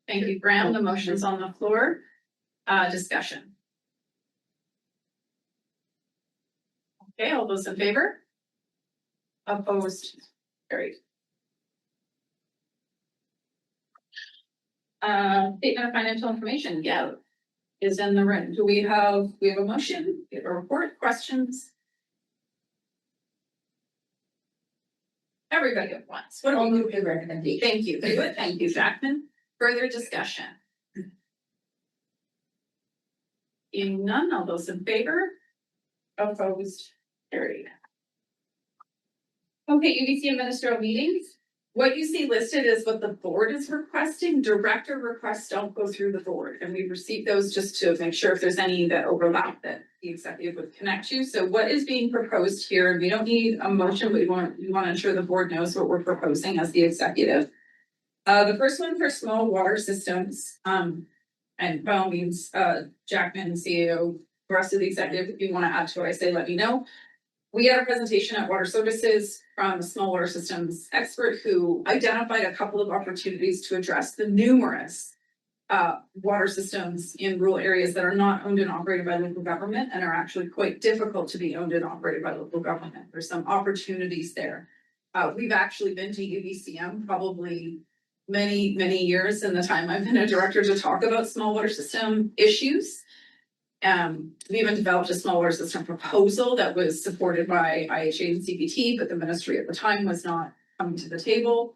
Thank you, Graham. The motion's on the floor. Discussion. Okay, all those in favor? Opposed? Carried. Statement of financial information, yeah, is in the room. Do we have a motion, we have a report, questions? Everybody at once. What do we move to recommendation? Thank you, good, thank you, Jackman. Further discussion? Seeing none, all those in favor? Opposed, carried. Okay, UBC ministerial meetings. What you see listed is what the board is requesting. Director requests don't go through the board, and we receive those just to make sure if there's any that overlap that the executive would connect you. So what is being proposed here, and we don't need a motion, but we want to ensure the board knows what we're proposing as the executive. The first one for small water systems, and by all means, Jackman, CEO, the rest of the executive, if you want to add to what I say, let me know. We had a presentation at Water Services from a small water systems expert who identified a couple of opportunities to address the numerous water systems in rural areas that are not owned and operated by local government and are actually quite difficult to be owned and operated by local government. There's some opportunities there. We've actually been to UBCM probably many years in the time I've been a director to talk about small water system issues. We even developed a small water system proposal that was supported by IHA and CPT, but the ministry at the time was not coming to the table.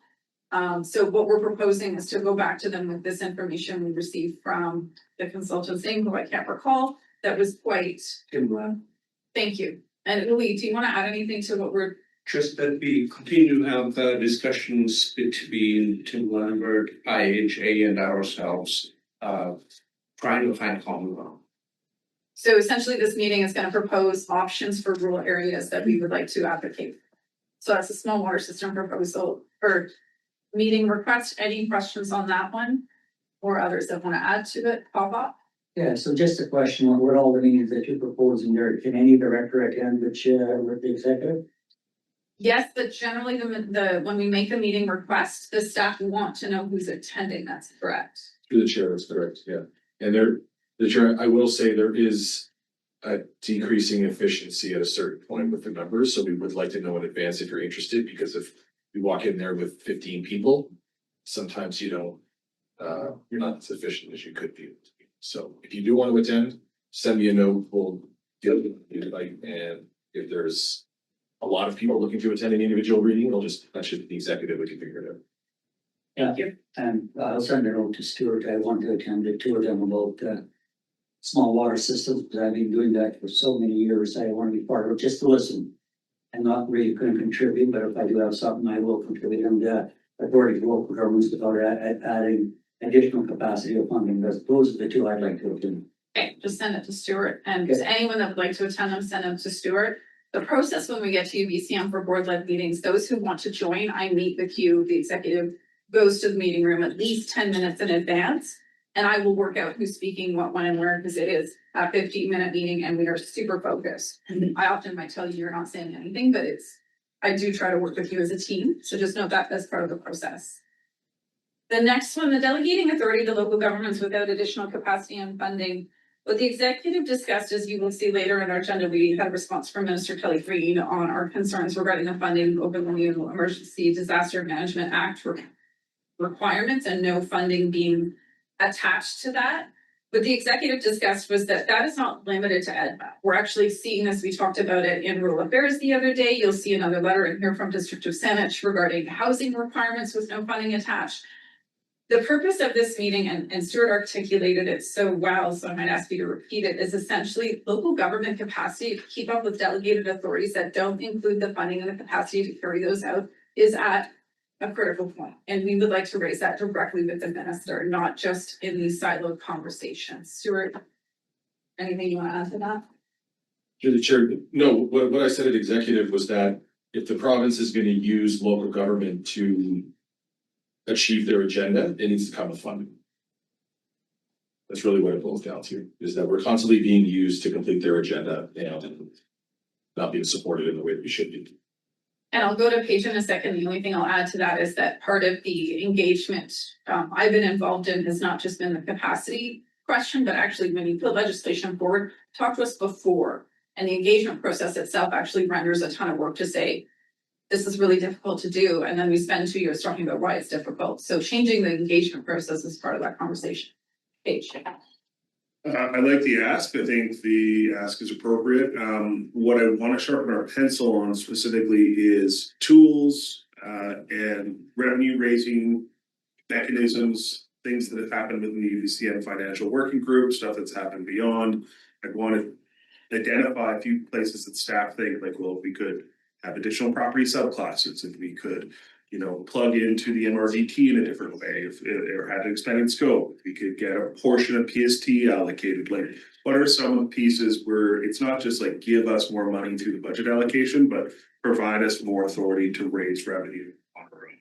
So what we're proposing is to go back to them with this information we received from the consultant's name, who I can't recall, that was quite. Thank you. And Uli, do you want to add anything to what we're? Just that we continue to have discussions between Tim Lambert, IHA and ourselves, trying to find common ground. So essentially, this meeting is going to propose options for rural areas that we would like to advocate. So that's a small water system proposal or meeting request. Any questions on that one or others that want to add to it? Pop up. Yeah, so just a question on what all the meetings that you're proposing there, can any director attend with the executive? Yes, but generally when we make a meeting request, the staff want to know who's attending. That's correct. Through the chair, that's correct, yeah. And the chair, I will say there is a decreasing efficiency at a certain point with the numbers, so we would like to know in advance if you're interested, because if we walk in there with 15 people, sometimes you're not as efficient as you could be. So if you do want to attend, send me a note, we'll deal with the invite, and if there's a lot of people looking to attend an individual reading, that should be the executive, we can figure it out. Thank you. And I'll send a note to Stuart. I want to attend the two of them about small water systems, because I've been doing that for so many years. I want to be part of it, just to listen. I'm not really going to contribute, but if I do have something, I will contribute. And authority to local governments about adding additional capacity of funding. Those are the two I'd like to attend. Okay, just send it to Stuart, and anyone that would like to attend them, send them to Stuart. The process when we get to UBCM for board-led meetings, those who want to join, I meet with you, the executive goes to the meeting room at least 10 minutes in advance, and I will work out who's speaking, what, when, and where, because it is a 15-minute meeting and we are super focused. I often might tell you you're not saying anything, but I do try to work with you as a team, so just note that as part of the process. The next one, the delegating authority to local governments without additional capacity and funding. What the executive discussed, as you will see later in our agenda, we had a response from Minister Kelly Green on our concerns regarding the funding over the new Emergency Disaster Management Act requirements and no funding being attached to that. What the executive discussed was that is not limited to EDMA. We're actually seeing this. We talked about it in Rural Affairs the other day. You'll see another letter in here from District of Saanich regarding housing requirements with no funding attached. The purpose of this meeting, and Stuart articulated it so well, so I might ask you to repeat it, is essentially local government capacity to keep up with delegated authorities that don't include the funding and the capacity to carry those out is at a critical point. And we would like to raise that directly with the minister, not just in these siloed conversations. Stuart, anything you want to add to that? Through the chair, no, what I said at executive was that if the province is going to use local government to achieve their agenda, it needs to come with funding. That's really what it boils down to, is that we're constantly being used to complete their agenda and not being supported in the way that we should be. And I'll go to Paige in a second. The only thing I'll add to that is that part of the engagement I've been involved in has not just been the capacity question, but actually when you put legislation forward, talk to us before. And the engagement process itself actually renders a ton of work to say, this is really difficult to do, and then we spend 2 years talking about why it's difficult. So changing the engagement process is part of that conversation. Paige. I like the ask. I think the ask is appropriate. What I want to sharpen our pencil on specifically is tools, and revenue raising mechanisms, things that have happened within the UBCM financial working group, stuff that's happened beyond. I want to identify a few places that staff think like, well, if we could have additional property subclasses, if we could, you know, plug into the MRDT in a different way, if or had an expanded scope, if we could get a portion of PST allocated, like what are some of the pieces where it's not just like give us more money through the budget allocation, but provide us more authority to raise revenue on our own.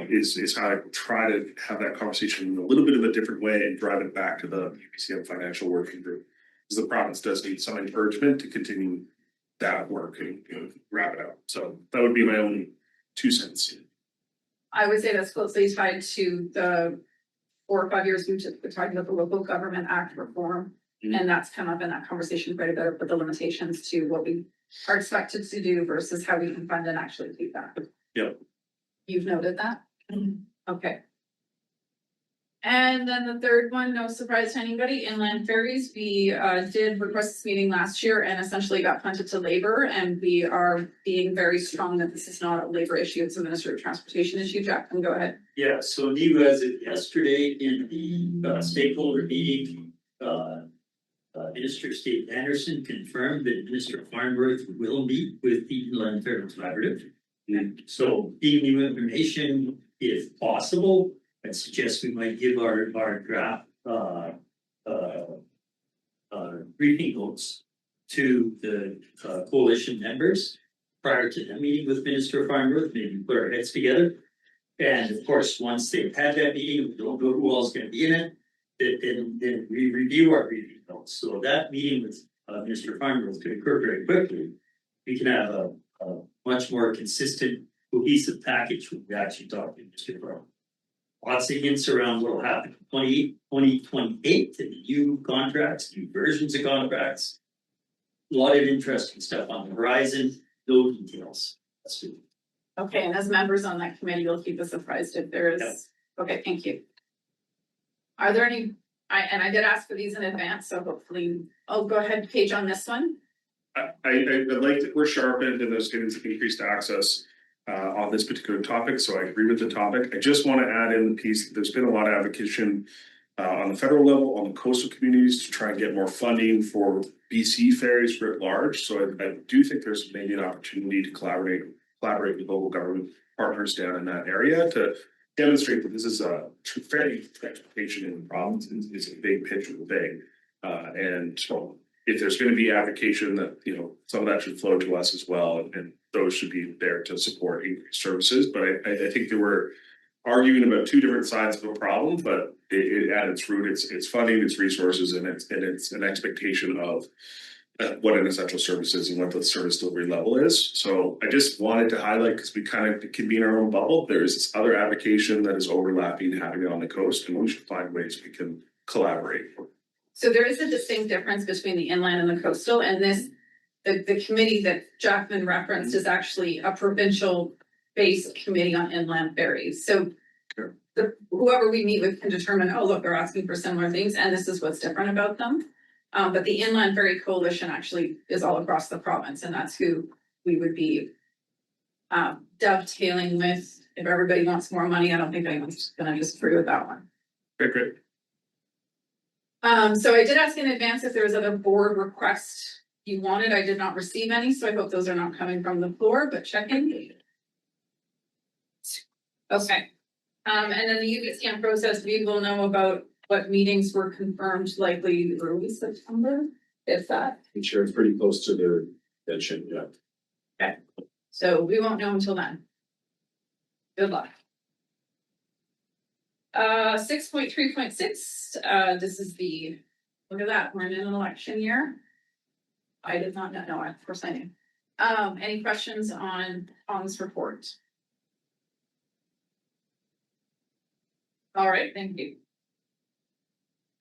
Is how I try to have that conversation in a little bit of a different way and drive it back to the UBCM financial working group. Because the province does need some encouragement to continue that work and, you know, wrap it up. So that would be my only 2 cents. I would say that's closely tied to the 4 or 5 years we've just been talking about the Local Government Act reform. And that's come up in that conversation quite a bit, but the limitations to what we are expected to do versus how we can fund and actually do that. Yep. You've noted that? Okay. And then the third one, no surprise to anybody, inland ferries. We did request this meeting last year and essentially got punted to labor. And we are being very strong that this is not a labor issue, it's a Ministry of Transportation issue. Jack, can go ahead. Yeah, so NEWA, as of yesterday in the stakeholder meeting, Minister State Anderson confirmed that Minister Farnworth will meet with the Inland Ferry Collaborative. And so being new information, if possible, I suggest we might give our draft briefing notes to the coalition members prior to the meeting with Minister Farnworth, maybe put our heads together. And of course, once they've had that meeting, we don't know who else is going to be in it, then we review our briefing notes. So that meeting with Mr. Farnworth could occur very quickly. We can have a much more consistent, cohesive package when we actually talk to Mr. Farnworth. Lots of hints around what will happen in 2028 and new contracts, new versions of contracts. A lot of interesting stuff on the horizon, no details. That's good. Okay, and as members on that committee, you'll keep us apprised if there is. Yep. Okay, thank you. Are there any, I did ask for these in advance, so hopefully, oh, go ahead, Paige, on this one. I like that we're sharpened and there's getting some increased access on this particular topic, so I agree with the topic. I just want to add in the piece that there's been a lot of advocacy on the federal level, on the coastal communities to try and get more funding for BC ferries writ large. So I do think there's maybe an opportunity to collaborate with local government partners down in that area to demonstrate that this is a fairly transportation in the province is a big picture of the thing. And so if there's going to be application that, you know, some of that should flow to us as well, and those should be there to support increased services. But I think they were arguing about 2 different sides of a problem, but it at its root, it's funding, it's resources, and it's an expectation of what an essential service is and what the service delivery level is. So I just wanted to highlight, because we kind of can be in our own bubble. There's this other application that is overlapping, having it on the coast, and we should find ways we can collaborate. So there is a distinct difference between the inland and the coastal, and this, the committee that Jackman referenced is actually a provincial based committee on inland ferries. So whoever we meet with can determine, oh, look, they're asking for similar things, and this is what's different about them. But the Inland Ferry Coalition actually is all across the province, and that's who we would be dovetailing with. If everybody wants more money, I don't think anyone's gonna disagree with that one. Great. So I did ask in advance if there was other board requests you wanted. I did not receive any, so I hope those are not coming from the floor, but check in. Okay. And then the UBCM process, we will know about what meetings were confirmed likely early September, if that. I'm sure it's pretty close to their deadline, yeah. Okay, so we won't know until then. Good luck. 6.3.6, this is the, look at that, we're in an election year. I did not know, no, of course I knew. Any questions on this report? All right, thank you.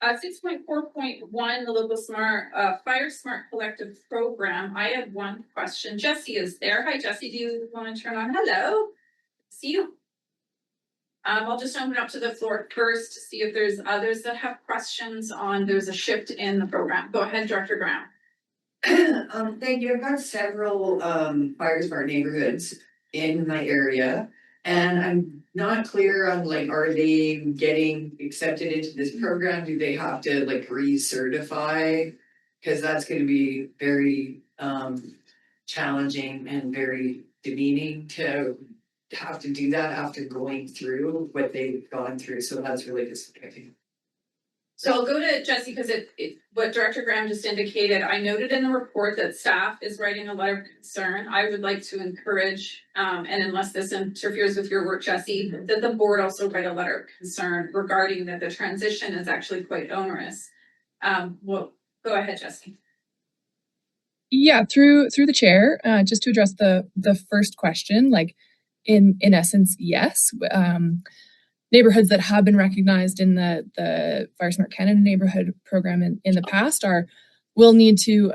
6.4.1, the local fire smart collective program. I have one question. Jesse is there. Hi, Jesse. Do you want to turn on? Hello. See you. I'll just open up to the floor first to see if there's others that have questions on, there's a shift in the program. Go ahead, Director Graham. Thank you. I've got several fire smart neighborhoods in my area. And I'm not clear on like, are they getting accepted into this program? Do they have to like recertify? Cause that's gonna be very challenging and very demeaning to have to do that after going through what they've gone through. So that's really disappointing. So I'll go to Jesse because what Director Graham just indicated, I noted in the report that staff is writing a letter of concern. I would like to encourage, and unless this interferes with your work, Jesse, that the board also write a letter of concern regarding that the transition is actually quite onerous. Well, go ahead, Jesse. Yeah, through the chair, just to address the first question, like in essence, yes. Neighborhoods that have been recognized in the Fire Smart Canada neighborhood program in the past will need to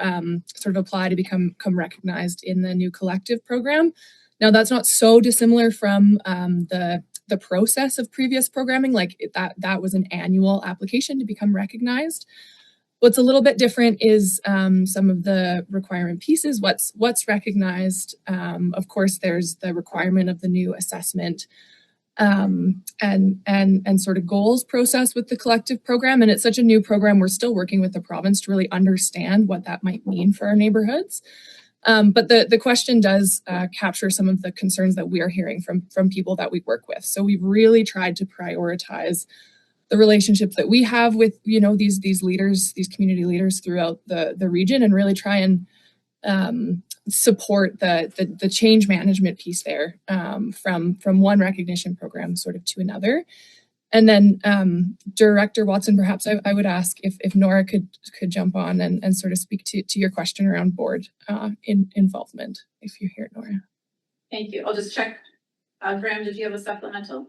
sort of apply to become recognized in the new collective program. Now that's not so dissimilar from the process of previous programming, like that was an annual application to become recognized. What's a little bit different is some of the requirement pieces, what's recognized. Of course, there's the requirement of the new assessment and sort of goals process with the collective program. And it's such a new program, we're still working with the province to really understand what that might mean for our neighborhoods. But the question does capture some of the concerns that we are hearing from people that we work with. So we've really tried to prioritize the relationships that we have with, these leaders, these community leaders throughout the region, and really try and support the change management piece there, from one recognition program sort of to another. And then Director Watson, perhaps I would ask if Nora could jump on and sort of speak to your question around board involvement, if you're here, Nora. Thank you. I'll just check. Graham, did you have a supplemental?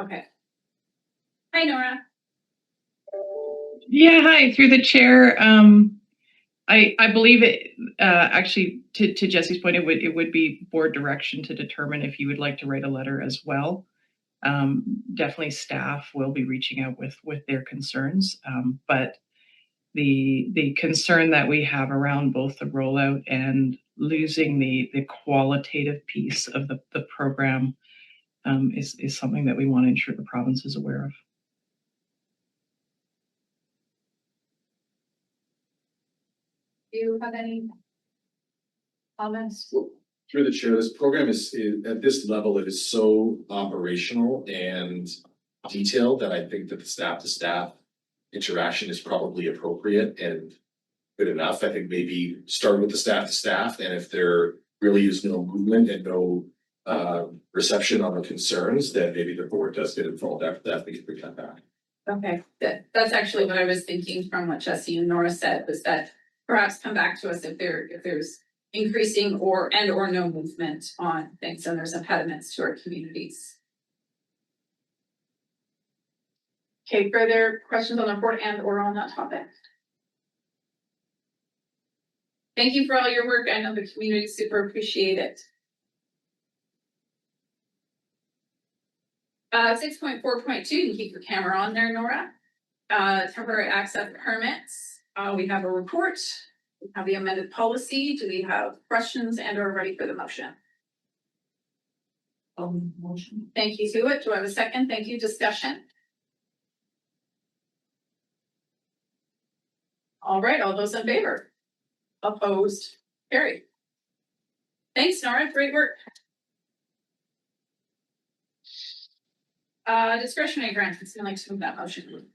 Okay. Hi, Nora. Yeah, hi, through the chair. I believe it, actually, to Jesse's point, it would be board direction to determine if you would like to write a letter as well. Definitely staff will be reaching out with their concerns. But the concern that we have around both the rollout and losing the qualitative piece of the program is something that we want to ensure the province is aware of. Do you have any comments? Through the chair, this program is at this level, it is so operational and detailed that I think that the staff to staff interaction is probably appropriate and good enough. I think maybe start with the staff to staff, and if there really is no movement and no reception on the concerns, then maybe the board does get involved after that. We can bring that back. Okay, that's actually what I was thinking from what Jesse and Nora said, was that perhaps come back to us if there's increasing or no movement on things and there's impediments to our communities. Okay, further questions on the report or on that topic? Thank you for all your work. I know the community super appreciate it. 6.4.2, you can keep your camera on there, Nora. Temporary access permits. We have a report. We have the amended policy. Do we have questions and are ready for the motion? Motion. Thank you, Hewitt. Do I have a second? Thank you. Discussion. All right, all those in favor? Opposed? Carried. Thanks, Nora. Great work. Discretionary grants. I'd like to move that motion.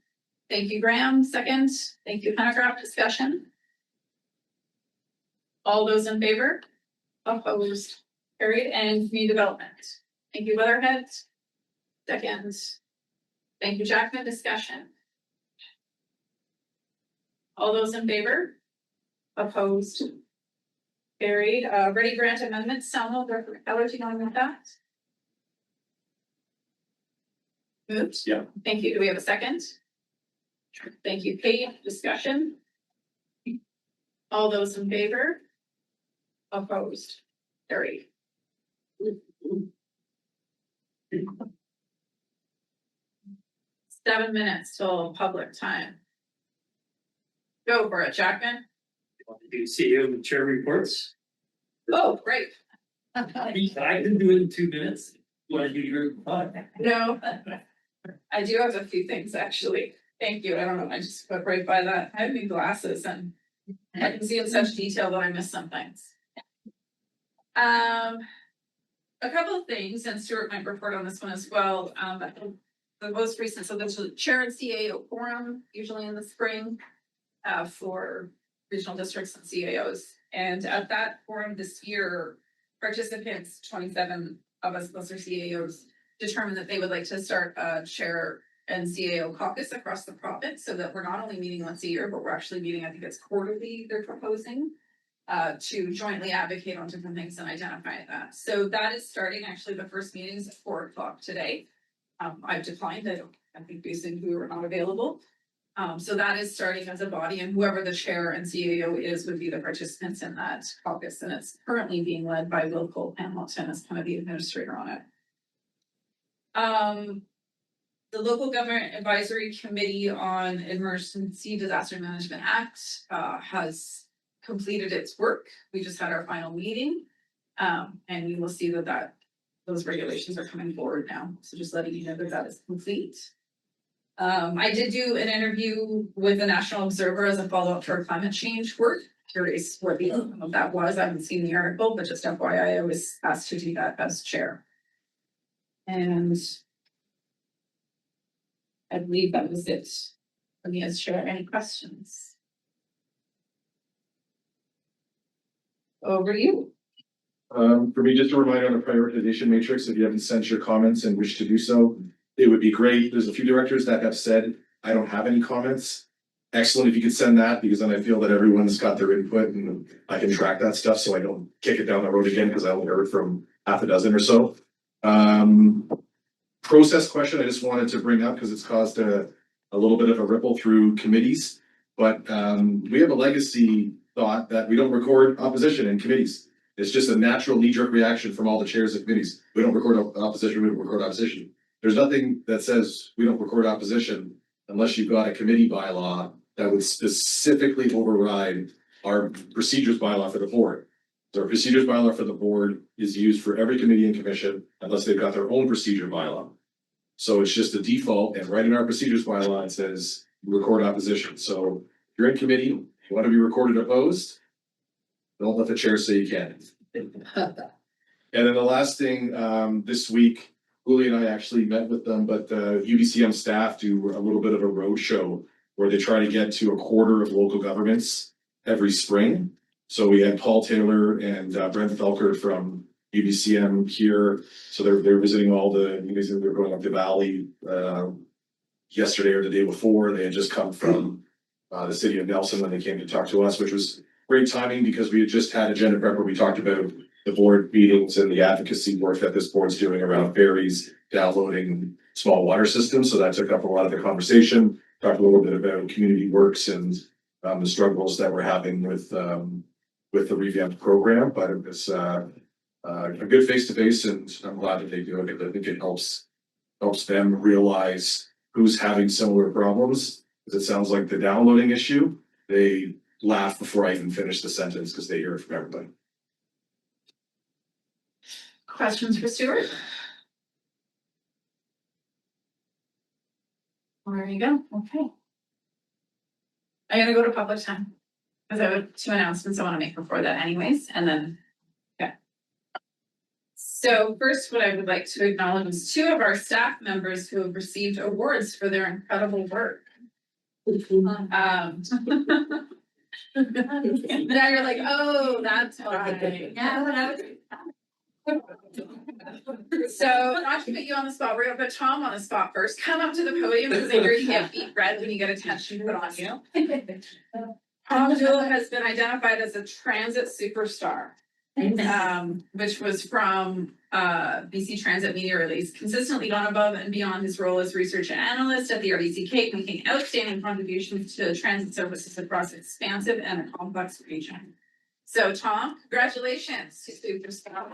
Thank you, Graham. Second. Thank you, Pendergraft. Discussion. All those in favor? Opposed? Carried. And community development. Thank you, Weatherhead. Second. Thank you, Jackman. Discussion. All those in favor? Opposed? Carried. Ready grant amendment. Selma, Director Keller, do you want to move that? Moved. Yeah. Thank you. Do we have a second? Thank you, Kate. Discussion? All those in favor? Opposed? Carried. 7 minutes till public time. Go for it, Jackman. Do CEO and chair reports. Oh, great. I can do it in 2 minutes. Want to do your No, I do have a few things actually. Thank you. I don't know. I just went right by that. I have new glasses and I can see in such detail that I missed some things. A couple of things, and Stuart might report on this one as well. The most recent, so there's a chair and CAO forum, usually in the spring, for regional districts and CAOs. And at that forum this year, participants, 27 of us plus our CAOs, determined that they would like to start a chair and CAO caucus across the province, so that we're not only meeting once a year, but we're actually meeting, I think it's quarterly, they're proposing, to jointly advocate on different things and identify that. So that is starting, actually, the first meeting is at 4 o'clock today. I've declined, I think basically we were not available. So that is starting as a body, and whoever the chair and CAO is would be the participants in that caucus, and it's currently being led by Will Cole Hamilton as kind of the administrator on it. The Local Government Advisory Committee on Emergency Disaster Management Act has completed its work. We just had our final meeting, and we will see that those regulations are coming forward now. So just letting you know that is complete. I did do an interview with the National Observer as a follow-up to our climate change work. Curious what the outcome of that was. I haven't seen the article, but just FYI, I was asked to do that as chair. And I believe that was it for me as chair. Any questions? Over to you. For me, just a reminder on the prioritization matrix, if you haven't sent your comments and wish to do so, it would be great. There's a few directors that have said, I don't have any comments. Excellent if you could send that, because then I feel that everyone's got their input and I can track that stuff so I don't kick it down the road again, because I only heard from half a dozen or so. Process question I just wanted to bring up because it's caused a little bit of a ripple through committees, but we have a legacy thought that we don't record opposition in committees. It's just a natural knee-jerk reaction from all the chairs of committees. We don't record opposition, we don't record opposition. There's nothing that says we don't record opposition unless you've got a committee bylaw that would specifically override our procedures bylaw for the board. So our procedures bylaw for the board is used for every committee and commission unless they've got their own procedure bylaw. So it's just a default, and right in our procedures bylaw, it says record opposition. So if you're in committee, you want to be recorded opposed, don't let the chair say you can't. And then the last thing, this week, Julie and I actually met with them, but the UBCM staff do a little bit of a road show where they try to get to a quarter of local governments every spring. So we had Paul Taylor and Brent Felker from UBCM here. So they're visiting all the communities. They're going up the valley yesterday or the day before. They had just come from the city of Nelson when they came to talk to us, which was great timing because we had just had agenda prep where we talked about the board meetings and the advocacy work that this board's doing around ferries, downloading small water systems. So that took up a lot of the conversation. Talked a little bit about community works and the struggles that we're having with the revamped program, but it was a good face-to-face, and I'm glad that they do it. I think it helps them realize who's having similar problems. Because it sounds like the downloading issue, they laugh before I even finish the sentence because they hear it from everybody. Questions for Stuart? There you go. Okay. I'm gonna go to public time because I have 2 announcements I want to make before that anyways, and then, yeah. So first, what I would like to acknowledge is 2 of our staff members who have received awards for their incredible work. Now you're like, oh, that's why. Yeah, what I was. So not to put you on the spot, we're gonna put Tom on the spot first. Come up to the podium because I hear you get beat red when you get attention put on you. Tom Jewell has been identified as a transit superstar. which was from BC Transit Media Release, consistently gone above and beyond his role as research analyst at the RDCK, making outstanding contributions to transit services across expansive and a complex region. So Tom, congratulations to Superstar.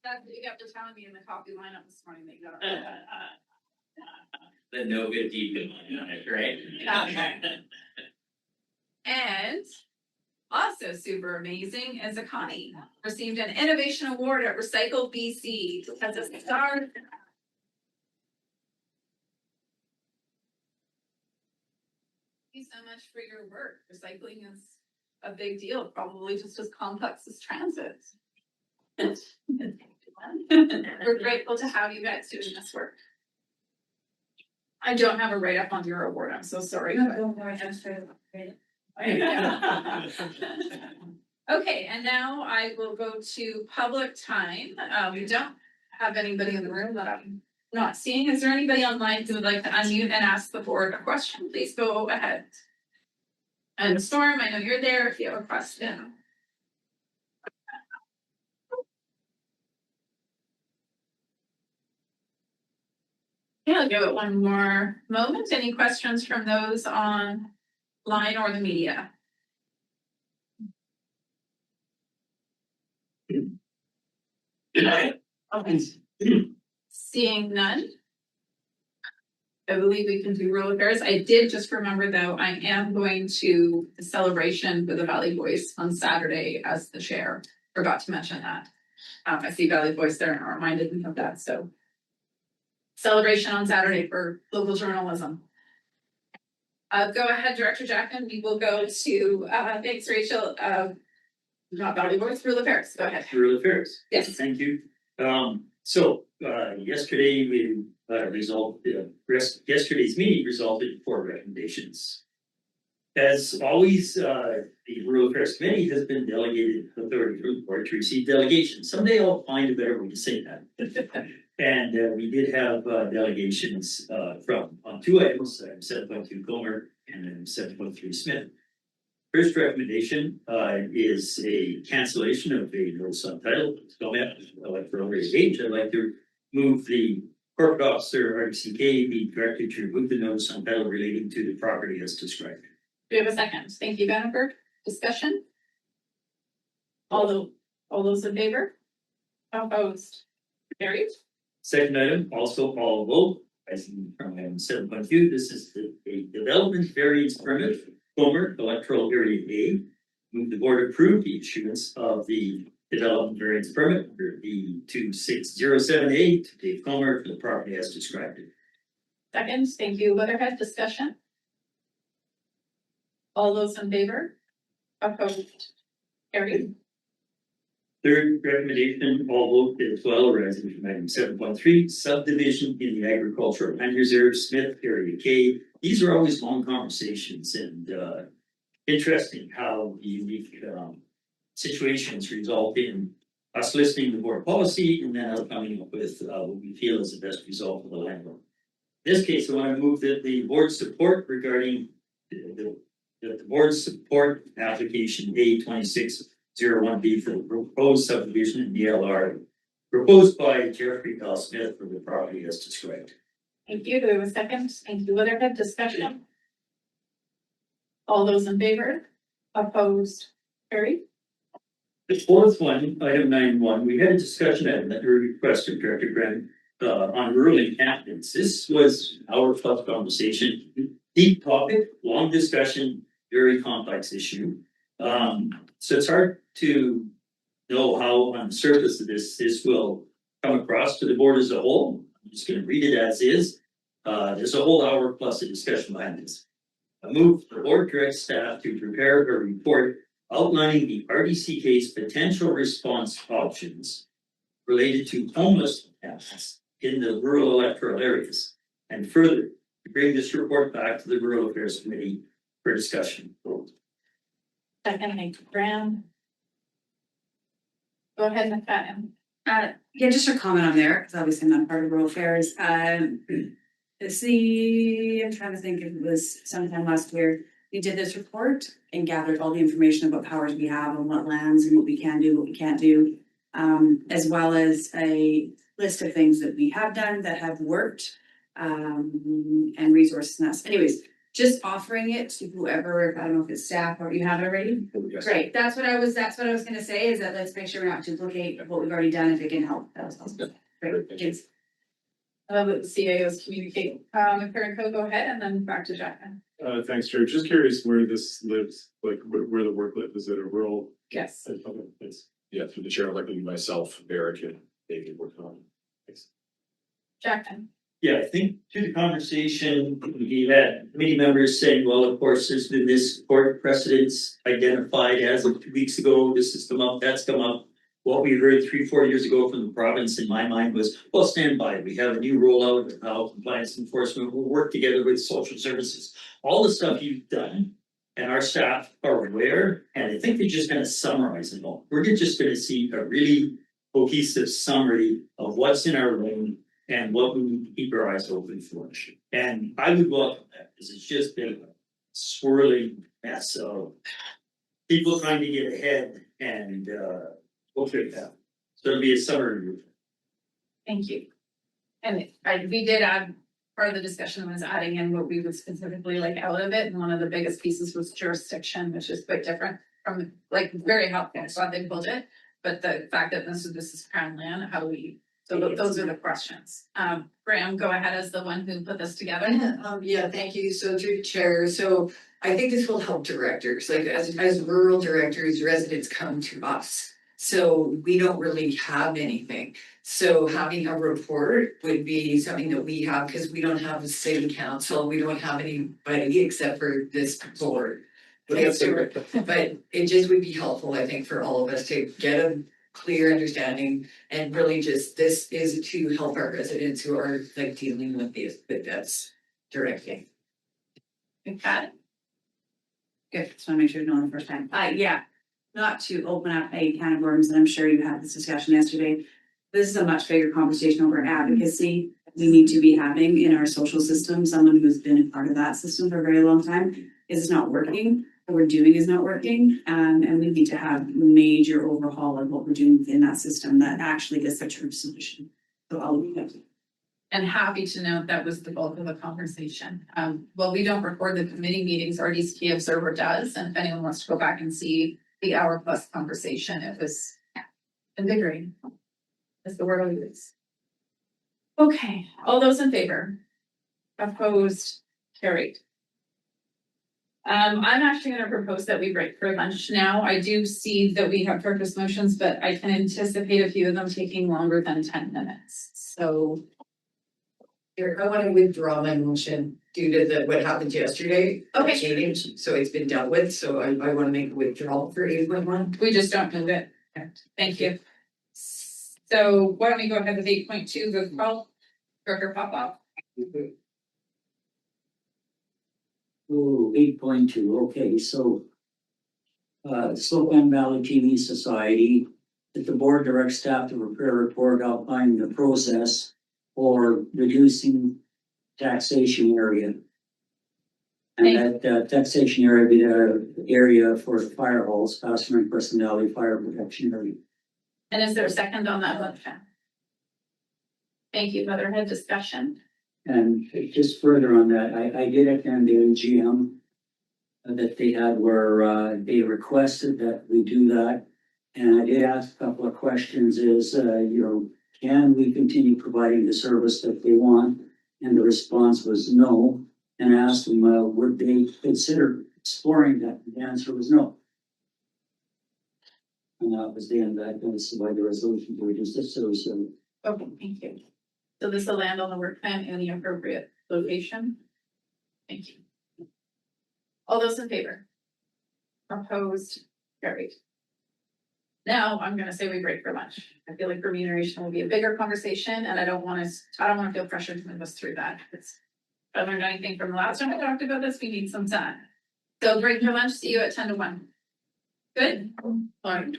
That's what you got for telling me in the coffee lineup this morning that you got. The no good deed good money on it, right? And also super amazing is Akani received an innovation award at Recycle BC as a star. Thank you so much for your work. Recycling is a big deal, probably just as complex as transit. We're grateful to have you guys doing this work. I don't have a write-up on your award, I'm so sorry. Okay, and now I will go to public time. We don't have anybody in the room that I'm not seeing. Is there anybody online who would like to unmute and ask the board a question? Please go ahead. And Storm, I know you're there if you have a question. Yeah, I'll give it one more moment. Any questions from those online or the media? Seeing none. I believe we can do rural affairs. I did just remember though, I am going to the celebration for the Valley Voice on Saturday as the chair. Forgot to mention that. I see Valley Voice there and reminded me of that, so. Celebration on Saturday for local journalism. Go ahead, Director Jackman. We will go to, thanks, Rachel. Not Valley Voice, rural affairs. Go ahead. Rural affairs. Yes. Thank you. Yesterday we yesterday's meeting resulted in 4 recommendations. As always, the Rural Affairs Committee has been delegated authority from the board to receive delegations. Someday I'll find a better way to say that. And we did have delegations on 2 items, 7.2 Gomer and then 7.3 Smith. First recommendation is a cancellation of a no subtitle. I'd like for over age. I'd like to move the corporate officer RDCK be directed to remove the notice on title relating to the property as described. Do we have a second? Thank you, Jennifer. Discussion? All those in favor? Opposed? Carried. Second item, also all vote, as in from item 7.2, this is a development variance permit, Gomer electoral area A. Move the board approve the issuance of the development variance permit under the 26078 to Dave Gomer for the property as described. Second, thank you. Weatherhead, discussion? All those in favor? Opposed? Carried. Third recommendation, all vote as well, arising from item 7.3, subdivision in the agricultural land reserve, Smith area K. These are always long conversations and interesting how unique situations result in us listening to board policy and then coming up with what we feel is the best result for the landlord. In this case, I want to move that the board support regarding the board's support application A2601B for the proposed subdivision in DLR proposed by Jeffrey L. Smith for the property as described. Thank you. Do we have a second? Thank you. Weatherhead, discussion? All those in favor? Opposed? Carried. The fourth one, item 9.1, we had a discussion at the request of Director Grant on rural encampments. This was our plus conversation, deep topic, long discussion, very complex issue. So it's hard to know how on the surface of this will come across to the board as a whole. I'm just going to read it as is. There's a whole hour plus of discussion behind this. I move the board directs staff to prepare a report outlining the RDCK's potential response options related to homelessness in the rural electoral areas. And further, to bring this report back to the Rural Affairs Committee for discussion. Second, thank you, Graham. Go ahead, McFadden. Yeah, just a comment on there, because obviously I'm not part of rural affairs. I'm trying to think, it was sometime last year, we did this report and gathered all the information about powers we have and what lands and what we can do, what we can't do. As well as a list of things that we have done that have worked, and resources and us. Anyways, just offering it to whoever, I don't know if it's staff or you have it already. Great, that's what I was gonna say, is that let's make sure we're not duplicate what we've already done if it can help. That was awesome. Great, thanks. The CAOs communicate. Karen Co, go ahead and then back to Jack. Thanks, Chair. Just curious where this lives, like where the work lives. Is it a rural? Yes. Okay, thanks. Yeah, through the chair, like myself, Barrick and David working on it. Thanks. Jack. Yeah, I think through the conversation, we had many members saying, well, of course, there's been this court precedence identified as of 2 weeks ago. This has come up, that's come up. What we heard 3-4 years ago from the province in my mind was, well, stand by. We have a new rollout of how compliance enforcement will work together with social services. All the stuff you've done and our staff are aware, and I think they're just gonna summarize it all. We're just gonna see a really cohesive summary of what's in our lane and what we need to keep our eyes open for. And I would welcome that, because it's just been a swirling mess of people trying to get ahead and we'll figure it out. So it'll be a summary. Thank you. And we did add, part of the discussion was adding in what we would specifically like out of it, and one of the biggest pieces was jurisdiction, which is quite different from, like, very helpful. So I think built it, but the fact that this is crown land, how do we, so those are the questions. Graham, go ahead as the one who put this together. Yeah, thank you. So through the chair, so I think this will help directors, like as rural directors, residents come to us. So we don't really have anything. So having a report would be something that we have, because we don't have a city council, we don't have anybody except for this board. But it just would be helpful, I think, for all of us to get a clear understanding and really just, this is to help our residents who are like dealing with this directly. Got it. Good, just wanna make sure to know the first time. Yeah. Not to open up a can of worms, and I'm sure you had this discussion yesterday. This is a much bigger conversation over advocacy we need to be having in our social system. Someone who's been a part of that system for a very long time is not working. What we're doing is not working, and we need to have a major overhaul of what we're doing within that system that actually is a true solution. So I'll leave it. And happy to note that was the bulk of the conversation. Well, we don't record the committee meetings, RDCK Observer does, and if anyone wants to go back and see the hour-plus conversation, it was invigorating. That's the word I'll use. Okay, all those in favor? Opposed? Carried. I'm actually gonna propose that we break for lunch now. I do see that we have purpose motions, but I can anticipate a few of them taking longer than 10 minutes, so. Here, I want to withdraw my motion due to what happened yesterday. Okay. Change, so it's been dealt with, so I want to make a withdrawal for 8.1. We just don't move it. Thank you. So why don't we go ahead with 8.2, the call, Director Popoff. Oh, 8.2, okay, so. Slocan Valley TV Society, that the board directs staff to prepare a report outlining the process for reducing taxation area. And that taxation area be the area for fire halls, pastoral and personality fire protection area. And is there a second on that motion? Thank you, Motherhead. Discussion. And just further on that, I did attend the AGM that they had where they requested that we do that. And I did ask a couple of questions is, can we continue providing the service that they want? And the response was no. And I asked them, would they consider exploring that? The answer was no. And that was the end of that. That's why the resolution to reduce the service. Okay, thank you. So this will land on the work plan in the appropriate location. Thank you. All those in favor? Opposed? Carried. Now I'm gonna say we break for lunch. I feel like remuneration will be a bigger conversation, and I don't want to feel pressured to move us through that. If I learned anything from the last time we talked about this, we need some time. So break for lunch. See you at 10 to 1. Good. All right.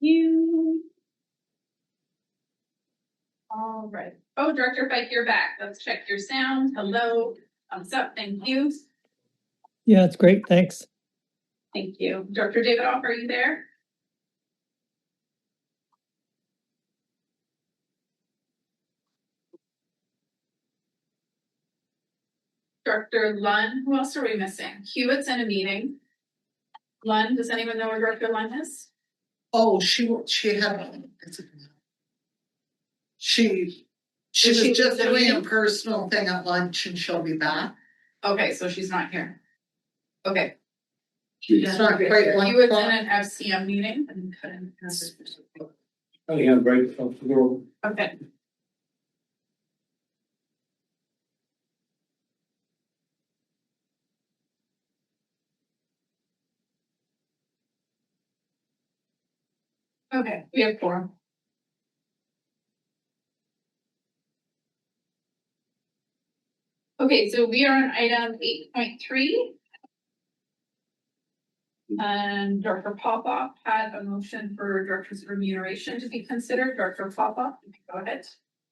You. All right. Oh, Director Fike, you're back. Let's check your sound. Hello. Thumbs up. Thank you. Yeah, it's great. Thanks. Thank you. Dr. Davidoff, are you there? Director Lund, who else are we missing? Hewitt's in a meeting. Lund, does anyone know where Director Lund is? Oh, she had. She Is was she just doing a leaving? personal thing at lunch and she'll be back. Okay, so she's not here. Okay. It's not quite one Hewitt's in o'clock. an FCM meeting. Oh, yeah, right from the door. Okay. Okay, we have 4. Okay, so we are on item 8.3. And Dr. Popoff had a motion for director's remuneration to be considered. Dr. Popoff, you can go ahead.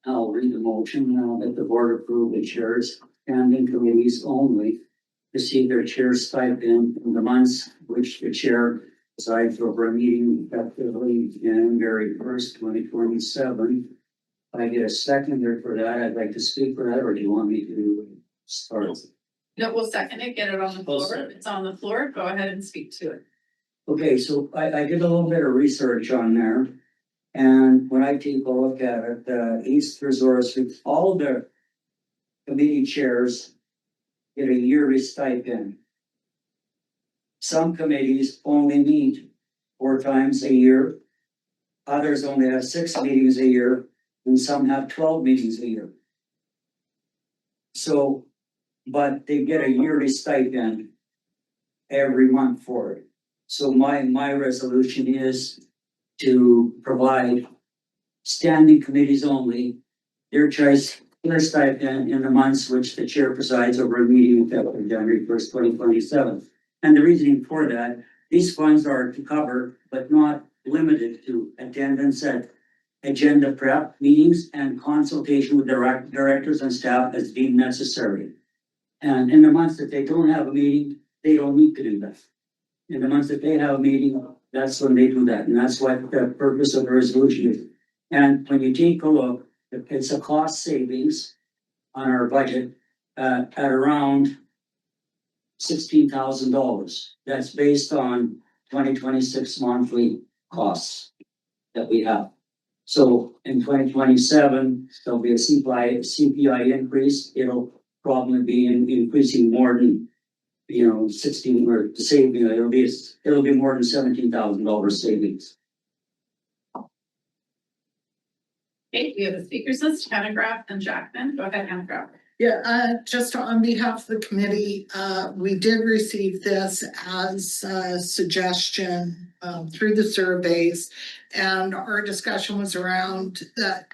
I'll read the motion now that the board approve the chairs standing committees only receive their chair stipend in the months which the chair presides over a meeting effectively January 1st, 2027. If I get a seconder for that, I'd like to speak for that, or do you want me to start? No, we'll second it, get it on the floor. It's on the floor. Go ahead and speak to it. Okay, so I did a little bit of research on there. And when I take a look at it, the East Resource, all the committee chairs get a yearly stipend. Some committees only meet 4 times a year. Others only have 6 meetings a year, and some have 12 meetings a year. So, but they get a yearly stipend every month for it. So my resolution is to provide standing committees only their choice, their stipend in the months which the chair presides over a meeting effective January 1st, 2027. And the reasoning for that, these funds are to cover, but not limited to, attendance at agenda prep meetings and consultation with directors and staff as deemed necessary. And in the months that they don't have a meeting, they don't need to do that. In the months that they have a meeting, that's when they do that, and that's what the purpose of the resolution is. And when you take a look, it's a cost savings on our budget at around $16,000. That's based on 2026 monthly costs that we have. So in 2027, there'll be a CPI increase. It'll probably be increasing more than 16 or to save, it'll be more than $17,000 savings. Okay, we have a speakers list, Hannah Graff and Jackman. Go ahead, Hannah Graff. Yeah, just on behalf of the committee, we did receive this as a suggestion through the surveys. And our discussion was around that,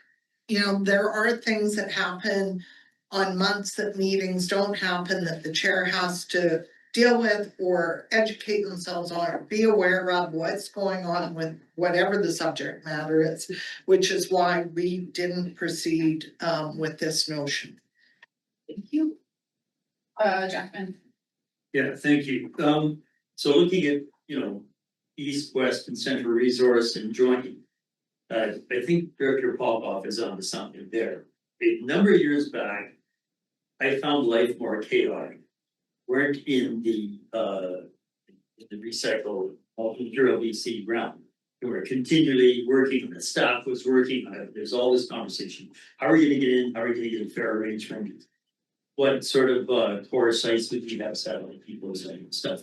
there are things that happen on months that meetings don't happen that the chair has to deal with or educate themselves on or be aware of what's going on with whatever the subject matter is, which is why we didn't proceed with this notion. Thank you. Jackman. Yeah, thank you. So looking at, east, west and central resource and joining, I think Director Popoff is onto something there. A number of years back, I found life more chaotic. Weren't in the recycle material VC realm. We were continually working, the staff was working, there's all this conversation. How are you gonna get in? How are you gonna get a fair arrangement? What sort of core sites would you have satellite people and stuff?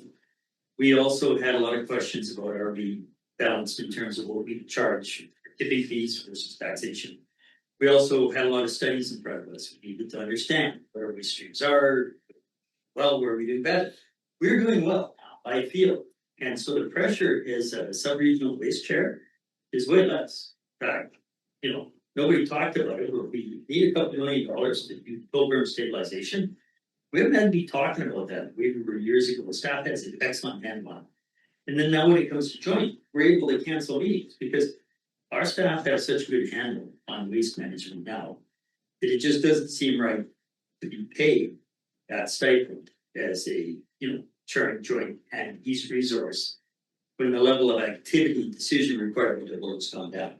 We also had a lot of questions about are we balanced in terms of what we charge tipping fees versus taxation. We also had a lot of studies in front of us. We needed to understand where our waste streams are. Well, where are we doing better? We're doing well, I feel. And so the pressure is a sub-regional waste chair is way less. In fact, nobody talked about it, but we need $2 million to do program stabilization. We haven't had to be talking about that. We were years ago. Staff has an excellent handle on. And then now when it comes to joint, we're able to cancel meetings because our staff has such a good handle on waste management now. That it just doesn't seem right to be paid that stipend as a, charting joint and east resource. When the level of activity, decision requirement of work's gone down.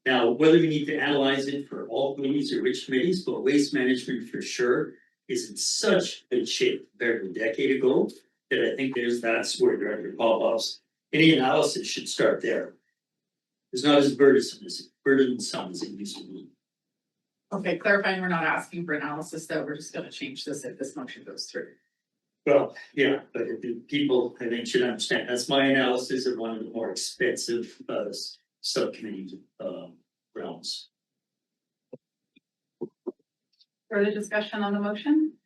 Now, whether we need to analyze it for all committees or which committees, but waste management for sure is in such good shape compared to a decade ago that I think that's where Director Poplov's any analysis should start there. It's not as burdensome as it used to be. Okay, clarifying, we're not asking for analysis, though, we're just gonna change this if this motion goes through. Well, yeah, but the people, I think, should understand, that's my analysis of one of the more expensive subcommittee realms. Further discussion on the motion?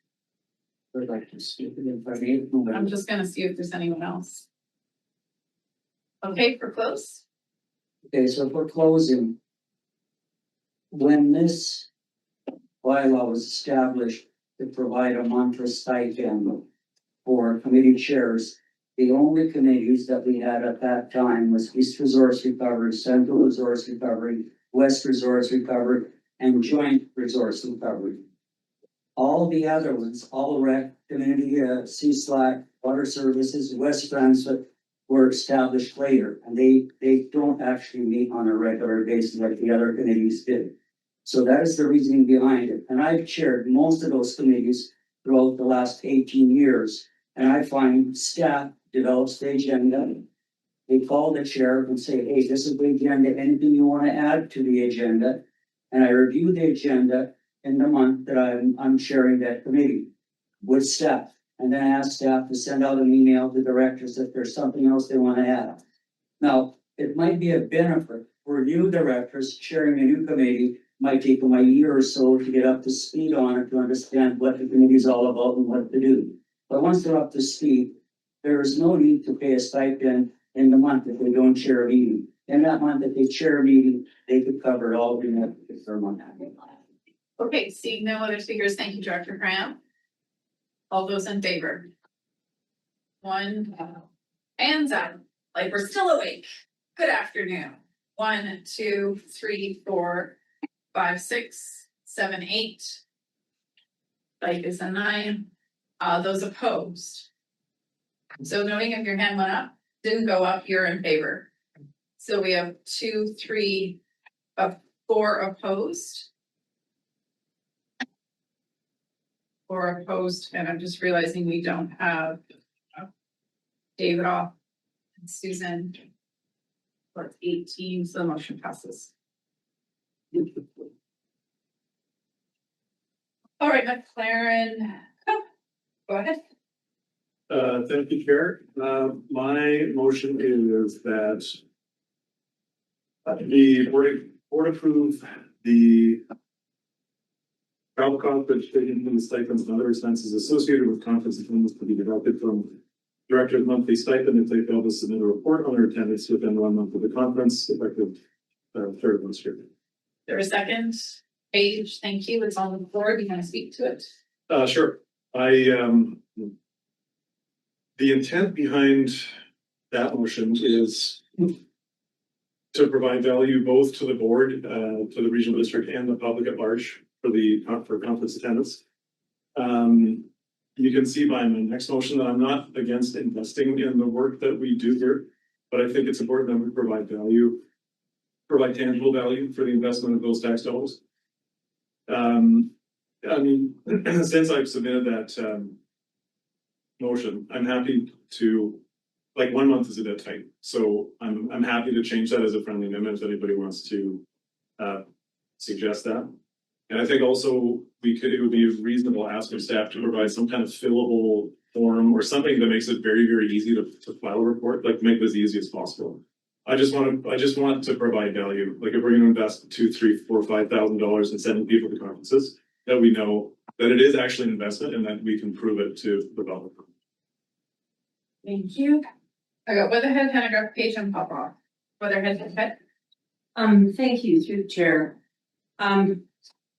I'd like to speak if I may. I'm just gonna see if there's anyone else. Okay, for close? Okay, so for closing, when this bylaw was established to provide a monthly stipend for committee chairs, the only committees that we had at that time was East Resource Recovery, Central Resource Recovery, West Resource Recovery, and Joint Resource Recovery. All the other ones, all rec, community, CSLAC, Water Services, West Brunswick, were established later, and they don't actually meet on a regular basis like the other committees did. So that is the reasoning behind it. And I've chaired most of those committees throughout the last 18 years. And I find staff develops the agenda. They call the chair and say, hey, this is the agenda, anything you want to add to the agenda? And I review the agenda in the month that I'm chairing that committee with staff. And then I ask staff to send out an email to directors if there's something else they want to add. Now, it might be a benefit for new directors chairing a new committee. Might take them a year or so to get up to speed on it, to understand what the committee is all about and what to do. But once they're up to speed, there is no need to pay a stipend in the month if they don't chair a meeting. In that month, if they chair a meeting, they could cover it all in that particular month. Okay, seeing no other speakers, thank you, Director Graham. All those in favor? One, hands up, like we're still awake. Good afternoon. 1, 2, 3, 4, 5, 6, 7, 8. Like is a 9. Those opposed. So knowing if your hand went up, didn't go up, you're in favor. So we have 2, 3, 4 opposed. 4 opposed, and I'm just realizing we don't have David off and Susan. That's 18, so the motion passes. All right, McLaren, go ahead. Thank you, Chair. My motion is that the board approve the travel conference, taking stipends and other expenses associated with conference attendance to be deducted from director's monthly stipend if they fail to submit a report on their attendance within 1 month of the conference, effective third of this year. There a second? Paige, thank you. It's on the floor. Do you want to speak to it? Sure. The intent behind that motion is to provide value both to the board, to the regional district and the public at large for conference attendance. You can see by my next motion that I'm not against investing in the work that we do here, but I think it's important that we provide tangible value for the investment of those tax dollars. Since I've submitted that motion, I'm happy to, like 1 month is a bit tight, so I'm happy to change that as a friendly amendment if anybody wants to suggest that. And I think also it would be reasonable to ask of staff to provide some kind of fillable form or something that makes it very, very easy to file a report, like make this as easy as possible. I just want to provide value. Like if we're going to invest $2,000, $3,000, $4,000, $5,000 in sending people to conferences, that we know that it is actually an investment and that we can prove it to the public. Thank you. I got Weatherhead, and I got Paige and Popoff. Weatherhead. Thank you, through the chair.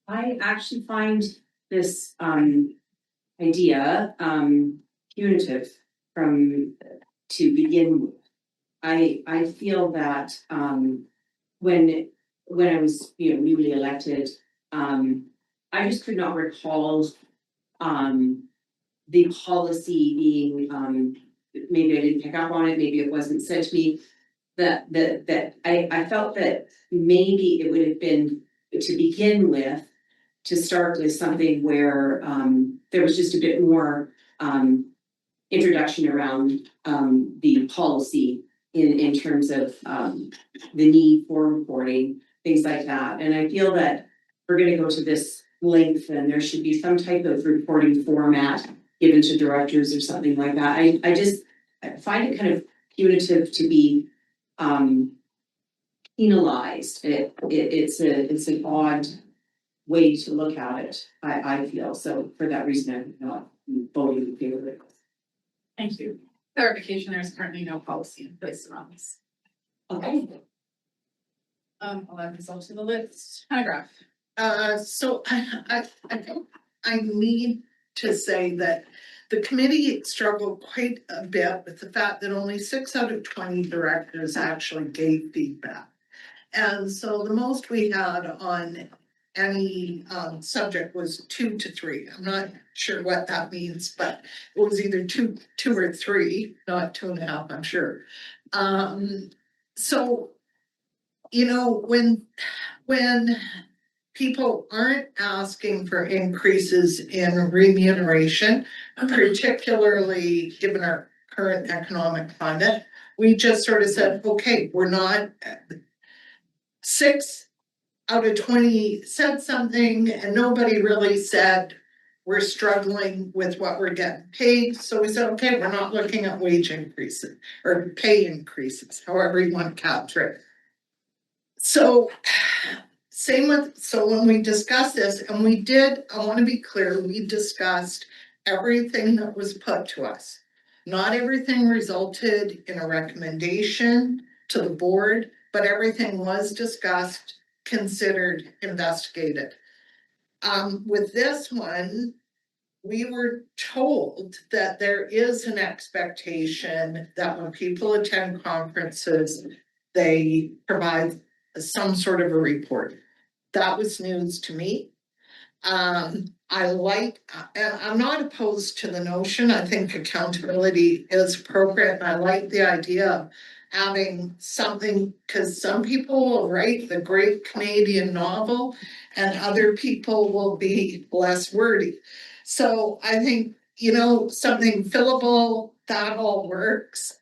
I actually find this idea punitive to begin with. I feel that, when I was, newly elected, I just could not recall, the policy being, maybe I didn't pick up on it, maybe it wasn't said to me, that I felt that maybe it would have been, to begin with, to start with something where, there was just a bit more, introduction around, the policy in terms of, the need for reporting, things like that. And I feel that we're gonna go to this length, and there should be some type of reporting format given to directors or something like that. I find it kind of punitive to be, penalized. It's an odd way to look at it, I feel. So for that reason, I'm not voting in favor of it. Thank you. Clarification, there's currently no policy in place around this. Okay. I'll add results to the list. Paragraph. So I think I need to say that the committee struggled quite a bit with the fact that only 6 out of 20 directors actually gave feedback. And so the most we had on any subject was 2 to 3. I'm not sure what that means, but it was either two or 3, not 2.5, I'm sure. So, when people aren't asking for increases in remuneration, particularly given our current economic climate, we just sort of said, okay, we're not. 6 out of 20 said something, and nobody really said we're struggling with what we're getting paid. So we said, okay, we're not looking at wage increases or pay increases, however you want to capture it. So when we discussed this, and I want to be clear, we discussed everything that was put to us. Not everything resulted in a recommendation to the board, but everything was discussed, considered, investigated. With this one, we were told that there is an expectation that when people attend conferences, they provide some sort of a report. That was news to me. I'm not opposed to the notion. I think accountability is appropriate, and I like the idea of having something, because some people will write the great Canadian novel and other people will be less wordy. So I think, something fillable, that all works.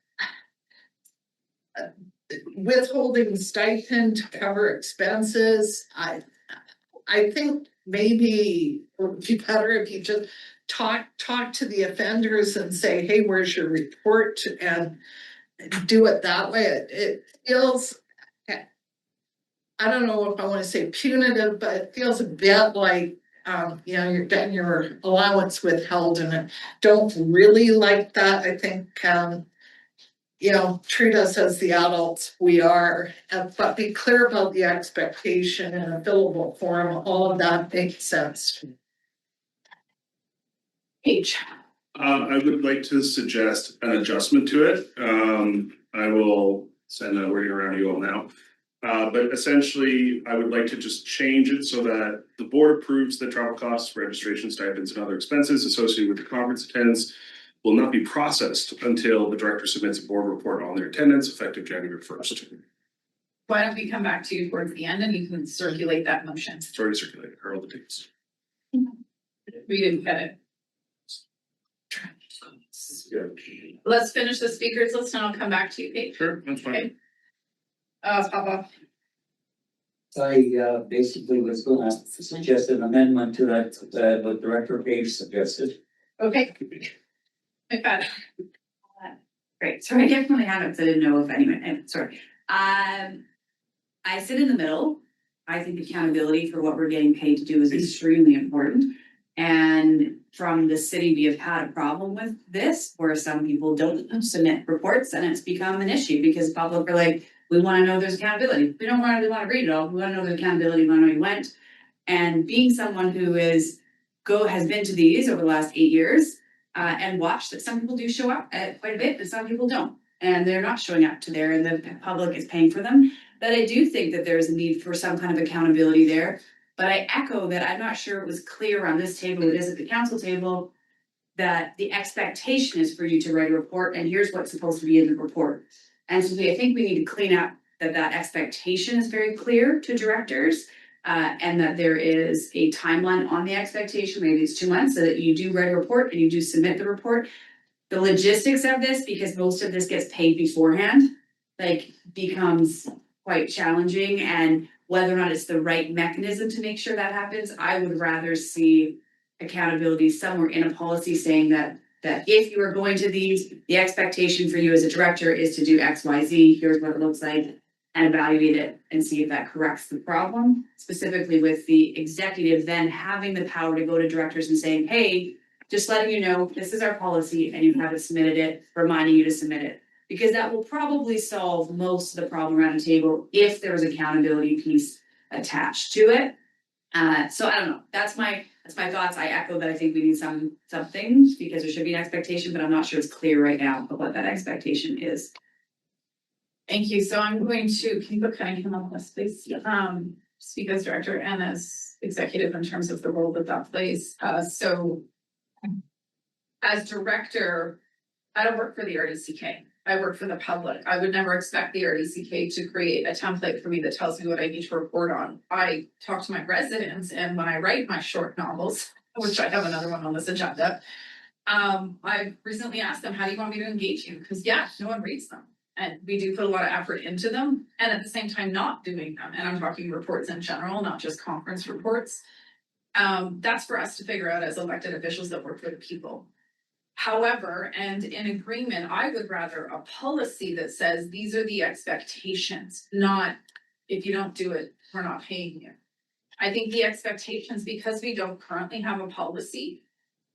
Withholding stipend to cover expenses, I think maybe it would be better if you just talk to the offenders and say, hey, where's your report? And do it that way. It feels, I don't know if I want to say punitive, but it feels a bit like, you're getting your allowance withheld, and I don't really like that. I think, treat us as the adults we are, but be clear about the expectation in a billable form. All of that makes sense. H. I would like to suggest an adjustment to it. I will send that wording around to you all now. But essentially, I would like to just change it so that the board approves the travel costs, registration stipends, and other expenses associated with the conference attendance will not be processed until the director submits a board report on their attendance effective January 1st. Why don't we come back to you towards the end and you can circulate that motion? It's already circulated, here are all the dates. We didn't get it. Let's finish the speakers list and I'll come back to you, Kate. Sure, that's fine. Okay. Papa. I basically was gonna suggest an amendment to that, what Director Page suggested. Okay. McFadden. Great, so I definitely had it, so I didn't know if anyone, sorry. I sit in the middle. I think accountability for what we're getting paid to do is extremely important. And from the city, we have had a problem with this, where some people don't submit reports, and it's become an issue because public are like, we wanna know there's accountability. We don't really wanna read it all, we wanna know there's accountability, we wanna know you went. And being someone who has been to these over the last 8 years, and watched that some people do show up quite a bit, and some people don't. and they're not showing up to there and the public is paying for them, that I do think that there is a need for some kind of accountability there. But I echo that I'm not sure it was clear on this table, it is at the council table, that the expectation is for you to write a report and here's what's supposed to be in the report. And so I think we need to clean up that expectation is very clear to directors. And that there is a timeline on the expectation, maybe it's 2 months, so that you do write a report and you do submit the report. The logistics of this, because most of this gets paid beforehand, like becomes quite challenging, and whether or not it's the right mechanism to make sure that happens, I would rather see accountability somewhere in a policy saying that if you are going to these, the expectation for you as a director is to do X, Y, Z, here's what it looks like, and evaluate it and see if that corrects the problem, specifically with the executive then having the power to go to directors and saying, hey, just letting you know, this is our policy and you haven't submitted it, reminding you to submit it. Because that will probably solve most of the problem around the table if there's accountability piece attached to it. So I don't know, that's my thoughts. I echo that I think we need some things because there should be an expectation, but I'm not sure it's clear right now of what that expectation is. Thank you. So I'm going to, can you put Cunningham on this, please? Speak as director and as executive in terms of the role that plays. So as director, I don't work for the RDCK. I work for the public. I would never expect the RDCK to create a template for me that tells me what I need to report on. I talk to my residents, and when I write my short novels, which I have another one on this agenda, I recently asked them, how do you want me to engage you? Because no one reads them. And we do put a lot of effort into them, and at the same time not doing them. And I'm talking reports in general, not just conference reports. That's for us to figure out as elected officials that work for the people. However, and in agreement, I would rather a policy that says these are the expectations, not if you don't do it, we're not paying you. I think the expectations, because we don't currently have a policy,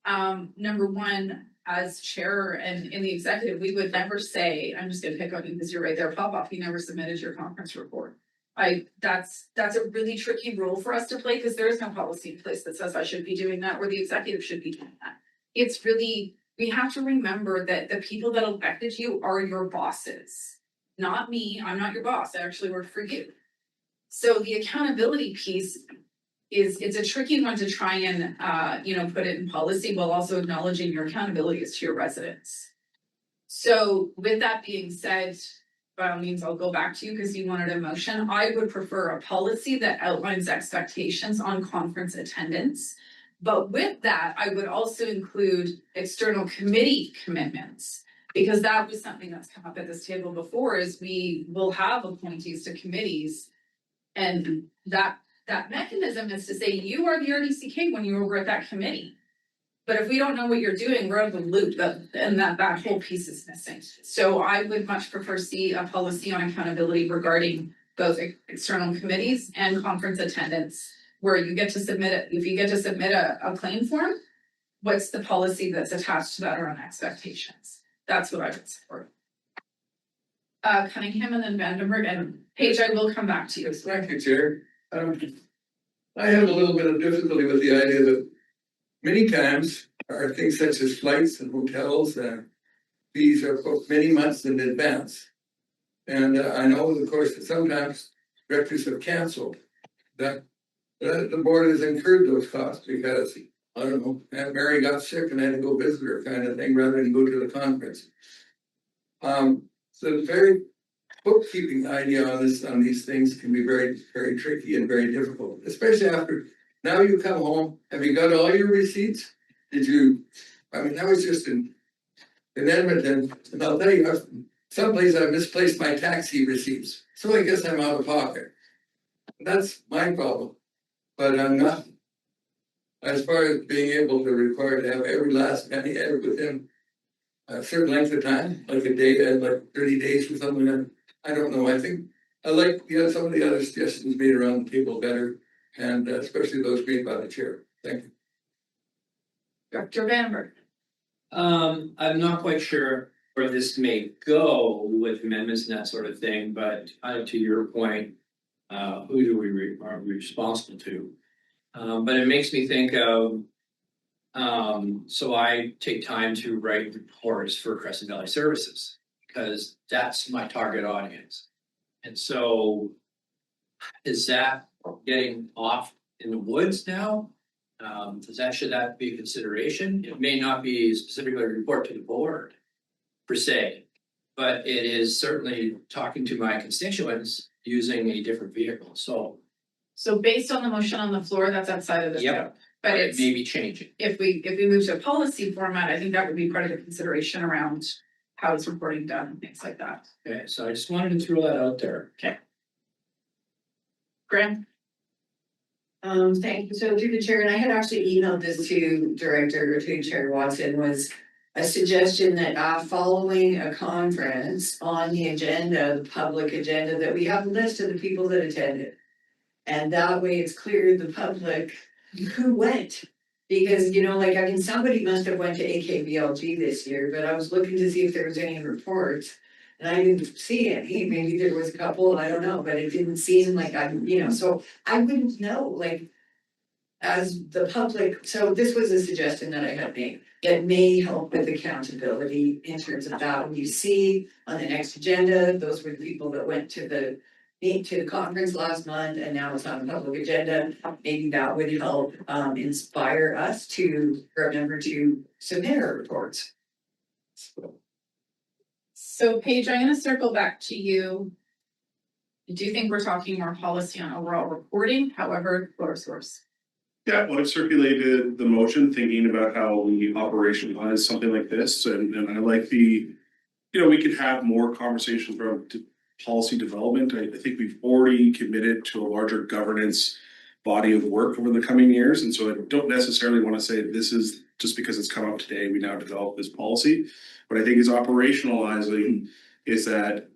number one, as chair and in the executive, we would never say, I'm just gonna pick on you because you're right there, Pop-Off, you never submitted your conference report. That's a really tricky role for us to play because there is no policy in place that says I should be doing that or the executive should be doing that. It's really, we have to remember that the people that elected you are your bosses, not me. I'm not your boss. I actually work for you. So the accountability piece it's a tricky one to try and put it in policy while also acknowledging your accountability is to your residents. So with that being said, by all means, I'll go back to you because you wanted a motion. I would prefer a policy that outlines expectations on conference attendance. But with that, I would also include external committee commitments, because that was something that's come up at this table before, is we will have appointees to committees. And that mechanism is to say you are the RDCK when you're over at that committee. But if we don't know what you're doing, we're out of the loop, and that whole piece is missing. So I would much prefer see a policy on accountability regarding both external committees and conference attendance, where you get to submit it. If you get to submit a claim form, what's the policy that's attached to that around expectations? That's what I would support. Cunningham and then Vandenberg, and Paige, I will come back to you. Thank you, Chair. I have a little bit of difficulty with the idea that many times are things such as flights and hotels, fees are booked many months in advance. And I know, of course, that sometimes directors have canceled that. The board has incurred those costs because, I don't know, Aunt Mary got sick and I had to go visit her kind of thing rather than go to the conference. So the very bookkeeping idea on these things can be very, very tricky and very difficult, especially after now you come home. Have you got all your receipts? Did you? I mean, I was just in Edmonton, and I'll tell you, someplace I misplaced my taxi receipts, so I guess I'm out of pocket. That's my problem. But I'm not, as far as being able to require to have every last penny within a certain length of time, like a day, like 30 days or something. I don't know. I think I like some of the other suggestions made around the table better, and especially those made by the chair. Thank you. Dr. Vandenberg. I'm not quite sure where this may go with amendments and that sort of thing, but to your point, who do we are we responsible to? But it makes me think of, so I take time to write reports for Crescent Valley Services, because that's my target audience. And so is that getting off in the woods now? Should that be a consideration? It may not be specifically a report to the board per se, but it is certainly talking to my constituents using a different vehicle. So based on the motion on the floor, that's outside of the Yep. scope. But it it's, may be changing. if we move to a policy format, I think that would be part of the consideration around how is reporting done and things like that. Okay, so I just wanted to throw that out there. Okay. Graham? Thank you. So through the chair, and I had actually emailed this to Chair Watson, was a suggestion that following a conference on the agenda, the public agenda, that we have a list of the people that attended. And that way it's clear to the public who went. Because, somebody must have went to AKBLG this year, but I was looking to see if there was any reports. And I didn't see any, maybe there was a couple, I don't know, but it didn't seem like so I wouldn't know, as the public, so this was a suggestion that I had made. That may help with accountability in terms of that, when you see on the next agenda, those were the people that went to the conference last month, and now it's on the public agenda. Maybe that would help inspire us to remember to submit our reports. So Paige, I'm gonna circle back to you. I do think we're talking more policy on overall reporting, however, floor source. Yeah, well, I've circulated the motion thinking about how we operationalize something like this, and I like we could have more conversations around policy development. I think we've already committed to a larger governance body of work over the coming years, and so I don't necessarily want to say this is just because it's come up today, we now develop this policy. What I think is operationalizing is that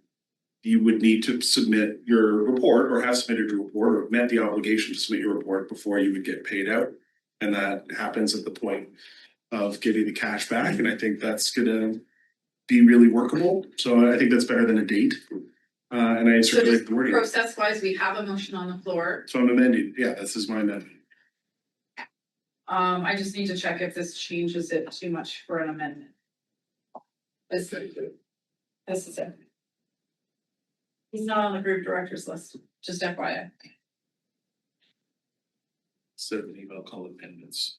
you would need to submit your report or have submitted your report or met the obligation to submit your report before you would get paid out. And that happens at the point of getting the cash back. And I think that's gonna be really workable. So I think that's better than a date. And I circulate the wording. Process wise, we have a motion on the floor. So I'm amending, yeah, this is my amendment. I just need to check if this changes it too much for an amendment. This is it. He's not on the group directors list, just FYI. Instead of an email, call it amendments.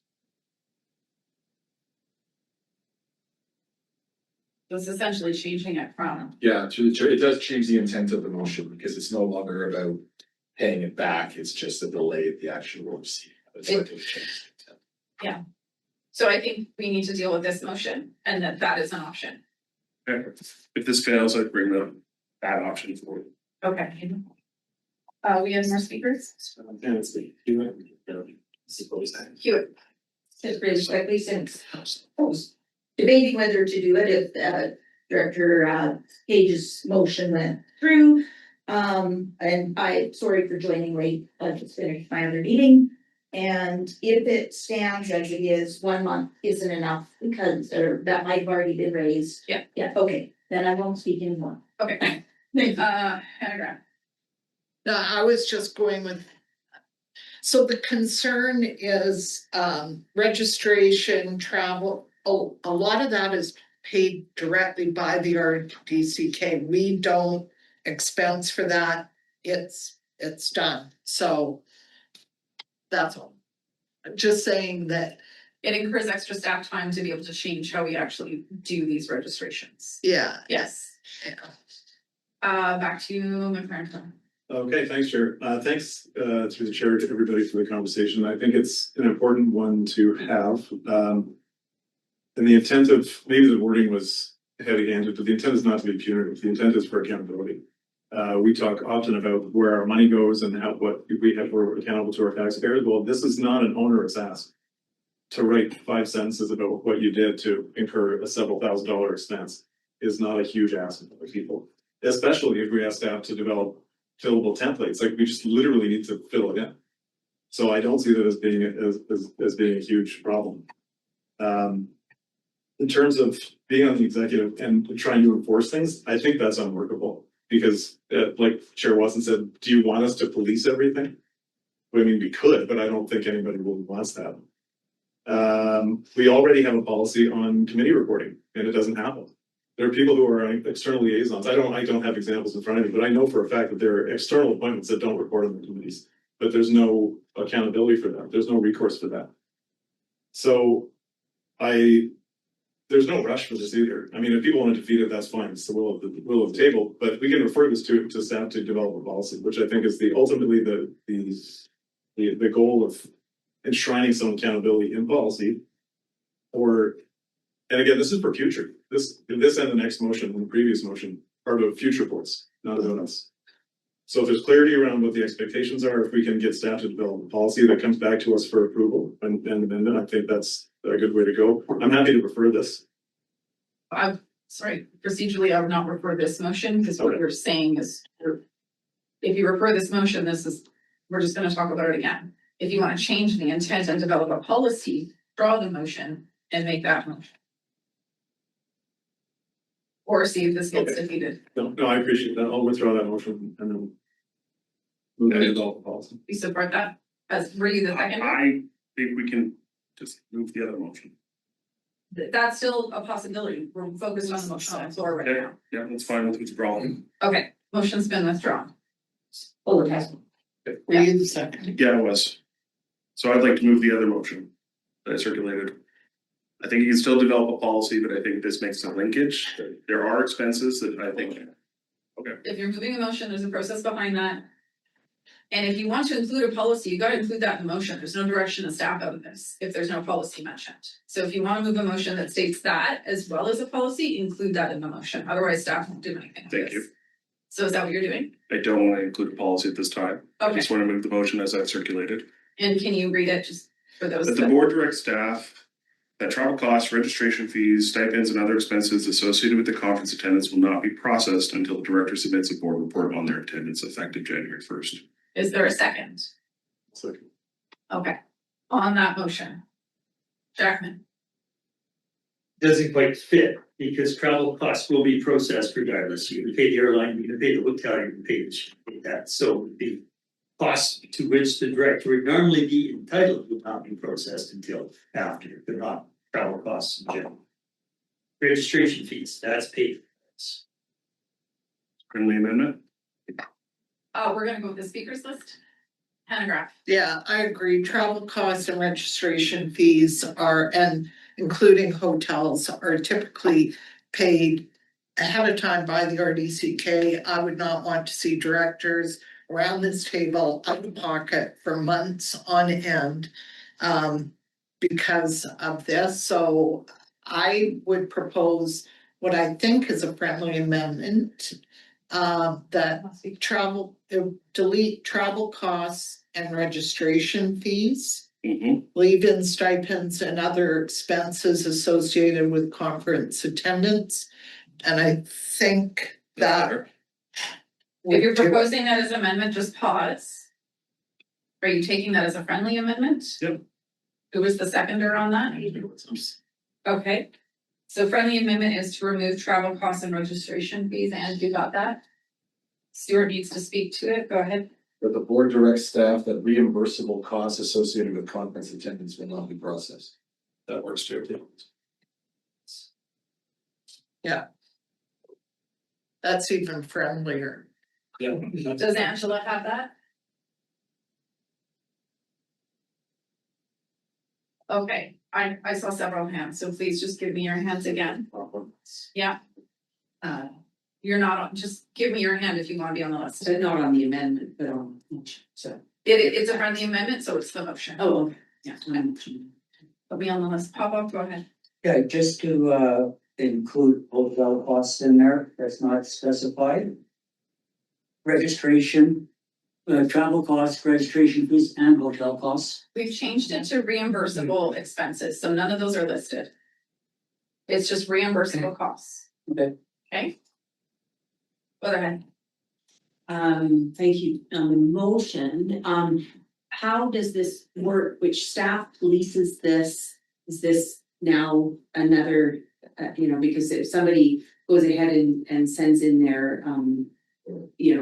So it's essentially changing it from, Yeah, through the chair, it does change the intent of the motion because it's no longer about paying it back, it's just a delay of the actual receipt. It's like a change the intent. yeah. So I think we need to deal with this motion and that is an option. Okay. If this fails, I'd bring that option forward. Okay. We have more speakers? Hewitt. Just really quickly, since I was debating whether to do it if Director Page's motion went through. And sorry for joining late, I just finished my other meeting. And if it stands as it is, 1 month isn't enough because that might have already been raised. Yeah. Yeah, okay, then I won't speak anymore. Okay. Hannah Grant. No, I was just going with. So the concern is registration, travel. Oh, a lot of that is paid directly by the RDCK. We don't expense for that. It's done. So that's all. I'm just saying that. It incurs extra staff time to be able to change how we actually do these registrations. Yeah. Yes. Yeah. Back to you, McLaren. Okay, thanks, Chair. Thanks through the chair to everybody for the conversation. I think it's an important one to have. And the intent of, maybe the wording was heavy-handed, but the intent is not to be punitive. The intent is for accountability. We talk often about where our money goes and what we're accountable to our taxpayers. Well, this is not an onerous ask. To write 5 sentences about what you did to incur a several $1,000s expense is not a huge ask for people, especially if we ask staff to develop fillable templates. Like, we just literally need to fill it in. So I don't see that as being a huge problem. In terms of being on the executive and trying to enforce things, I think that's unworkable because, like Chair Watson said, do you want us to police everything? I mean, we could, but I don't think anybody really wants that. We already have a policy on committee reporting, and it doesn't happen. There are people who are external liaisons. I don't have examples in front of me, but I know for a fact that there are external appointments that don't report on the committees. But there's no accountability for that. There's no recourse for that. So there's no rush for this either. I mean, if people want to defeat it, that's fine. It's the will of the table, but we can refer this to staff to develop a policy, which I think is ultimately the goal of enshrining some accountability in policy. And again, this is for future. This and the next motion and the previous motion are about future boards, not about us. So if there's clarity around what the expectations are, if we can get staff to develop a policy that comes back to us for approval and amendment, I think that's a good way to go. I'm happy to refer this. I'm sorry, procedurally, I would not refer this motion because what you're saying is, if you refer this motion, we're just gonna talk about it again. If you want to change the intent and develop a policy, draw the motion and make that motion. Or see if this gets defeated. No, I appreciate that. I'll withdraw that motion and then move to develop a policy. You support that? Were you the second? I think we can just move the other motion. That's still a possibility. We're focused on the motion on the floor right now. Yeah, that's fine with withdrawing. Okay, motion's been withdrawn. Hold it. Were you the second? Yeah, it was. So I'd like to move the other motion that I circulated. I think you can still develop a policy, but I think this makes a linkage. There are expenses that I think, okay. If you're moving a motion, there's a process behind that. And if you want to include a policy, you gotta include that in the motion. There's no direction to staff out of this if there's no policy mentioned. So if you want to move a motion that states that as well as a policy, include that in the motion. Otherwise, staff won't do anything. Thank you. So is that what you're doing? I don't want to include a policy at this time. I Okay. just want to move the motion as I've circulated. And can you read it just for those? That the board directs staff that travel costs, registration fees, stipends, and other expenses associated with the conference attendance will not be processed until the director submits a board report on their attendance effective January 1st. Is there a second? Second. Okay, on that motion. Jackman, Doesn't quite fit because travel costs will be processed regardless. You can pay the airline, you can pay the hotel, you can pay that. So the costs to which the director would normally be entitled will not be processed until after. They're not travel costs in general. Registration fees, that's paid. Friendly amendment? we're gonna go with the speakers list. Hannah Graff. Yeah, I agree. Travel costs and registration fees and including hotels are typically paid ahead of time by the RDCK. I would not want to see directors around this table out of pocket for months on end because of this. So I would propose what I think is a friendly amendment that delete travel costs and registration fees. Leave in stipends and other expenses associated with conference attendance. And I think that. If you're proposing that as amendment, just pause. Are you taking that as a friendly amendment? Yep. Who was the seconder on that? Okay, so friendly amendment is to remove travel costs and registration fees, and you got that? Stuart needs to speak to it, go ahead. That the board directs staff that reimbursable costs associated with conference attendance will not be processed. That works too. Yeah. That's even friendlier. Yeah. Does Angela have that? Okay, I saw several hands, so please just give me your hands again. Yeah. You're not on, just give me your hand if you want to be on the list. Not on the amendment, but on each, so. It's a friendly amendment, so it's the motion. Oh, okay. Yeah. Put me on the list. Pop up, go ahead. Yeah, just to include hotel costs in there, that's not specified. Registration, travel costs, registration fees, and hotel costs. We've changed it to reimbursable expenses, so none of those are listed. It's just reimbursable costs. Okay. Okay? Go ahead. Thank you. On the motion, how does this work? Which staff polices this? Is this now another, because if somebody goes ahead and sends in their,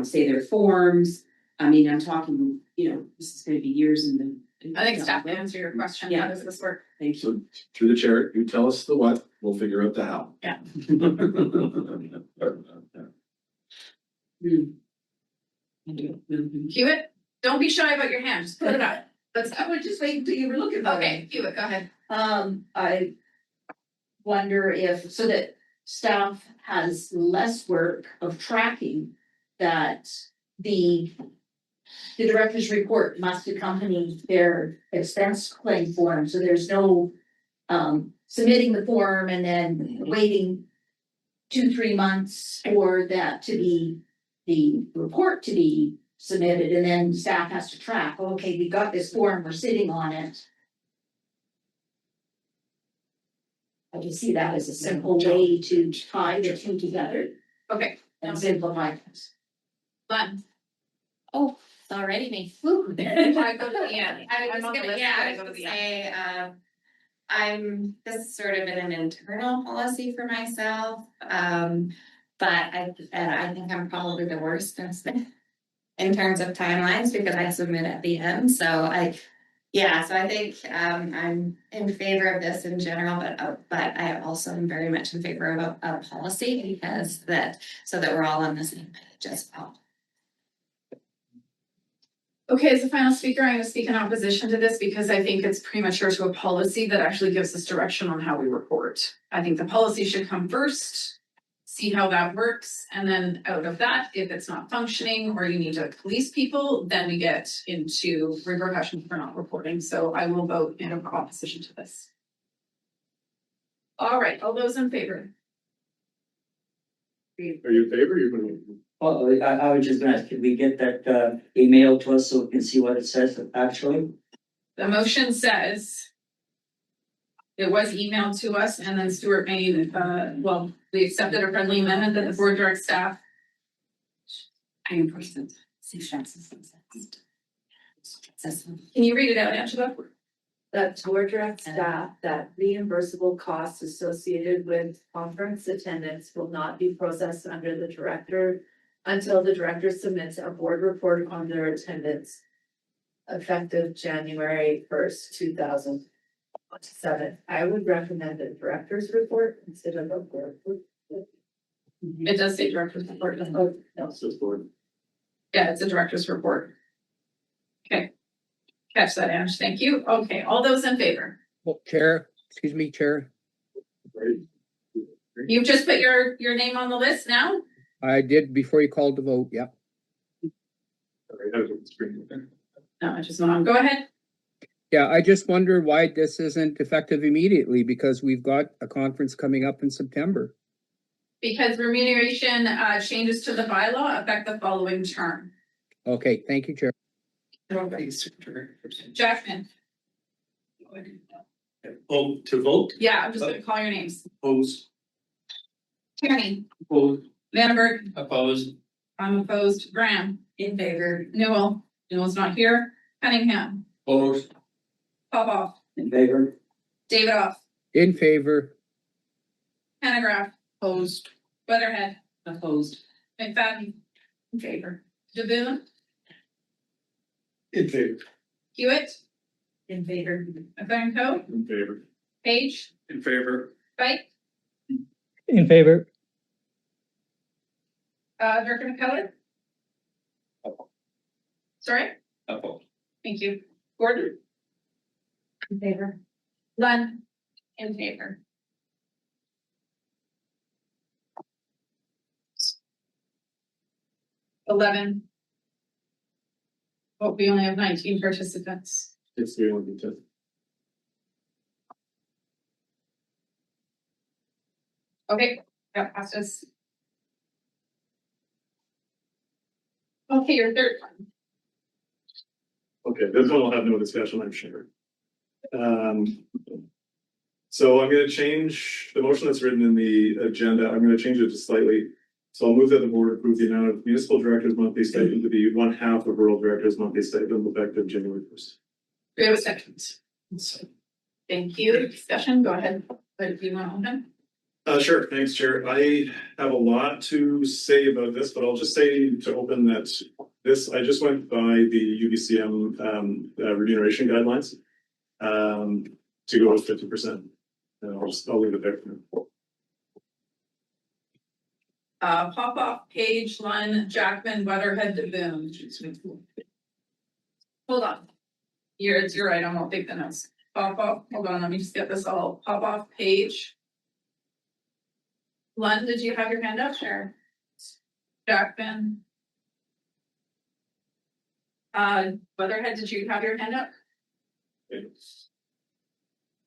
say their forms, I'm talking, this is gonna be years in the. I think staff can answer your question. How does this work? Thank you. So through the chair, you tell us the what, we'll figure out the how. Yeah. Hewitt, don't be shy about your hand, just put it up. I would just wait until you were looking for it. Okay, Hewitt, go ahead. I wonder if, so that staff has less work of tracking that the director's report must accompany their expense claim form, so there's no submitting the form and then waiting 2-3 months for that to be, the report to be submitted, and then staff has to track, okay, we got this form, we're sitting on it. I just see that as a simple way to tie the two together Okay. and simplify things. Glenn. Oh, it's already me. I go to the end. I I'm was on the gonna, list, yeah, but I was go to gonna the end. say, this is sort of an internal policy for myself. But I think I'm probably the worst in terms of timelines because I submit at the end. So I think I'm in favor of this in general, but I also am very much in favor of a policy because so that we're all on the same page as well. Okay, as a final speaker, I'm going to speak in opposition to this because I think it's premature to a policy that actually gives us direction on how we report. I think the policy should come first, see how that works, and then out of that, if it's not functioning or you need to police people, then we get into repercussions for not reporting. So I will vote in opposition to this. All right, all those in favor? Are you in favor? You're gonna. Well, I was just gonna ask, can we get that email to us so we can see what it says actually? The motion says it was emailed to us and then Stuart made, we accepted a friendly amendment that the board directs staff. I am person. Can you read it out, Angela? That board directs staff that reimbursable costs associated with conference attendance will not be processed under the director until the director submits a board report on their attendance effective January 1st, 2027. I would recommend a director's report instead of a board report. It does say director's report, doesn't it? Oh, no. It says board. Yeah, it's a director's report. Okay. Catch that, Ange. Thank you. Okay, all those in favor? Well, Chair, excuse me, Chair. You've just put your name on the list now? I did before you called the vote, yep. No, I just want to go ahead. Yeah, I just wonder why this isn't effective immediately because we've got a conference coming up in September. Because remuneration changes to the bylaw affect the following term. Okay, thank you, Chair. Jackman. Oh, to vote? Yeah, I'm just gonna call your names. Opposed. Tierney. Opposed. Vandenberg. Opposed. I'm opposed. Graham. In favor. Newell. Newell's not here. Cunningham. Opposed. Popoff. In favor? Davidoff. In favor. Pendergraft. Opposed. Weatherhead. Opposed. McFadden. In favor. DeBoon. In favor. Hewitt. In favor. McLaren. In favor. Page. In favor. Fight. In favor. Director McCullough. Sorry. Opposed. Thank you. Gordon. In favor. Lund. In favor. $11. But we only have 19 participants. It's the only to. Okay, that passes. Okay, your third one. Okay, this one will have no discussion, I'm sure. So I'm gonna change the motion that's written in the agenda. I'm gonna change it just slightly. So I'll move that the board approve the amount of municipal director's monthly stipend to be 1/2 of rural director's monthly stipend effective January 1st. We have a second. Thank you. Discussion, go ahead. But if you want to open. Sure, thanks, Chair. I have a lot to say about this, but I'll just say to open that I just went by the UBCM remuneration guidelines to go with 50%. I'll leave it there. Pop off Page, Lund, Jackman, Weatherhead, DeBoon. Hold on. You're right, I won't take the notes. Pop off, hold on, let me just get this all. Pop off Page. Lund, did you have your hand up? Sure. Jackman. Weatherhead, did you have your hand up?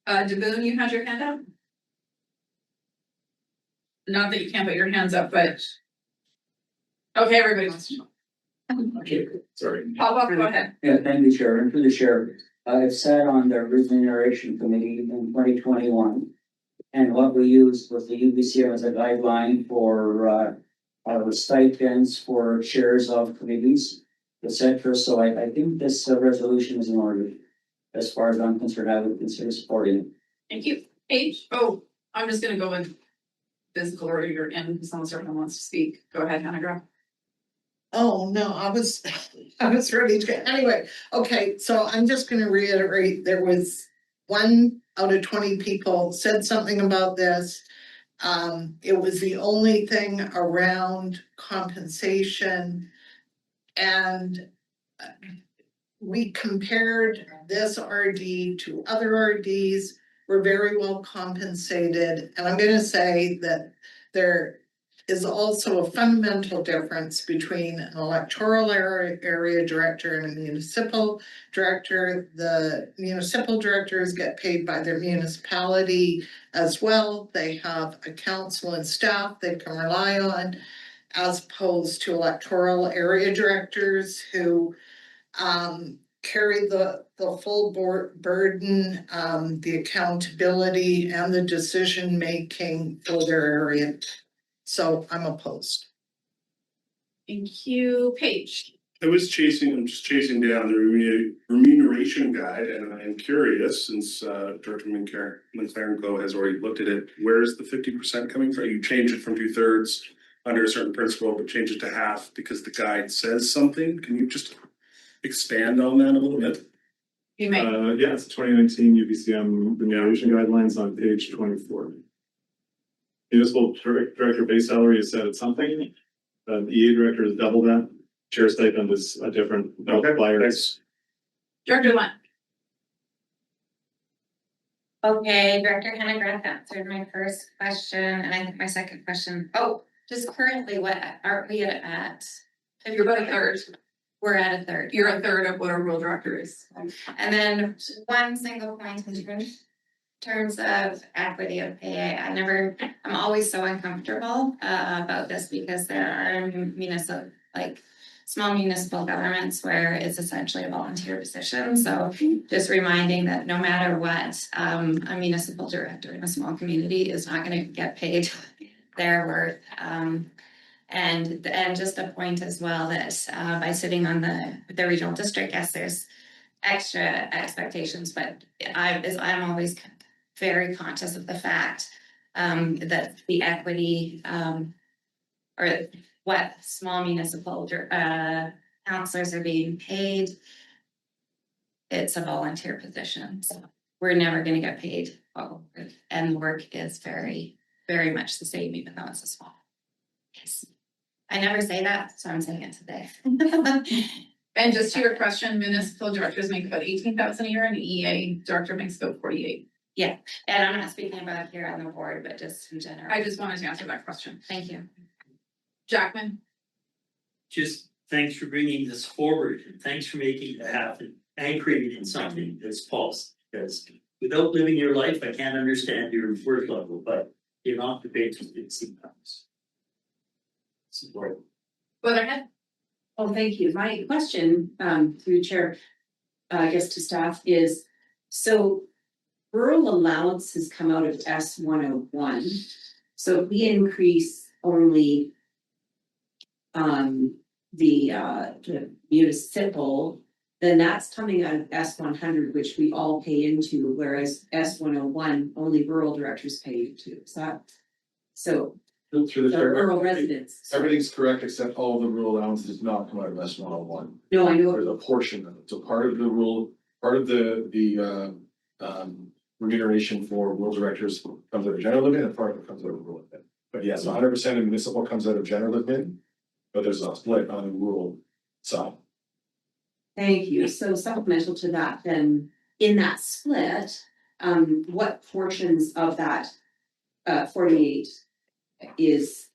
DeBoon, you had your hand up? Not that you can't put your hands up, but. Okay, everybody wants to know. Okay, sorry. Pop off, go ahead. Yeah, thank you, Chair. And through the chair, I've sat on the remuneration committee in 2021. And what we used was the UBCM as a guideline for our stipends for chairs of committees, etc. So I think this resolution is in order. As far as I'm concerned, I would consider supporting it. Thank you. Paige, oh, I'm just gonna go in physical order you're in, because someone certainly wants to speak. Go ahead, Hannah Graf. Oh, no, I was ready to get, anyway, okay, so I'm just gonna reiterate, there was 1 out of 20 people said something about this. It was the only thing around compensation. And we compared this RD to other RDs. We're very well compensated, and I'm gonna say that there is also a fundamental difference between an electoral area director and a municipal director. The municipal directors get paid by their municipality as well. They have a council and staff they can rely on, as opposed to electoral area directors who carry the full burden, the accountability and the decision making for their area. So I'm opposed. Thank you, Paige. I'm just chasing down the remuneration guide, and I'm curious, since Director McLaren has already looked at it, where is the 50% coming from? You change it from 2/3 under a certain principle, but change it to half because the guide says something. Can you just expand on that a little bit? You may. Yeah, it's 2019 UBCM remuneration guidelines on page 24. Municipal director base salary is set at something. EA director is double that. Chair stipend is a different multiplier. Thanks. Director Lund. Okay, Director Hannah Graf answered my first question, and I think my second question, just currently, what are we at? You're about a third. We're at a third. You're a third of what our rural director is. And then one single point in terms of equity of pay, I'm always so uncomfortable about this because there are small municipal governments where it's essentially a volunteer position. So just reminding that no matter what, a municipal director in a small community is not going to get paid their worth. And just a point as well that by sitting on the regional district, yes, there's extra expectations, but I'm always very conscious of the fact that the equity or what small municipal councillors are being paid, it's a volunteer position. So we're never going to get paid well, and work is very, very much the same, even though it's a small. Yes. I never say that, so I'm saying it today. And just to your question, municipal directors make about 18,000 a year, and EA director makes about 48. Yeah, and I'm not speaking about here on the board, but just in general. I just wanted to answer that question. Thank you. Jackman. Just thanks for bringing this forward, and thanks for making it happen, anchoring it in something that's false. Because without living your life, I can't understand your work level, but you're not debating it sometimes. Support. Weatherhead. Oh, thank you. My question, through Chair, I guess to staff is, so rural allowance has come out of S101. So if we increase only the municipal, then that's coming out of S100, which we all pay into, whereas S101 only rural directors pay into. Is that so? Through the rural residents. Everything's correct except all of the rural allowances does not come out of S101. No, I know. There's a portion of it. So part of the rule, part of the remuneration for rural directors comes out of general admin and part of it comes out of rural admin. But yes, 100% of municipal comes out of general admin, but there's a split on the rural side. Thank you. So supplemental to that, then, in that split, what portions of that 48 is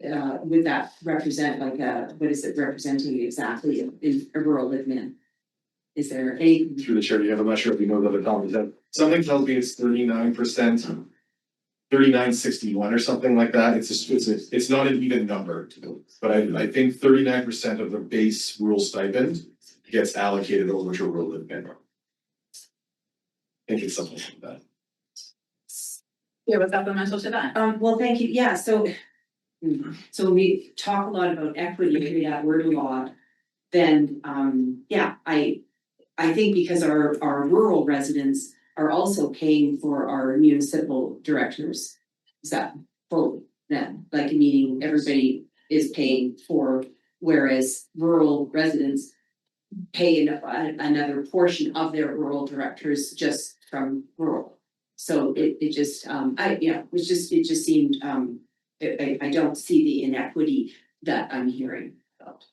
would that represent, like what is it representing exactly in a rural admin? Is there a Through the chair, I'm not sure if you know the other top, is that something tells me it's 39%, 3961 or something like that. It's not an even number, but I think 39% of the base rural stipend gets allocated over to rural admin. I think it's something like that. Yeah, what's supplemental to that? Well, thank you. Yeah, so we talk a lot about equity, we hear that word a lot. Then yeah, I think because our rural residents are also paying for our municipal directors. Is that fully then? Like, meaning everybody is paying for, whereas rural residents pay another portion of their rural directors just from rural. So it just it just seemed I don't see the inequity that I'm hearing about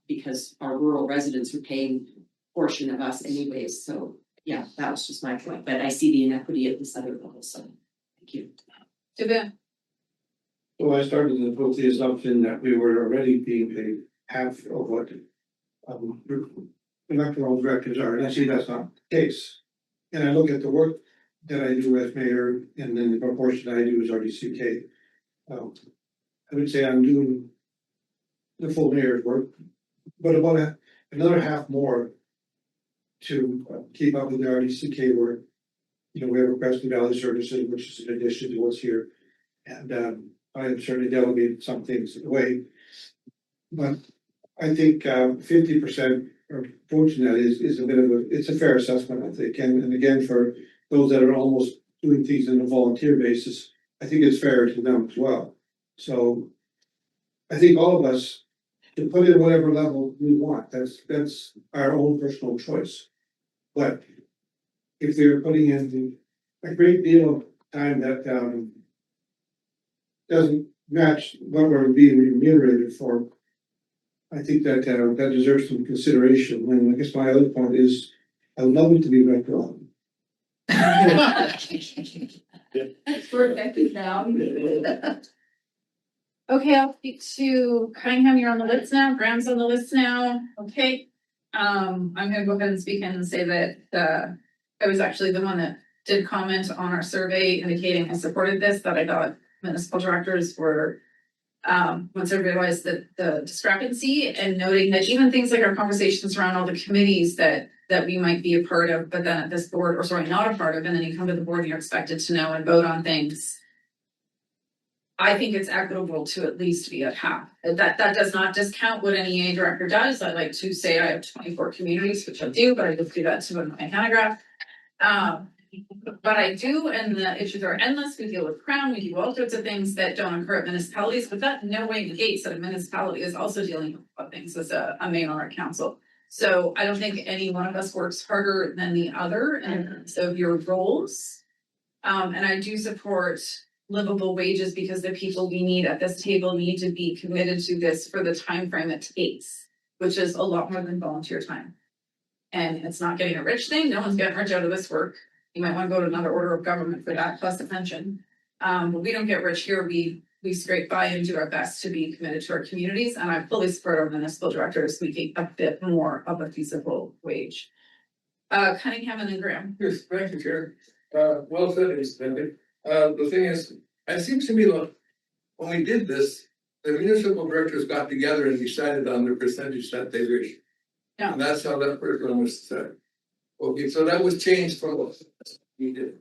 because our rural residents are paying portion of us anyways. So yeah, that was just my point, but I see the inequity at this other level. So thank you. Well, I started with the assumption that we were already being paid half of what electoral directors are, and I see that's not the case. And I look at the work that I do as mayor, and then the proportion I do as RDCK. I would say I'm doing the full mayor's work, but about another half more to keep up with the RDCK work. You know, we have Requested Valley Services, which is in addition to what's here, and I have certainly delegated some things away. But I think 50% or approaching that is a bit of it's a fair assessment, I think, and again for those that are almost doing things on a volunteer basis, I think it's fair to them as well. So I think all of us can put in whatever level we want. That's our own personal choice. But if they're putting in a great deal of time that doesn't match what we're being remunerated for, I think that that deserves some consideration. And I guess my other point is, I would love it to be retro. Perfect now. Okay, I'll speak to Cunningham. You're on the list now. Graham's on the list now. Okay. I'm gonna go ahead and speak in and say that I was actually the one that did comment on our survey indicating I supported this, that I thought municipal directors were once I realized that the discrepancy, and noting that even things like our conversations around all the committees that we might be a part of, but then at this board, or sorry, not a part of, and then you come to the board and you're expected to know and vote on things. I think it's equitable to at least be at half. That does not discount what an EA director does. I like to say I have 24 communities, which I do, but I just do that too in my pantograph. But I do, and the issues are endless. We deal with Crown, we do all sorts of things that don't occur at municipalities, but that in no way negates that a municipality is also dealing with things as a mayor or a council. So I don't think any one of us works harder than the other, and so your roles. And I do support livable wages because the people we need at this table need to be committed to this for the time frame it takes, which is a lot more than volunteer time. And it's not getting a rich thing. No one's getting rich out of this work. You might want to go to another order of government for that, plus the pension. But we don't get rich here. We scrape by and do our best to be committed to our communities. And I fully support our municipal directors making a bit more of a feasible wage. Cunningham and then Graham. Yes, thank you, Chair. Well said, Incidentally. The thing is, it seems to me that when we did this, the municipal directors got together and decided on the percentage that they wish. Yeah. And that's how that first one was set. Okay, so that was changed from what we did.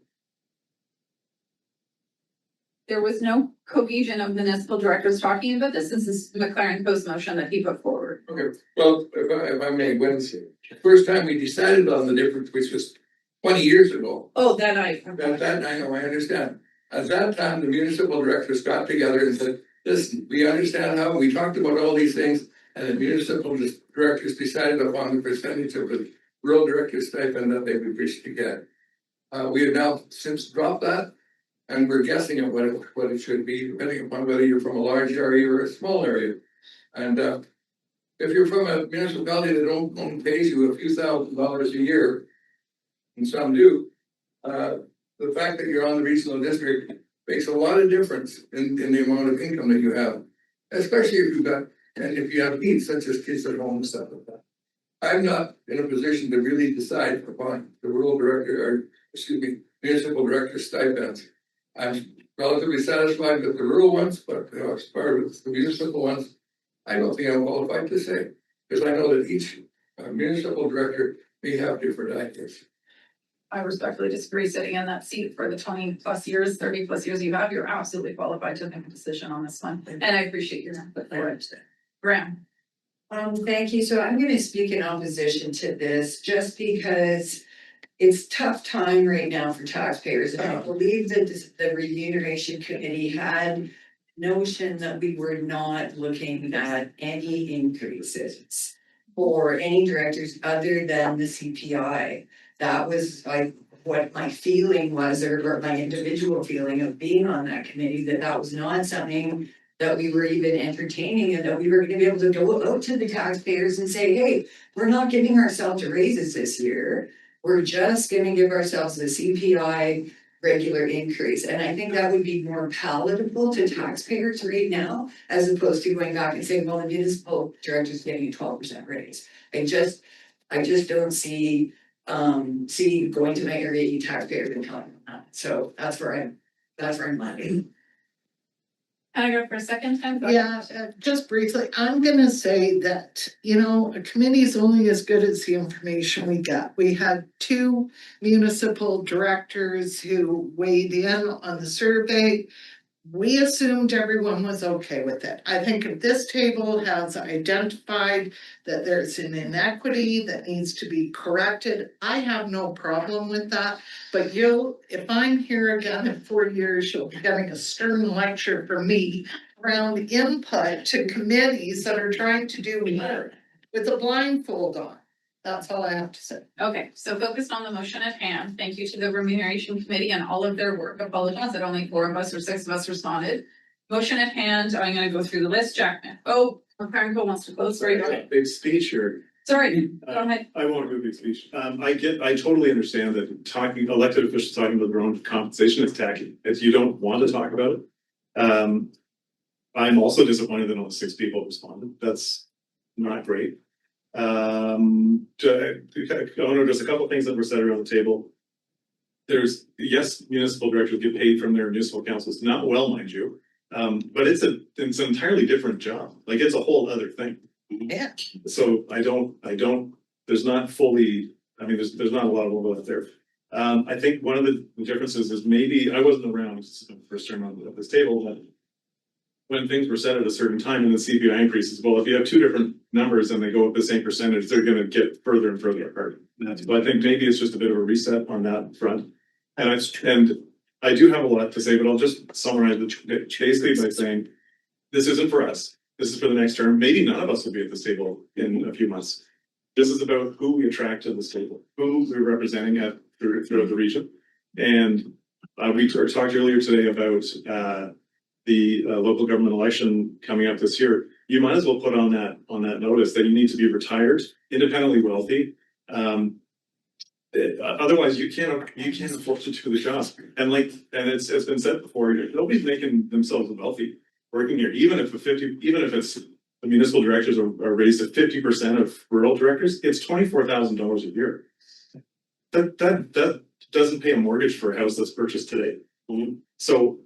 There was no cohesion of municipal directors talking about this. This is McLaren Co's motion that he put forward. Okay, well, if I may, Wednesday, the first time we decided on the difference, which was 20 years ago. Oh, that I know, I understand. At that time, the municipal directors got together and said, listen, we understand how, we talked about all these things, and the municipal directors decided upon the percentage of the rural director stipend that they would wish to get. We have now since dropped that, and we're guessing at what it should be, depending upon whether you're from a large area or a small area. And if you're from a municipality that only pays you a few $1,000s a year, and some do, the fact that you're on the regional district makes a lot of difference in the amount of income that you have, especially if you have needs such as kids at home and stuff like that. I'm not in a position to really decide upon the municipal director stipends. I'm relatively satisfied with the rural ones, but as far as the municipal ones, I don't think I'm qualified to say, because I know that each municipal director may have different ideas. I respectfully disagree. Sitting in that seat for the 20+ years, 30+ years you have, you're absolutely qualified to make a decision on this one. And I appreciate your input for it. Graham. Thank you. So I'm gonna speak in opposition to this just because it's tough time right now for taxpayers. And I believe that the remuneration committee had notion that we were not looking at any increases for any directors other than the CPI. That was like what my feeling was, or my individual feeling of being on that committee, that was not something that we were even entertaining, and that we were gonna be able to go out to the taxpayers and say, hey, we're not giving ourselves raises this year. We're just gonna give ourselves the CPI regular increase. And I think that would be more palatable to taxpayers right now, as opposed to going back and saying, well, the municipal director's getting a 12% raise. I just don't see going to my area taxpayers and telling them that. So that's where I'm landing. Can I go for a second time? Yeah, just briefly, I'm gonna say that, a committee is only as good as the information we get. We had 2 municipal directors who weighed in on the survey. We assumed everyone was okay with it. I think if this table has identified that there's an inequity that needs to be corrected, I have no problem with that. But if I'm here again in 4 years, you'll be getting a stern lecture from me around input to committees that are trying to do work with a blindfold on. That's all I have to say. Okay, so focused on the motion at hand. Thank you to the remuneration committee and all of their work. Apologies that only 4 of us or 6 of us responded. Motion at hand, I'm gonna go through the list. Jackman. Oh, McCarrico wants to close. Sorry, go ahead. Big speech here. Sorry, go ahead. I won't do a big speech. I totally understand that elected officials talking about their own compensation is tacky. If you don't want to talk about it. I'm also disappointed that only 6 people responded. That's not great. Just a couple of things that were said around the table. Yes, municipal directors get paid from their municipal councils, not well, mind you. But it's an entirely different job. Like, it's a whole other thing. Yeah. So there's not a lot of overlap there. I think one of the differences is maybe, I wasn't around, this is the first term on this table, but when things were set at a certain time and the CPI increases, well, if you have 2 different numbers and they go up the same percentage, they're gonna get further and further apart. So I think maybe it's just a bit of a reset on that front. And I do have a lot to say, but I'll just summarize it basically by saying, this isn't for us. This is for the next term. Maybe none of us will be at this table in a few months. This is about who we attract to this table, who we're representing throughout the region. And we talked earlier today about the local government election coming up this year. You might as well put on that notice that you need to be retired, independently wealthy. Otherwise, you can't afford to do the job. And it's been said before, nobody's making themselves wealthy working here. Even if it's the municipal directors are raised at 50% of rural directors, it's $24,000 a year. That doesn't pay a mortgage for a house that's purchased today. So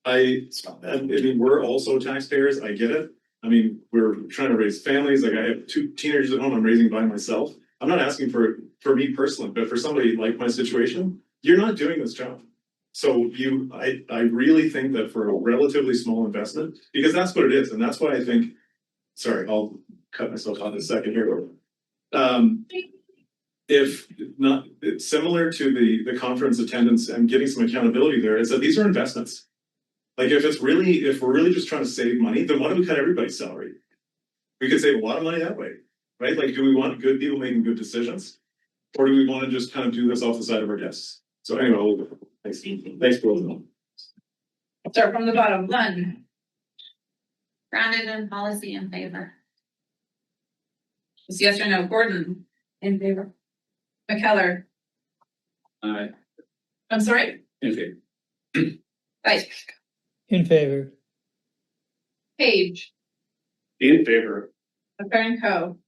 I mean, we're also taxpayers. I get it. I mean, we're trying to raise families. Like, I have 2 teenagers at home I'm raising by myself. I'm not asking for me personally, but for somebody like my situation, you're not doing this job. So I really think that for a relatively small investment, because that's what it is. And that's why I think, sorry, I'll cut myself off in a second here. If not, it's similar to the conference attendance and getting some accountability there, is that these are investments. Like, if we're really just trying to save money, then why don't we cut everybody's salary? We could save a lot of money that way, right? Like, do we want good people making good decisions? Or do we want to just kind of do this off the side of our desks? So anyway, thanks for listening. Start from the bottom, Lund, Grounded in policy in favor. just yes or no, Gordon, In favor. McKellar, Aye. I'm sorry, Okay. Dyke, In favor. Page, In favor. McFerrin Co.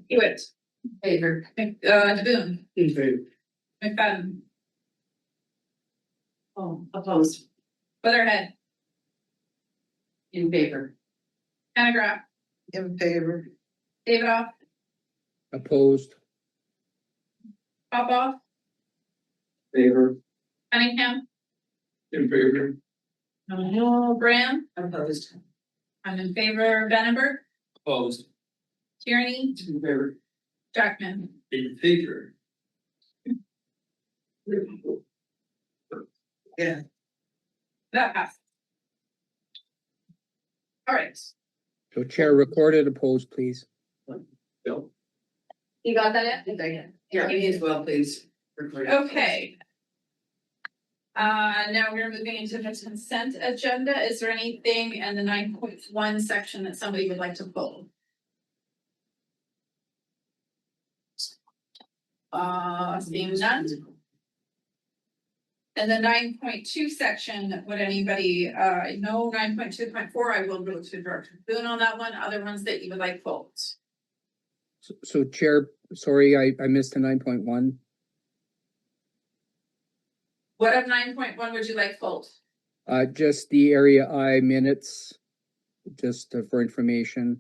Hewitt, Favor. DeBoon, In favor. McFadden, Oh, opposed. Weatherhead, In favor. Hanegraaff, In favor. Davidoff, Opposed. Popoff, Favor. Cunningham, In favor. no, Graham, Opposed. I'm in favor, Vandenberg, Opposed. Tierney, In favor. Jackman. In favor. Yeah. That passed. All right, So Chair recorded opposed, please. Bill. you got that in? Yeah, me as well, please. Okay. Now we're moving into the consent agenda. Is there anything in the 9.1 section that somebody would like to pull? Seeing none. In the 9.2 section, would anybody, no, 9.2.4, I will go to Director Boone on that one. Other ones that you would like pulled? So Chair, sorry, I missed the 9.1. What of 9.1 would you like pulled? Just the area I minutes, just for information.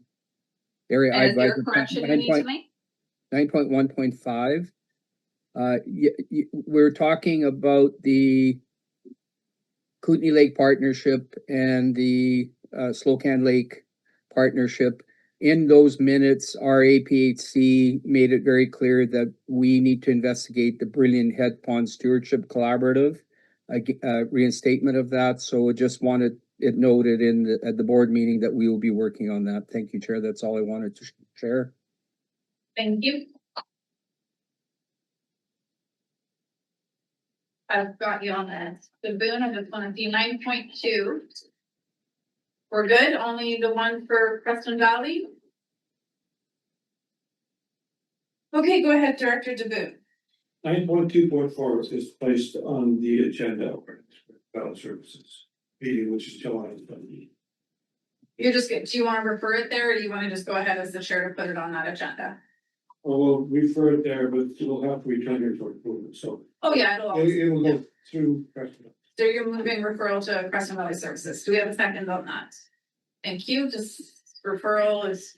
Area I. And is there a correction you need to make? 9.1.5. We're talking about the Kootenai Lake Partnership and the Slocan Lake Partnership. In those minutes, our APHC made it very clear that we need to investigate the Brilliant Head Pond Stewardship Collaborative, reinstatement of that. So I just wanted it noted at the board meeting that we will be working on that. Thank you, Chair. That's all I wanted to share. Thank you. I've got you on that. The Boone, I just want to see 9.2. We're good, only the one for Preston Valley? Okay, go ahead, Director DeBoon. 9.2.4 is placed on the agenda for Ballot Services meeting, which is July 20th. You're just, do you want to refer it there, or do you want to just go ahead as the chair to put it on that agenda? Oh, we'll refer it there, but it'll have to return it for approval, so. Oh, yeah, it'll always. It will go through Preston. So you're moving referral to Preston Valley Services. Do we have a second on that? Thank you. Just referral is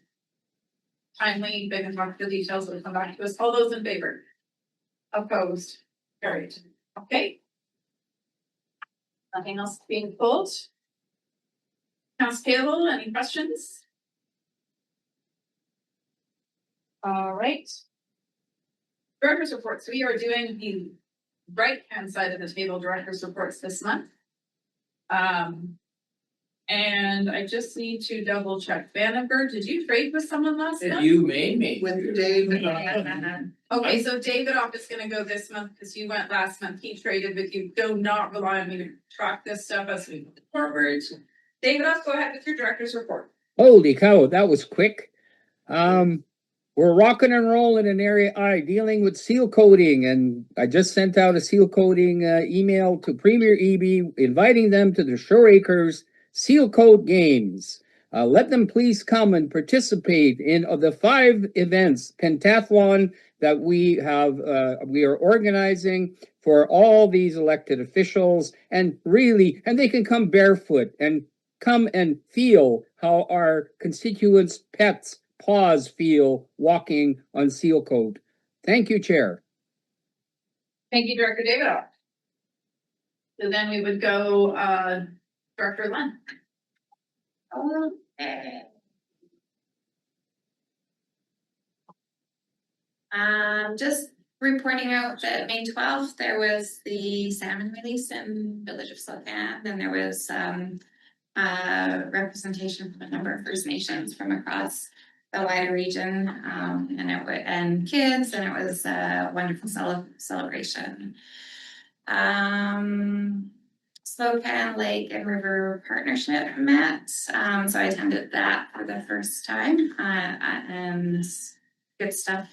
timely. They can talk the details. Will come back to us. All those in favor? Opposed? Carried. Okay. Nothing else being pulled. Accounts payable, any questions? All right. Director's reports. We are doing the right-hand side of the table, director's reports this month. And I just need to double check. Vandenberg, did you trade with someone last month? You made me. With David. Okay, so Davidoff is gonna go this month because you went last month. He traded with you. Do not rely on me to track this stuff as we move forward. Davidoff, go ahead with your director's report. Holy cow, that was quick. We're rocking and rolling in Area I, dealing with seal coating, and I just sent out a seal coating email to Premier EB, inviting them to the Shore Acres Seal Coat Games. Let them please come and participate in the 5 events, pentathlon, that we are organizing for all these elected officials, and they can come barefoot and come and feel how our constituents' pets' paws feel walking on seal coat. Thank you, Chair. Thank you, Director Davidoff. So then we would go, Director Lund. Okay. Just reporting out that May 12th, there was the salmon release in Village of Slocan, and there was representation from a number of First Nations from across the wider region, and kids, and it was a wonderful celebration. Spokane Lake and River Partnership met, so I attended that for the first time, and good stuff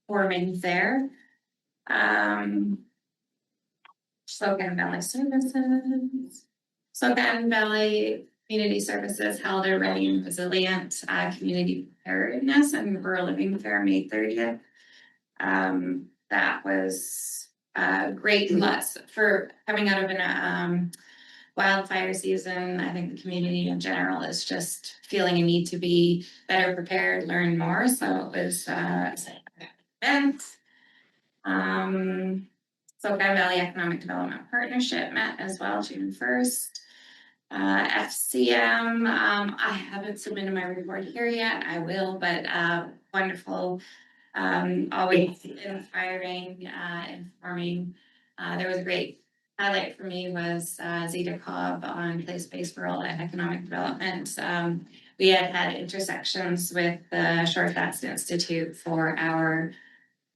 forming there. Spokane Valley Services. Spokane Valley Community Services held a ready and resilient community preparedness and rural living fair May 30th. That was great. Lots for coming out of an wildfire season. I think the community in general is just feeling a need to be better prepared, learn more. So it was an event. Spokane Valley Economic Development Partnership met as well June 1st. FCM, I haven't submitted my report here yet. I will, but wonderful. Always inspiring, informing. There was a great highlight for me was Zeta Cobb on place-based rural economic development. We had intersections with the Shore Fast Institute for our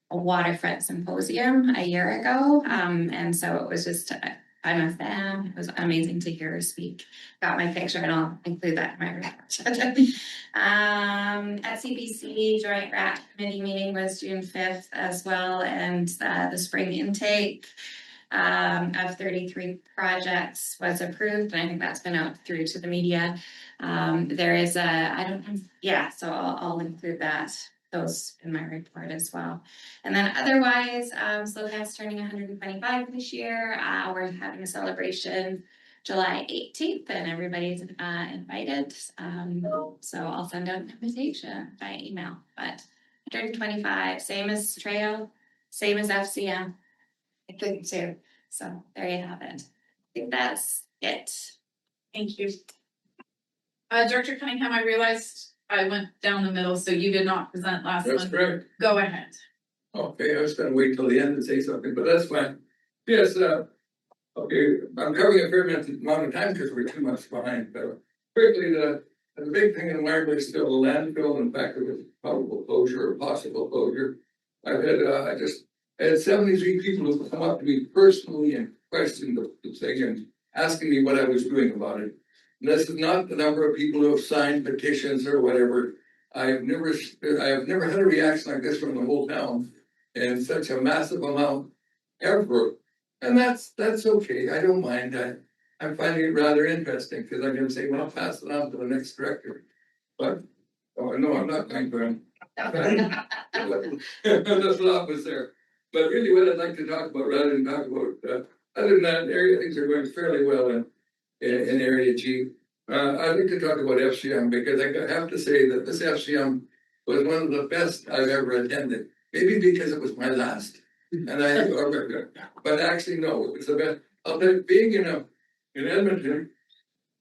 waterfront symposium a year ago. And so it was just, I'm a fan. It was amazing to hear her speak. Got my picture and I'll include that in my report. At CBC, Joint RAC Committee meeting was June 5th as well. And the spring intake of 33 projects was approved. And I think that's been out through to the media. There is so I'll include those in my report as well. And then otherwise, Slocan's turning 125 this year. We're having a celebration July 18th and everybody's invited. So I'll send out an invitation by email, but 125, same as Trail, same as FCM. I couldn't too. So there you have it. I think that's it. Thank you. Director Cunningham, I realized I went down the middle, so you did not present last month. That's correct. Go ahead. Okay, I was gonna wait till the end to say something, but that's fine. Yes, okay, I'm covering a fair amount of time because we're 2 months behind, but quickly, the big thing in Margaret is still the landfill, and in fact, it was probable closure or possible closure. I had 73 people who come up to me personally and questioned the thing and asking me what I was doing about it. And this is not the number of people who have signed petitions or whatever. I have never had a reaction like this from the whole town in such a massive amount ever. And that's okay. I don't mind. I'm finding it rather interesting because I'm going to say, well, I'll pass it on to the next director. But no, I'm not going to. That's the opposite there. But really, what I'd like to talk about, rather than talk about other than that area, things are going fairly well in Area G. I'd like to talk about FCM because I have to say that this FCM was one of the best I've ever attended. Maybe because it was my last, but actually no, it was the best. I'll tell you, being in Edmonton,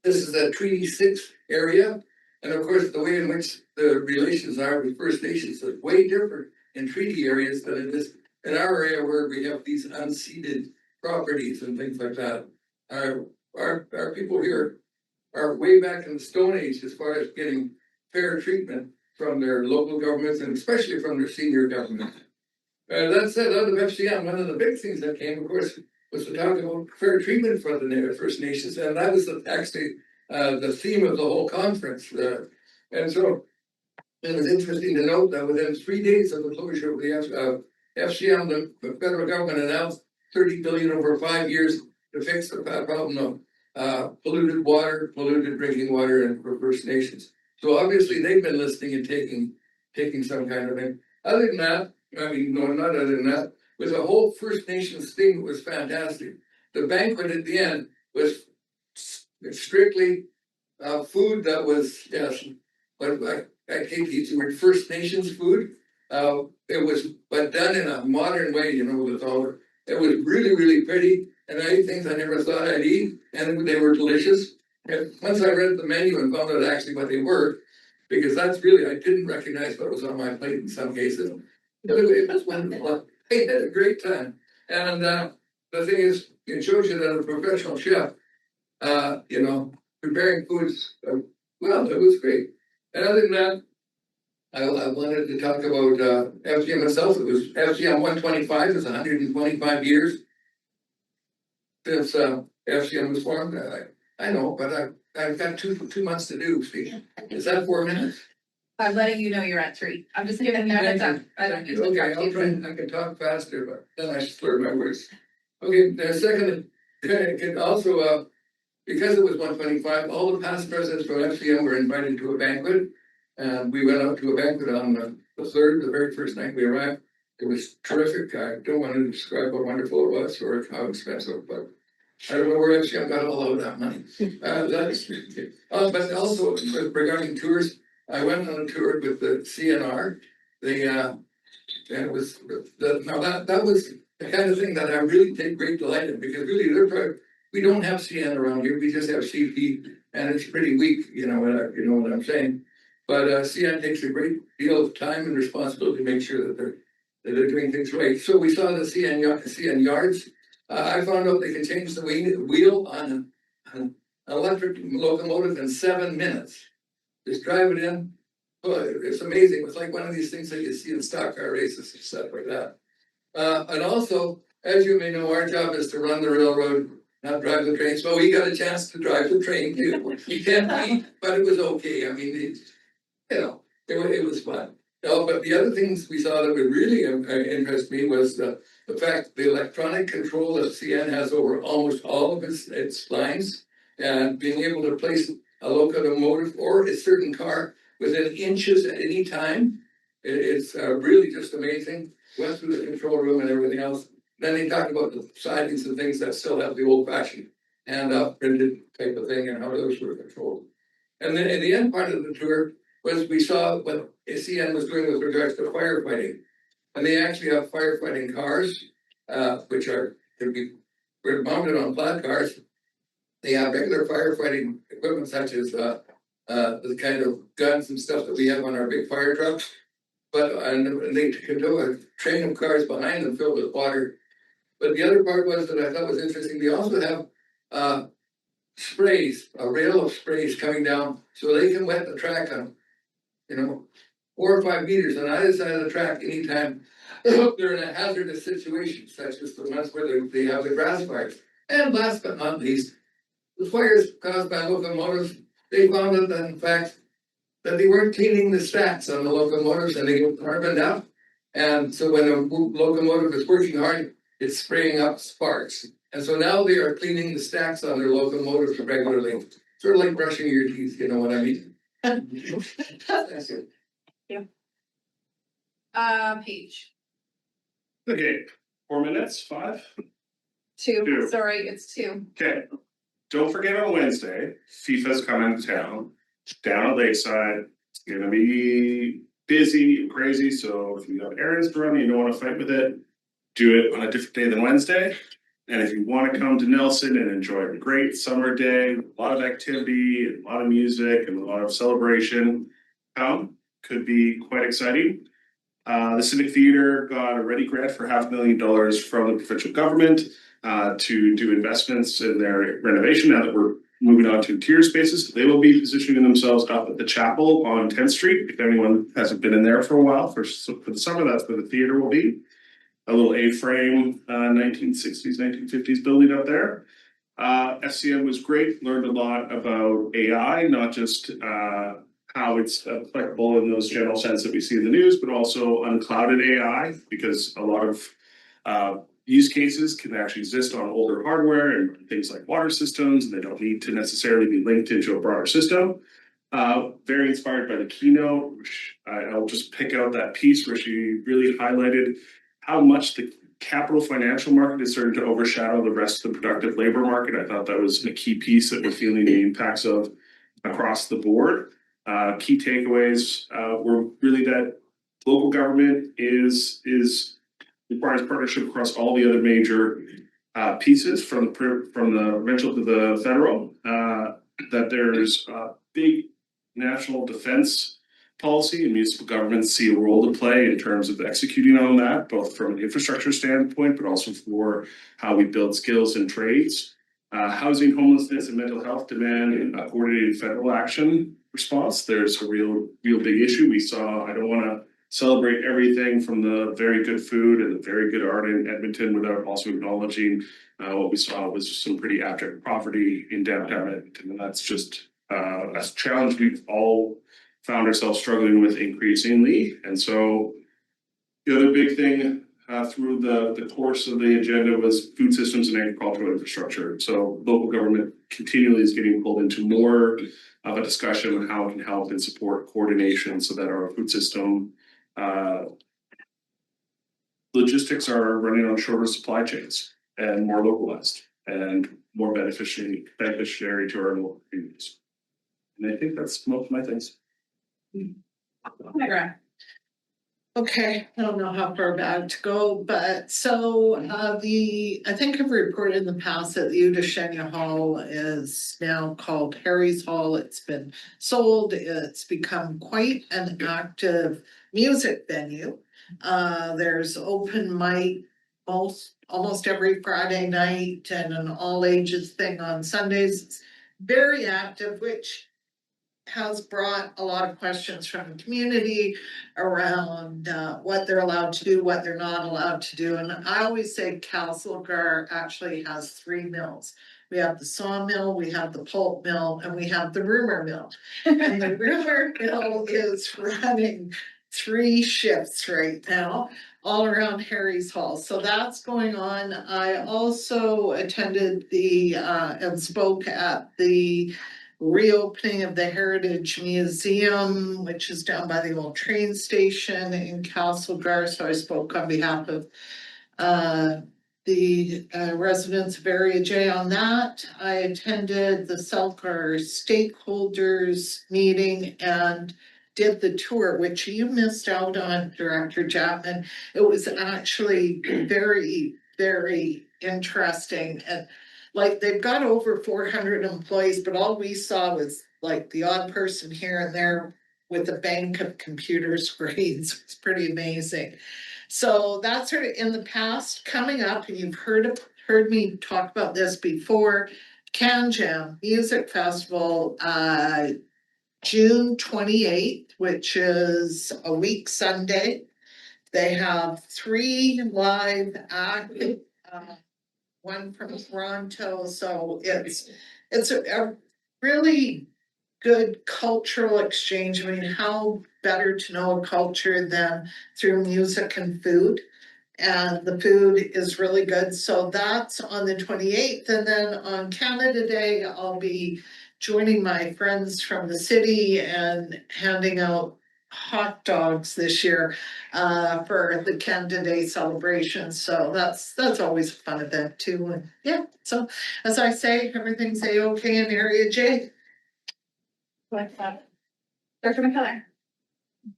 this is a Treaty 6 area, and of course the way in which the relations are with First Nations is way different in treaty areas than it is in our area where we have these unceded properties and things like that. Our people here are way back in the Stone Age as far as getting fair treatment from their local governments and especially from their senior government. That said, out of FCM, one of the big things that came, of course, was to talk about fair treatment for the First Nations, and that was actually the theme of the whole conference. And so it was interesting to note that within 3 days of the closure of the FCM, the federal government announced $30 billion over 5 years to fix the problem of polluted water, polluted drinking water, and for First Nations. So obviously they've been listening and taking some kind of thing. Other than that, I mean, no, not other than that, with the whole First Nations thing was fantastic. The banquet at the end was strictly food that was, yes, but I hate to use the word First Nations food. It was, but done in a modern way, you know, with all, it was really, really pretty. And I ate things I never thought I'd eat, and they were delicious. And once I read the menu and found out actually what they were, because that's really, I didn't recognize what was on my plate in some cases. Anyway, it was wonderful. I had a great time. And the thing is, it shows you that a professional chef, you know, preparing foods, well, it was great. And other than that, I wanted to talk about FCM itself. It was FCM 125, it's 125 years. since FCM was formed. I know, but I've got two months to do, see, is that 4 minutes? I'm letting you know you're at 3. I'm just giving you a heads up. I don't need to Okay, interrupt I'll you. try, I can talk faster, but then I slur my words. Okay, the second, it also, because it was 125, all the past presidents from FCM were invited to a banquet. And we went out to a banquet on the 3rd, the very first night we arrived. It was terrific. I don't want to describe how wonderful it was or how expensive, but I don't know where FCM got all of that money. But also regarding tours, I went on a tour with the CNR. And it was that was the kind of thing that I really take great delight in, because really we don't have CN around here. We just have CP, and it's pretty weak. You know what I'm saying. But CN takes a great deal of time and responsibility to make sure that they're doing things right. So we saw the CN yards. I found out they can change the wheel on an electric locomotive in 7 minutes. Just drive it in. Oh, it's amazing. It's like one of these things that you see in stock car races and stuff like that. And also, as you may know, our job is to run the railroad, not drive the trains. But we got a chance to drive the train too. You can't beat, but it was okay. I mean, it was fun. No, but the other things we saw that would really interest me was the fact the electronic control that CN has over almost all of its lines, and being able to place a locomotive or a certain car within inches at any time. It's really just amazing. Went through the control room and everything else. Then they talked about the sidings and things that still have the old fashioned hand up printed type of thing and how those were controlled. And then in the end part of the tour was we saw what CN was doing with regards to firefighting. And they actually have firefighting cars, which could be mounted on flat cars. They have regular firefighting equipment such as the kind of guns and stuff that we have on our big fire trucks. And they can do a train of cars behind them filled with water. But the other part was that I thought was interesting. They also have sprays, a rail of sprays coming down, so they can wet the track on, 4 or 5 meters on either side of the track anytime they're in a hazardous situation, such as the ones where they have the grass fires. And last but not least, the fires caused by locomotives, they found out that in fact that they weren't cleaning the stacks on the locomotives and they get carboned up. And so when a locomotive is working hard, it's spraying up sparks. And so now they are cleaning the stacks on their locomotives regularly. Sort of like brushing your teeth, you know what I mean? That's it. Page Okay, 4 minutes, 5? 2. Two. Sorry, it's 2. Okay, don't forget on Wednesday, FIFA's coming to town, down at Lakeside. It's gonna be busy and crazy, so if you have errands to run and you don't wanna fight with it, do it on a different day than Wednesday. And if you wanna come to Nelson and enjoy a great summer day, a lot of activity, a lot of music and a lot of celebration, could be quite exciting. The Civic Theater got a ready grant for $500,000 from the provincial government to do investments in their renovation. Now that we're moving on to interior spaces, they will be positioning themselves up at the chapel on 10th Street. If anyone hasn't been in there for a while, for the summer, that's where the theater will be. A little A-frame 1960s, 1950s building up there. FCM was great, learned a lot about AI, not just how it's applicable in those general sense that we see in the news, but also unclouded AI, because a lot of use cases can actually exist on older hardware and things like water systems, and they don't need to necessarily be linked into a broader system. Very inspired by the keynote, which I'll just pick out that piece where she really highlighted how much the capital financial market is starting to overshadow the rest of the productive labor market. I thought that was a key piece that we're feeling the impacts of across the board. Key takeaways were really that local government requires partnership across all the other major pieces from the provincial to the federal. That there's a big national defense policy and municipal governments see a role to play in terms of executing on that, both from an infrastructure standpoint, but also for how we build skills and trades. Housing, homelessness, and mental health demand coordinated federal action response. There's a real big issue. We saw, I don't want to celebrate everything from the very good food and the very good art in Edmonton without also acknowledging what we saw was some pretty abject poverty in downtown Edmonton. And that's just a challenge we've all found ourselves struggling with increasingly. And so the other big thing through the course of the agenda was food systems and agricultural infrastructure. So local government continually is getting pulled into more of a discussion on how it can help and support coordination so that our food system logistics are running on shorter supply chains and more localized and more beneficiary to our local communities. And I think that's most of my things. Okay, I don't know how far back to go, but so I think I've reported in the past that the Udashenia Hall is now called Harry's Hall. It's been sold. It's become quite an active music venue. There's open mic almost every Friday night and an all ages thing on Sundays. It's very active, which has brought a lot of questions from the community around what they're allowed to do, what they're not allowed to do. And I always say Castlegar actually has 3 mills. We have the sawmill, we have the pulp mill, and we have the rumor mill. And the rumor mill is running 3 shifts right now, all around Harry's Hall. So that's going on. I also attended and spoke at the reopening of the Heritage Museum, which is down by the old train station in Castlegar. So I spoke on behalf of the residents of Area J on that. I attended the Selkar stakeholders meeting and did the tour, which you missed out on, Director Chapman. It was actually very, very interesting. And like, they've got over 400 employees, but all we saw was like the odd person here and there with a bank of computer screens. It's pretty amazing. So that's sort of in the past. Coming up, and you've heard me talk about this before, Can Jam Music Festival, June 28th, which is a week Sunday. They have 3 live acts. One from Toronto, so it's a really good cultural exchange. I mean, how better to know a culture than through music and food? And the food is really good. So that's on the 28th. And then on Canada Day, I'll be joining my friends from the city and handing out hot dogs this year for the Canada Day celebration. So that's always a fun event too. And yeah, so as I say, everything's A-okay in Area J. Dr. McKellar.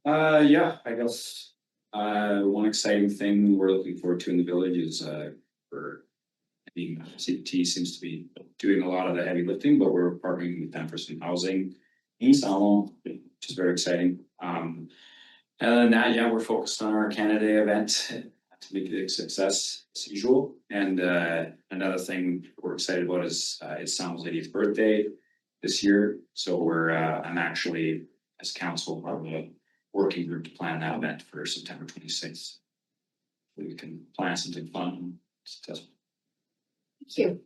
Yeah, I guess one exciting thing we're looking forward to in the village is CPT seems to be doing a lot of the heavy lifting, but we're partnering with them for some housing in Salon, which is very exciting. And then that, yeah, we're focused on our Canada event to make it a success as usual. And another thing we're excited about is it's Salmon's 80th birthday this year. So I'm actually, as council, part of a working group to plan that event for September 26th. We can plan something fun and successful. Thank you.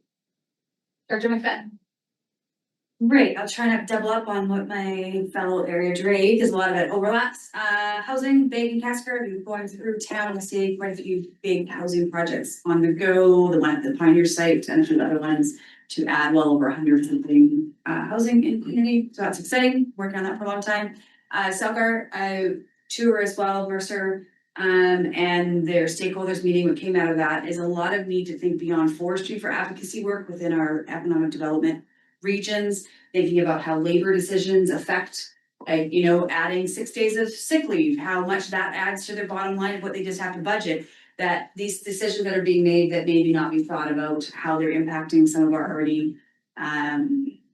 Dr. McFadden. Right, I'll try not to double up on what my fellow area Dre, because a lot of it overlaps. Housing, big in Casper, we've going through town, I see quite a few big housing projects on the go, the one at the Pioneer site and a few other ones to add well over 100 something housing in community. So that's exciting, working on that for a long time. Selkar, tour as well, Mercer, and their stakeholders meeting. What came out of that is a lot of need to think beyond forestry for advocacy work within our economic development regions, thinking about how labor decisions affect, adding 6 days of sick leave, how much that adds to their bottom line of what they just have to budget, that these decisions that are being made that maybe not be thought about, how they're impacting some of our already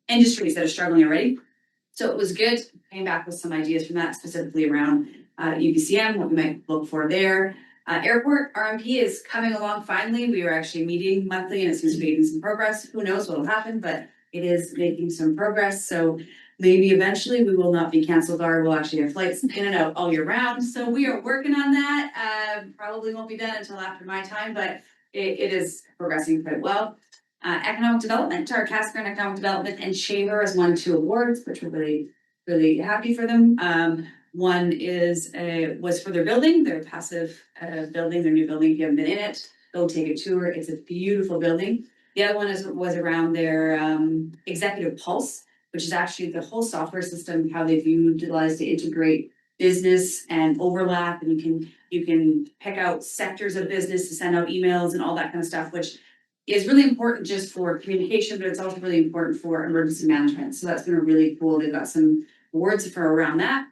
industries that are struggling already. So it was good, came back with some ideas from that, specifically around UBCM, what we might look for there. Airport RMP is coming along finally. We were actually meeting monthly and it seems to be making some progress. Who knows what will happen, but it is making some progress. So Maybe eventually we will not be canceled, or we'll actually have flights in and out all year round. So we are working on that. Probably won't be done until after my time, but it is progressing quite well. Economic development, our Casper Economic Development and Chamber has won 2 awards, which we're really happy for them. One was for their building, their passive building, their new building. If you haven't been in it, go take a tour. It's a beautiful building. The other one was around their executive pulse, which is actually the whole software system, how they've utilized to integrate business and overlap, and you can pick out sectors of business to send out emails and all that kind of stuff, which is really important just for communication, but it's also really important for emergency management. So that's been really cool. They've got some awards for around that.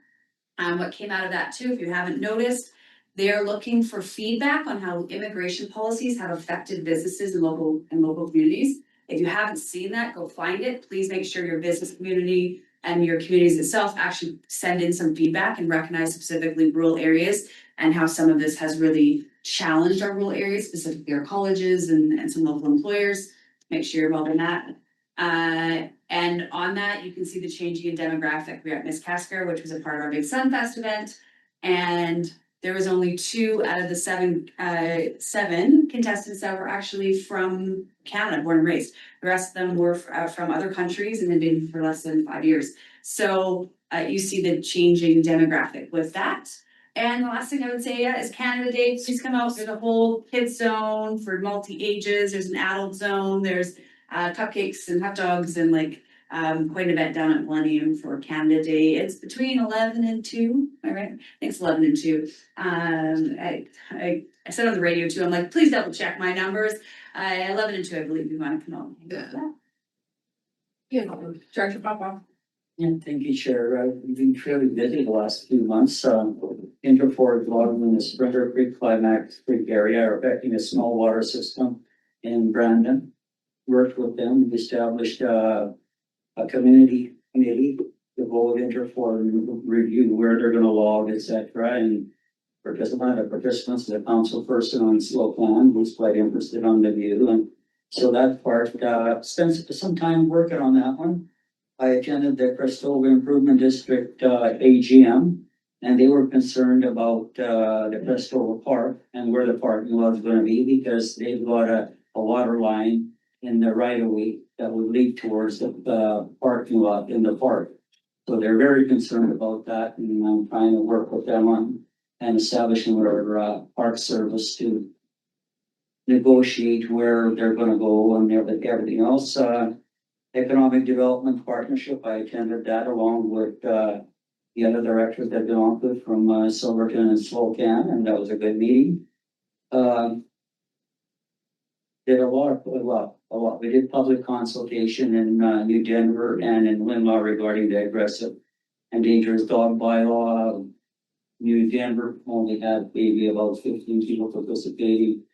What came out of that too, if you haven't noticed, they are looking for feedback on how immigration policies have affected businesses and local communities. If you haven't seen that, go find it. Please make sure your business community and your communities itself actually send in some feedback and recognize specifically rural areas and how some of this has really challenged our rural areas, specifically our colleges and some local employers. Make sure you're involved in that. And on that, you can see the changing in demographic. We're at Miss Cascar, which was a part of our Big Sunfest event. And there was only 2 out of the 7 contestants that were actually from Canada, born and raised. The rest of them were from other countries and had been for less than 5 years. So you see the changing demographic with that. And the last thing I would say is Canada Day. Please come out. There's a whole kids zone for multi ages. There's an adult zone. There's cupcakes and hot dogs and quite an event down at Millennium for Canada Day. It's between 11 and 2. All right, I think it's 11 and 2. I said on the radio too. I'm like, please double check my numbers. 11 and 2, I believe you want to come out. Yeah, Director Popoff. Yeah, thank you, Chair. We've been fairly busy the last few months. Interford water in the Sprinter Creek, Climax Creek area are affecting a small water system in Brandon. Worked with them, we established a community committee to go with Interford and review where they're gonna log, et cetera. And participants, the council person on slow plan who's quite interested on the view. And so that part, spent some time working on that one. I attended the Crestova Improvement District AGM, and they were concerned about the Crestova Park and where the parking lot is gonna be, because they've got a water line in the right of way that would lead towards the parking lot in the park. So they're very concerned about that, and I'm trying to work with them on and establishing our park service to negotiate where they're gonna go and everything else. Economic Development Partnership, I attended that along with the other directors that belong to from Silverton and Slocan, and that was a good meeting. Did a lot. We did public consultation in New Denver and in Winlaw regarding the aggressive and dangerous dog bylaw. New Denver only had maybe about 15 people participating.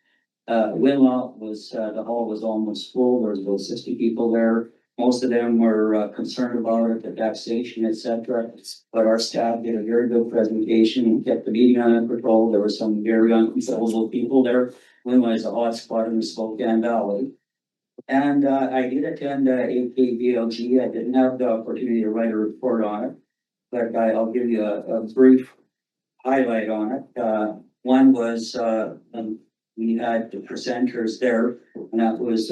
Winlaw was, the hall was almost full. There was about 60 people there. Most of them were concerned about it, the taxation, et cetera. But our staff did a very good presentation and kept the meeting under control. There were some very uncontrollable people there. Winlaw is a hot spot in the Spokane Valley. And I did attend AKVLG. I didn't have the opportunity to write a report on it, but I'll give you a brief highlight on it. One was we had the presenters there, and that was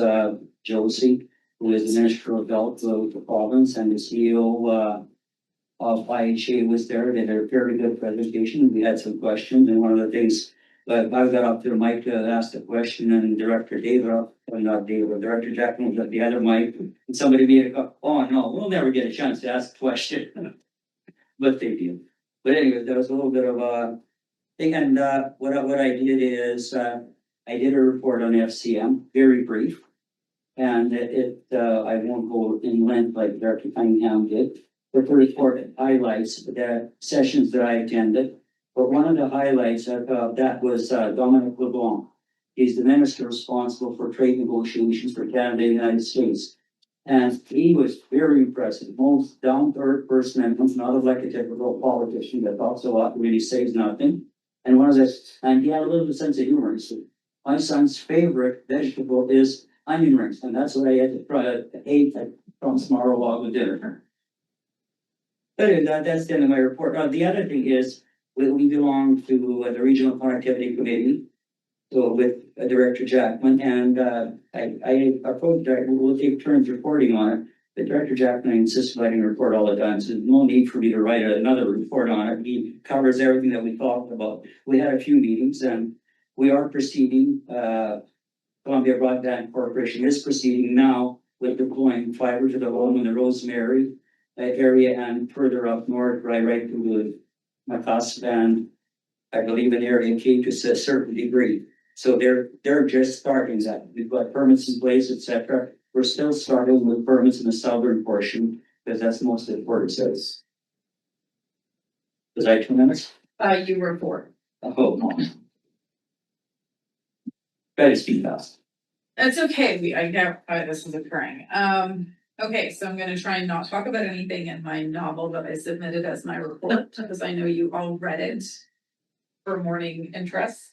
Josie, who is the Minister of Health of the province, and the CEO of IHA was there. They did a very good presentation. We had some questions, and one of the things that I got up to the mic to ask a question, and Director Director Jackman was at the other mic, and somebody made a go, oh no, we'll never get a chance to ask a question. But they did. But anyway, there was a little bit of a thing, and what I did is I did a report on FCM, very brief. And I won't go in length like Director Cunningham did, but the report highlights the sessions that I attended. But one of the highlights of that was Dominic LeBlanc. He's the minister responsible for trade negotiations for Canada and the United States. And he was very impressive, most down-to-earth person, and not like a typical politician that talks a lot, really says nothing. And and he had a little bit of sense of humor. So my son's favorite vegetable is onion rings, and that's what I had to try to eat from tomorrow while we dinner. But that's the end of my report. The other thing is, we belong to the Regional Connectivity Committee. So with Director Jackman, and I approached Director, we'll take turns reporting on it. But Director Jackman insists writing a report all the time, so there's no need for me to write another report on it. He covers everything that we talked about. We had a few meetings and we are proceeding, Columbia Broadband Corporation is proceeding now with deploying fiber to the home in the Rosemary area and further up north, right to the Macasp and I believe in area K to a certain degree. So they're just starting that. We've got permits in place, etc. We're still starting with permits in the southern portion because that's most important. Says. Was I 2 minutes? You were 4. Oh, no. Better speak fast. That's okay. I know this is occurring. Okay, so I'm gonna try and not talk about anything in my novel that I submitted as my report, because I know you all read it for morning interest.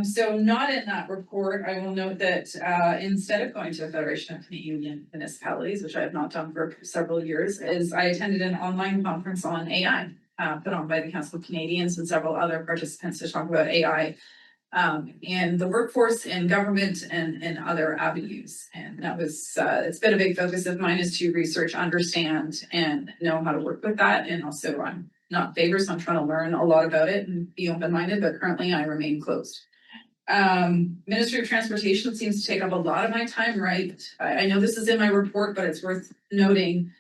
So not in that report, I will note that, instead of going to the Federation of Canadian Municipalities, which I have not done for several years, is I attended an online conference on AI, put on by the Council of Canadians and several other participants to talk about AI. And the workforce and government and other avenues. And that was, it's been a big focus of mine is to research, understand, and know how to work with that. And also I'm not favored, so I'm trying to learn a lot about it and be open-minded, but currently I remain closed. Ministry of Transportation seems to take up a lot of my time, right? I know this is in my report, but it's worth noting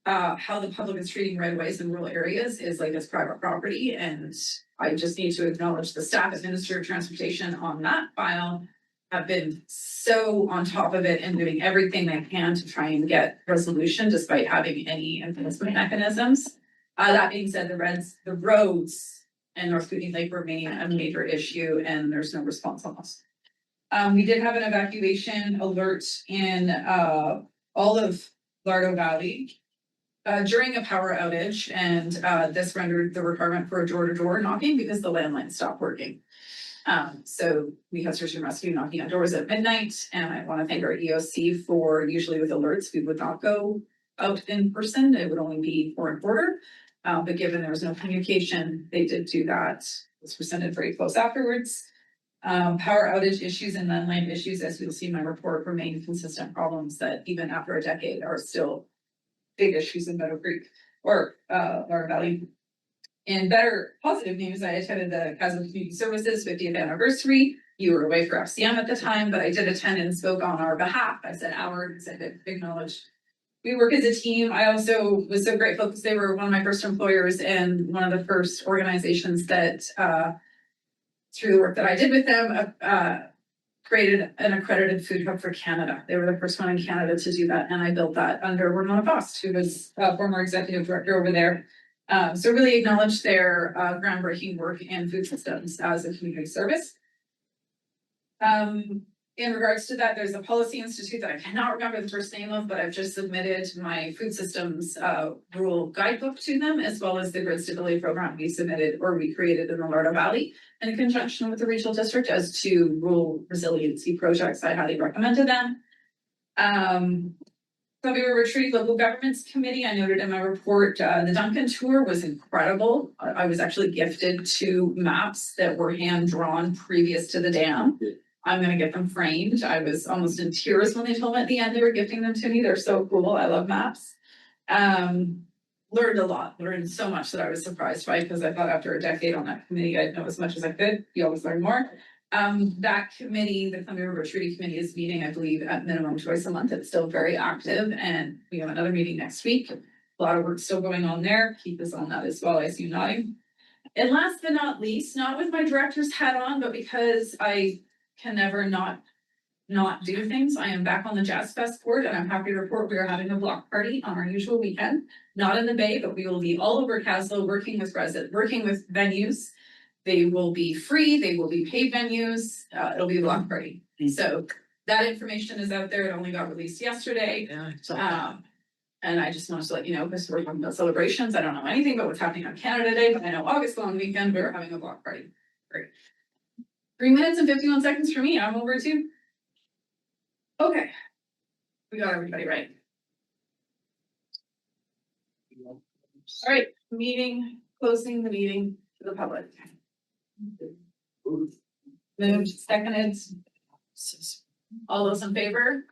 how the public is treating right-of-ways in rural areas is like it's private property, and I just need to acknowledge the staff at Ministry of Transportation on that file have been so on top of it and doing everything they can to try and get resolution despite having any enforcement mechanisms. That being said, the roads in North Kootenay Lake remain a major issue and there's no response on those. We did have an evacuation alert in all of Lardo Valley during a power outage, and this rendered the requirement for a door-to-door knocking because the landline stopped working. So we had search and rescue knocking on doors at midnight, and I want to thank our EOC for usually with alerts, we would not go out in person. It would only be for an order. But given there was no communication, they did do that. It was presented very close afterwards. Power outage issues and landline issues, as you'll see in my report, remain consistent problems that even after a decade are still big issues in Meadow Creek or Lardo Valley. In better positive news, I attended the Castle Community Services 50th anniversary. You were away for FCM at the time, but I did attend and spoke on our behalf. I said our, because I did acknowledge we work as a team. I also was so grateful because they were one of my first employers and one of the first organizations that, through the work that I did with them, created an accredited food hub for Canada. They were the first one in Canada to do that, and I built that under Ramona Faust, who was a former executive director over there. So really acknowledge their groundbreaking work in food systems as a community service. In regards to that, there's a policy institute that I cannot remember the first name of, but I've just submitted my food systems rule guidebook to them, as well as the grid stability program we submitted or we created in the Lardo Valley in conjunction with the regional district as to rural resiliency projects. I highly recommended them. Columbia River Treaty Local Governments Committee, I noted in my report, the Duncan tour was incredible. I was actually gifted 2 maps that were hand-drawn previous to the dam. I'm gonna get them framed. I was almost in tears when they told me at the end they were gifting them to me. They're so cool. I love maps. Learned a lot, learned so much that I was surprised by because I thought after a decade on that committee, I'd know as much as I could. You always learn more. That committee, the Columbia River Treaty Committee, is meeting, I believe, at minimum twice a month. It's still very active, and we have another meeting next week. A lot of work still going on there. Keep us on that as well. I see you nodding. And last but not least, not with my director's hat on, but because I can never not do things. I am back on the Jazz Fest board, and I'm happy to report we are having a block party on our usual weekend. Not in the Bay, but we will be all over Caslo working with venues. They will be free, they will be paid venues, it'll be a block party. So that information is out there, it only got released yesterday. And I just wanted to let you know, because we're talking about celebrations, I don't know anything about what's happening on Canada Day, but I know August long weekend, we're having a block party. Great. 3 minutes and 51 seconds for me, I'm over too. Okay, we got everybody right. All right, closing the meeting to the public. Moved, seconded. All those in favor?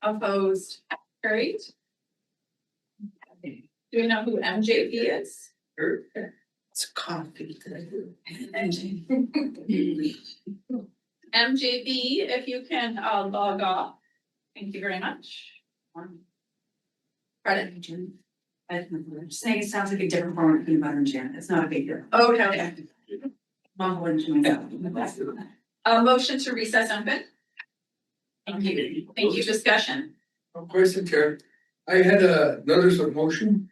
Opposed? Carried. Do we know who MJP is? It's coffee. MJB, if you can log off. Thank you very much. Pardon? Just saying it sounds like a different form of peanut butter and jam. It's not a big deal. Okay. Mumbling to myself. A motion to recess open. Thank you. Thank you. Discussion. Of course, Chair. I had a notice of motion.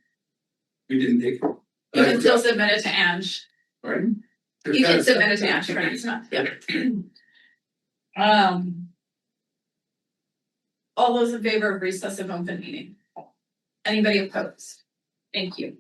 We didn't take it. You can still submit it to Ange. Pardon? You can submit it to Ange for next month. Yeah. All those in favor of recess of open meeting? Anybody opposed? Thank you.